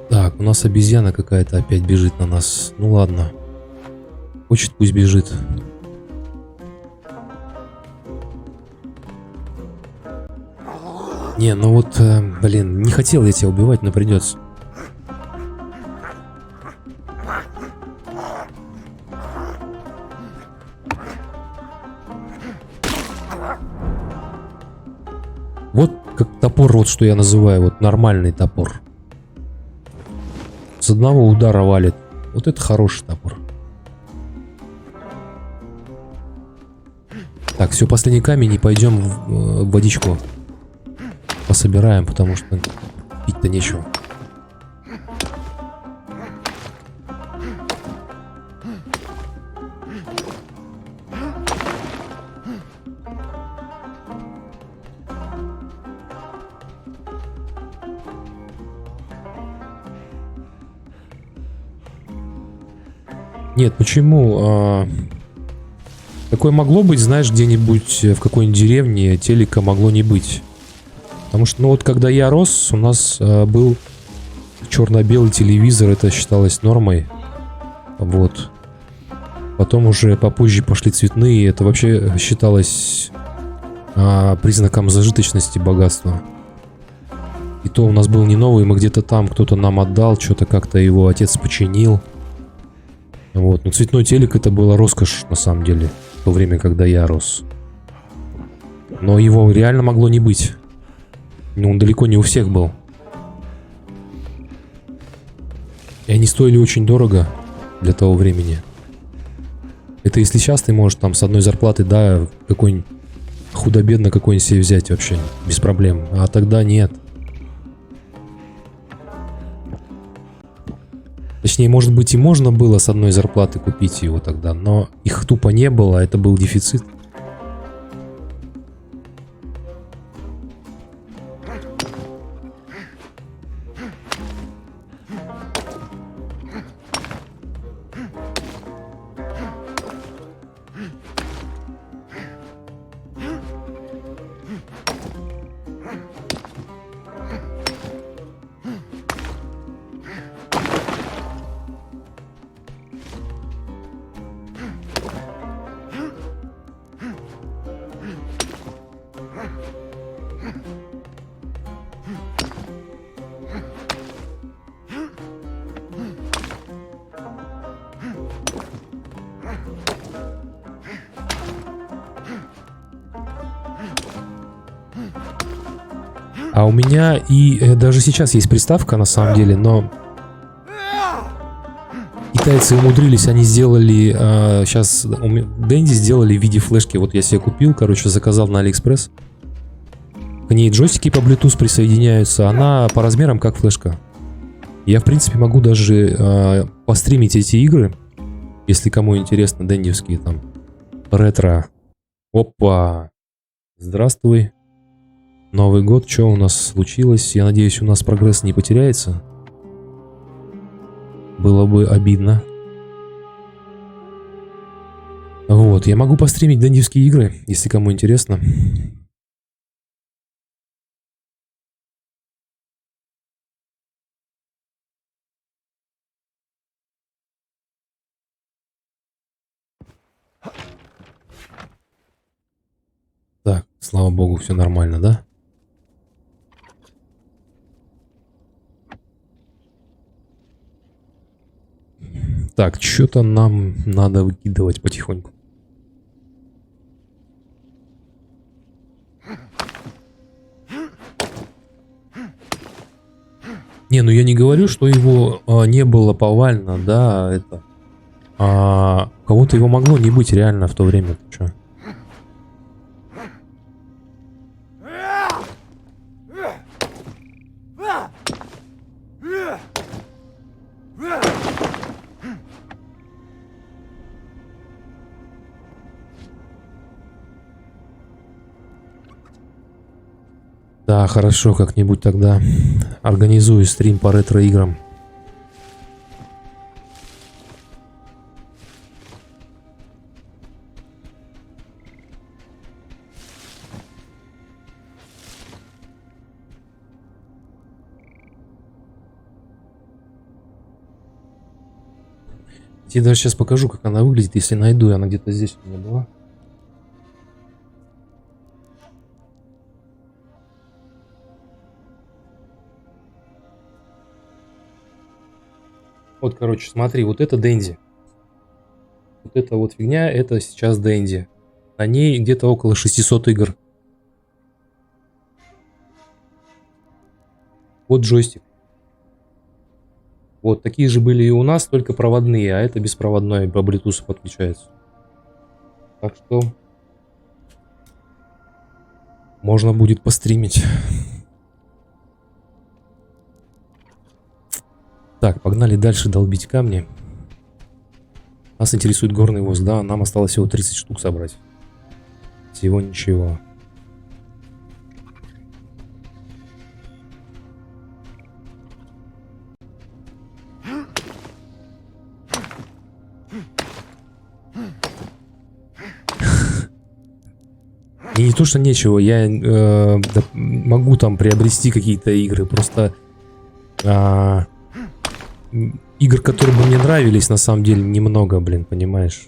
Speaker 1: Так, у нас обезьяна какая-то опять бежит на нас. Ну ладно. Хочет, пусть бежит. Не, ну вот, блин, не хотел я тебя убивать, но придется. Вот как топор, вот что я называю, вот нормальный топор. С одного удара валит. Вот это хороший топор. Так, все, последний камень, и пойдем в водичку пособираем, потому что пить-то нечего. Нет, почему? Такое могло быть, знаешь, где-нибудь в какой-нибудь деревне, телека могло не быть. Потому что, ну вот, когда я рос, у нас был черно-белый телевизор, это считалось нормой. Вот. Потом уже попозже пошли цветные, это вообще считалось признаком зажиточности, богатства. И то у нас был не новый, мы где-то там, кто-то нам отдал, что-то как-то его отец починил. Вот, но цветной телек это была роскошь на самом деле, в то время, когда я рос. Но его реально могло не быть. Ну, он далеко не у всех был. И они стоили очень дорого для того времени. Это если сейчас ты можешь там с одной зарплаты, да, какой-нибудь худо-бедно какой-нибудь себе взять вообще без проблем. А тогда нет. Точнее, может быть, и можно было с одной зарплаты купить его тогда, но их тупо не было, это был дефицит. А у меня и даже сейчас есть приставка на самом деле, но китайцы умудрились, они сделали, сейчас Dendy сделали в виде флешки, вот я себе купил, короче, заказал на Алиэкспресс. К ней джойстики по Bluetooth присоединяются, она по размерам как флешка. Я, в принципе, могу даже постримить эти игры, если кому интересно, дендиевские там, ретро. Опа! Здравствуй. Новый год, что у нас случилось? Я надеюсь, у нас прогресс не потеряется. Было бы обидно. Вот. Вот, я могу постримить дендивские игры, если кому интересно. Так, слава богу, все нормально, да? Так, что-то нам надо выкидывать потихоньку. Не, ну я не говорю, что его не было повально, да, это. У кого-то его могло не быть реально в то время. Ты чё? Да, хорошо, как-нибудь тогда организую стрим по ретро-играм. Я тебе даже сейчас покажу, как она выглядит, если найду. Она где-то здесь у меня была. Вот, короче, смотри, вот это Дэнди. Вот эта вот фигня, это сейчас Дэнди. На ней где-то около 600 игр. Вот джойстик. Вот такие же были и у нас, только проводные, а это беспроводной, по Bluetooth подключается. Так что можно будет постримить. Так, погнали дальше долбить камни. Нас интересует горный воз, да, нам осталось всего 30 штук собрать. Всего ничего. И не то, что нечего, я да, могу там приобрести какие-то игры, просто игр, которые бы мне нравились, на самом деле немного, блин, понимаешь?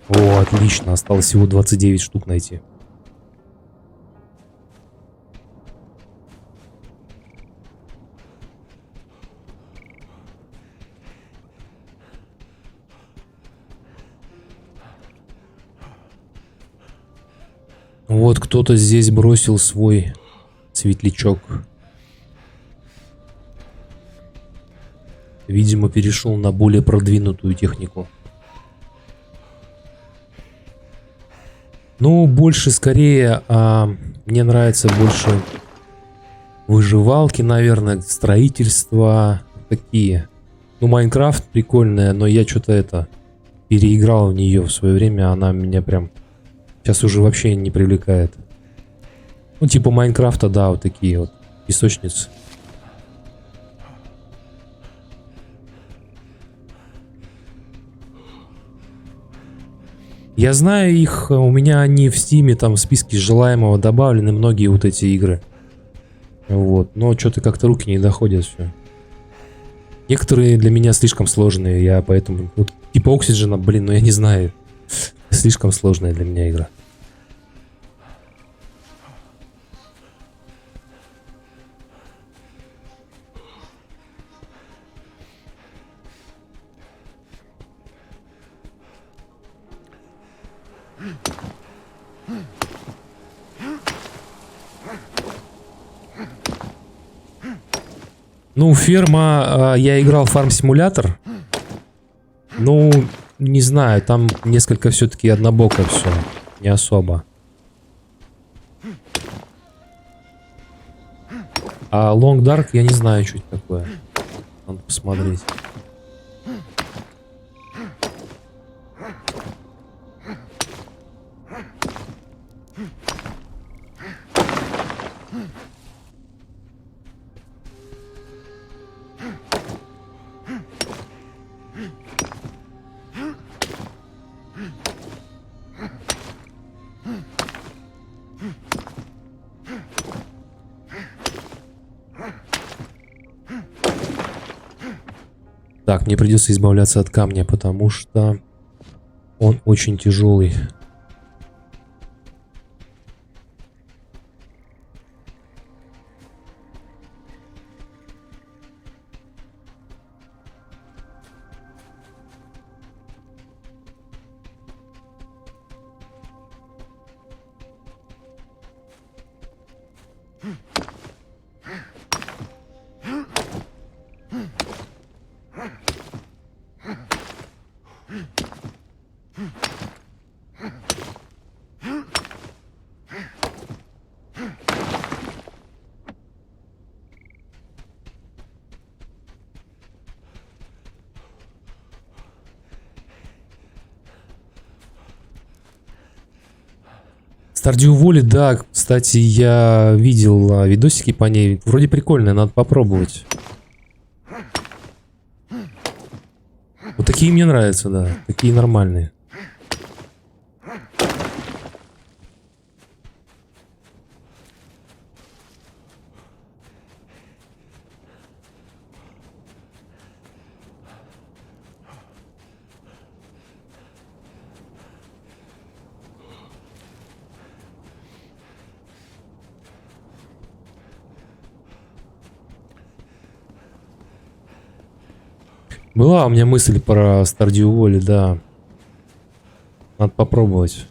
Speaker 1: О, отлично, осталось всего 29 штук найти. Вот кто-то здесь бросил свой светлячок. Видимо, перешел на более продвинутую технику. Ну, больше, скорее, мне нравится больше выживалки, наверное, строительства, такие. Ну, Майнкрафт прикольная, но я что-то переиграл в нее в свое время, она меня прям сейчас уже вообще не привлекает. Ну, типа Майнкрафта, да, вот такие вот песочницы. Я знаю их, у меня они в Стиме, там в списке желаемого добавлены многие вот эти игры. Вот, но что-то как-то руки не доходят все. Некоторые для меня слишком сложные, я поэтому... Вот, типа Oxygen, блин, ну я не знаю. Слишком сложная для меня игра. Ну, ферма, я играл в фарм-симулятор. Ну, не знаю, там несколько все-таки однобоко все, не особо. А Long Dark я не знаю, что это такое. Надо посмотреть. мне придется избавляться от камня, потому что он очень тяжелый. Стардию Воли, да, кстати, я видел видосики по ней. Вроде прикольные, надо попробовать. Вот такие мне нравятся, да, такие нормальные. Была у меня мысль про Стардию Воли, да. Надо попробовать.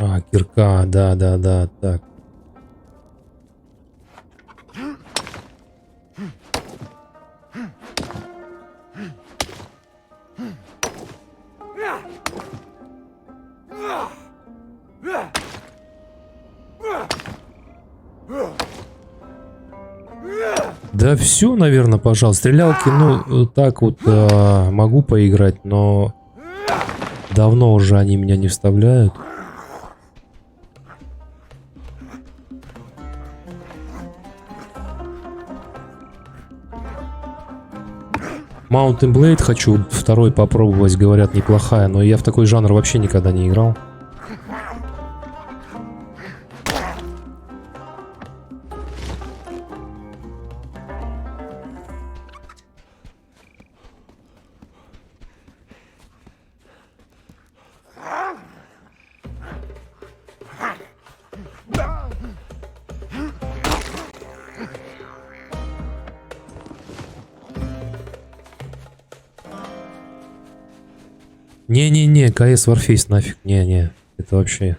Speaker 1: А, кирка, да, так. Да все, наверное, пожалуйста. Стрелялки, ну, так вот могу поиграть, но давно уже они меня не вставляют. Mountain Blade хочу второй попробовать, говорят, неплохая, но я в такой жанр вообще никогда не играл. Не-не-не, КС Warface нафиг, не-не, это вообще...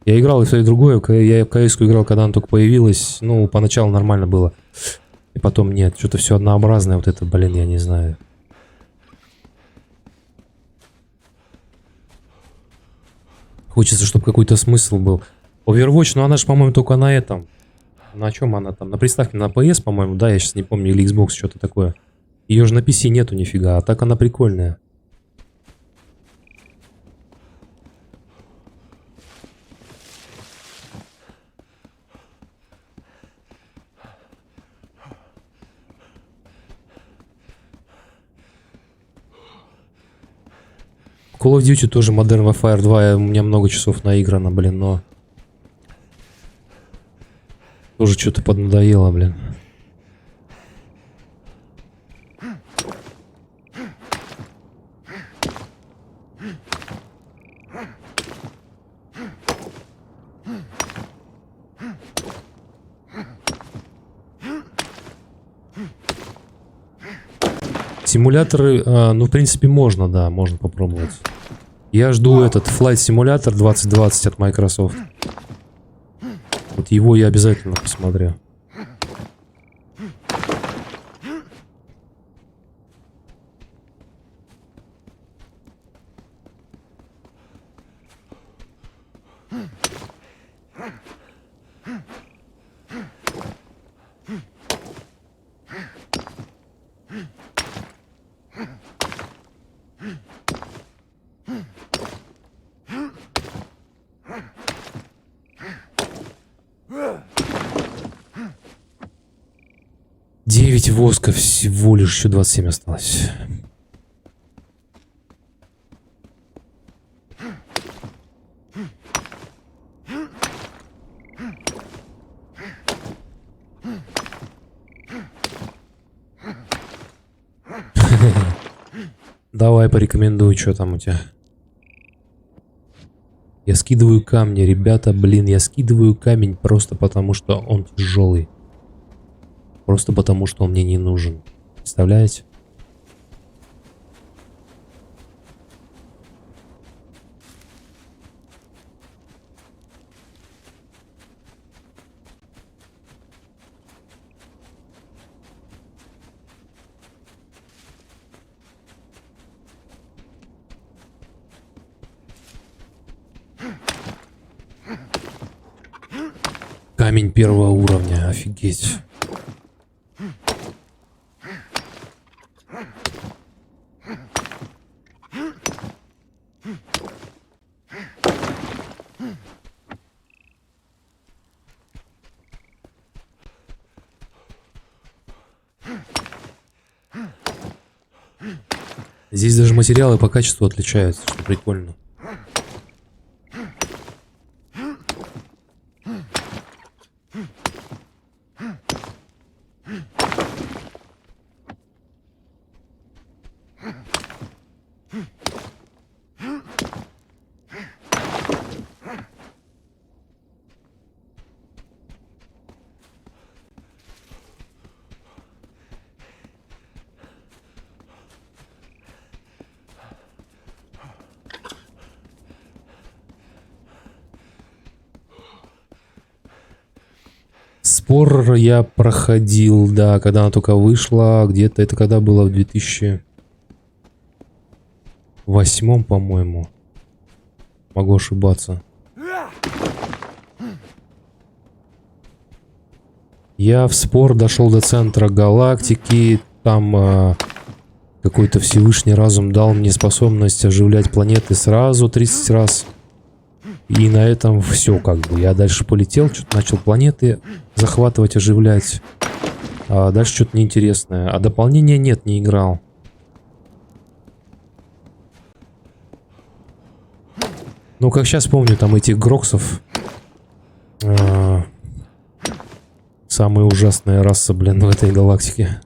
Speaker 1: Я играл и то, и другое, я в КС-ку играл, когда она только появилась, ну, поначалу нормально было, и потом нет, что-то все однообразное, вот это, блин, я не знаю. Хочется, чтобы какой-то смысл был. Overwatch, ну она же, по-моему, только на этом. На чем она там? На приставке, на PS, по-моему, да, я сейчас не помню, или Xbox, что-то такое. Ее же на PC нету нифига, а так она прикольная. Call of Duty тоже Modern Warfare 2, у меня много часов наиграно, блин, но... Тоже что-то поднадоело, блин. Симуляторы, ну, в принципе, можно, да, можно попробовать. Я жду этот Flight Simulator 2020 от Microsoft. Вот его я обязательно посмотрю. Девять воска, всего лишь еще 27 осталось. Давай порекомендуй, что там у тебя. Я скидываю камни, ребята, блин, я скидываю камень просто потому, что он тяжелый. Просто потому, что он мне не нужен. Представляете? Камень первого уровня, офигеть. Здесь даже материалы по качеству отличаются, что прикольно. Спор я проходил, да, когда она только вышла, где-то это когда было в 2008, по-моему. Могу ошибаться. Я в спор дошел до центра галактики, там какой-то Всевышний разум дал мне способность оживлять планеты сразу 30 раз. И на этом все как бы. Я дальше полетел, что-то начал планеты захватывать, оживлять. А дальше что-то неинтересное. А дополнения нет, не играл. Ну, как сейчас помню, там этих Гроксов. Самая ужасная раса, блин, в этой галактике.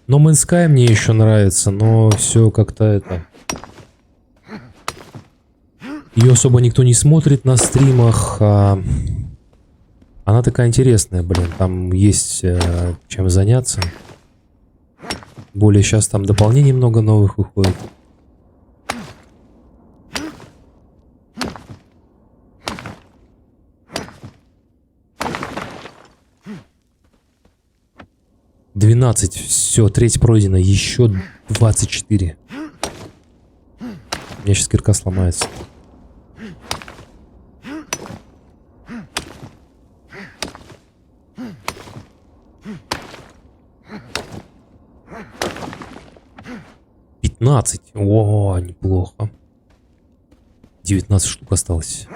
Speaker 1: No Man's Sky мне еще нравится, но все как-то это... Ее особо никто не смотрит на стримах, а... Она такая интересная, блин, там есть чем заняться. Более сейчас там дополнений много новых выходит. $12, все, треть пройдена, еще 24. У меня сейчас кирка сломается. О, неплохо. 19 штук осталось.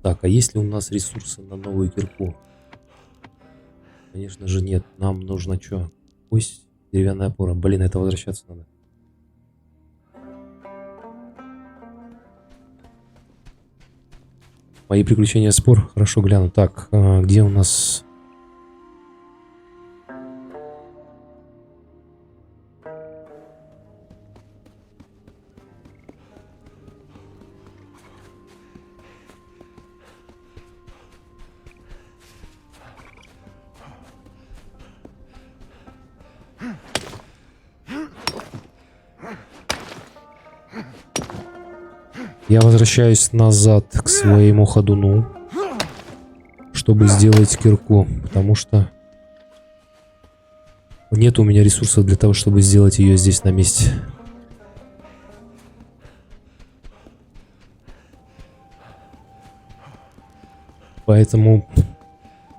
Speaker 1: Так, а есть ли у нас ресурсы на новую кирку? Конечно же нет. Нам нужно что? Пусть деревянная опора. Блин, это возвращаться надо. Мои приключения спор. Хорошо гляну. Так, где у нас... Я возвращаюсь назад к своему ходуну, чтобы сделать кирку, потому что нет у меня ресурсов для того, чтобы сделать ее здесь на месте. Поэтому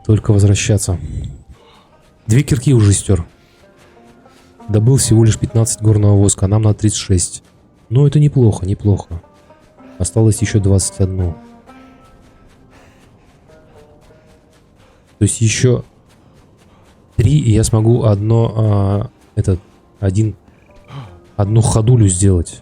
Speaker 1: только возвращаться. 2 кирки уже стер. Добыл всего лишь 15 горного воска, а нам на 36. Но это неплохо, неплохо. Осталось еще 21. То есть еще 3, и я смогу одну ходулю сделать.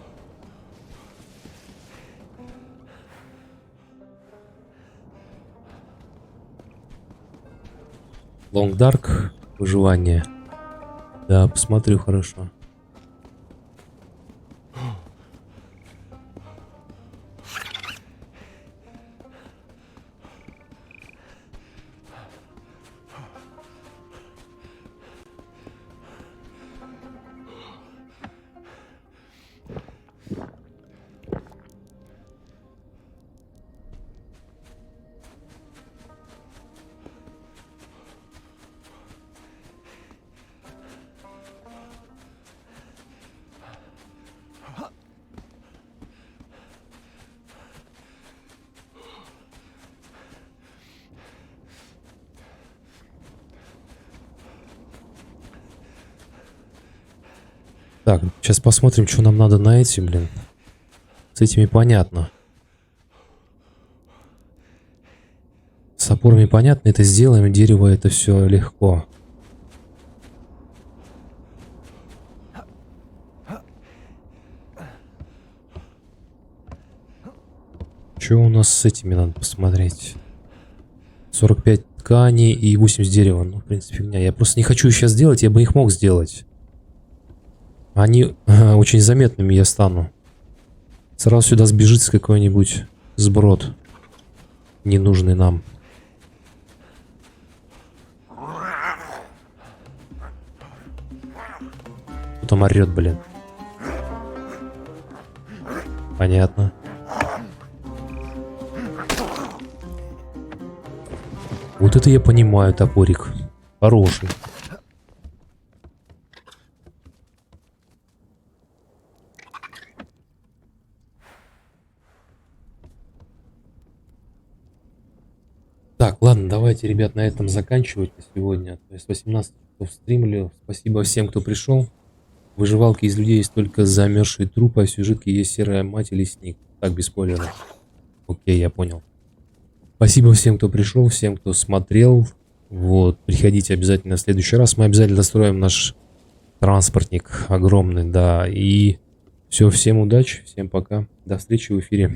Speaker 1: Long Dark, выживание. Да, посмотрю хорошо. Так, сейчас посмотрим, что нам надо на эти, блин. С этими понятно. С опорами понятно, это сделаем, дерево это все легко. Что у нас с этими надо посмотреть? 45 ткани и 80 дерева. Ну, в принципе, фигня. Я просто не хочу их сейчас сделать, я бы их мог сделать. Они очень заметными я стану. Сразу сюда сбежится какой-нибудь сброд. Ненужный нам. Кто там орет, блин? Понятно. Вот это я понимаю, топорик. Хороший. Так, ладно, давайте, ребят, на этом заканчивать на сегодня. То есть 18 часов стримлю. Спасибо всем, кто пришел. В выживалке из людей есть только замерзшие трупы, а в сюжетке есть серая мать и лесник. Так, без спойлеров. Окей, я понял. Спасибо всем, кто пришел, всем, кто смотрел. Вот, приходите обязательно в следующий раз. Мы обязательно достроим наш транспортник огромный, да. И все, всем удачи, всем пока. До встречи в эфире.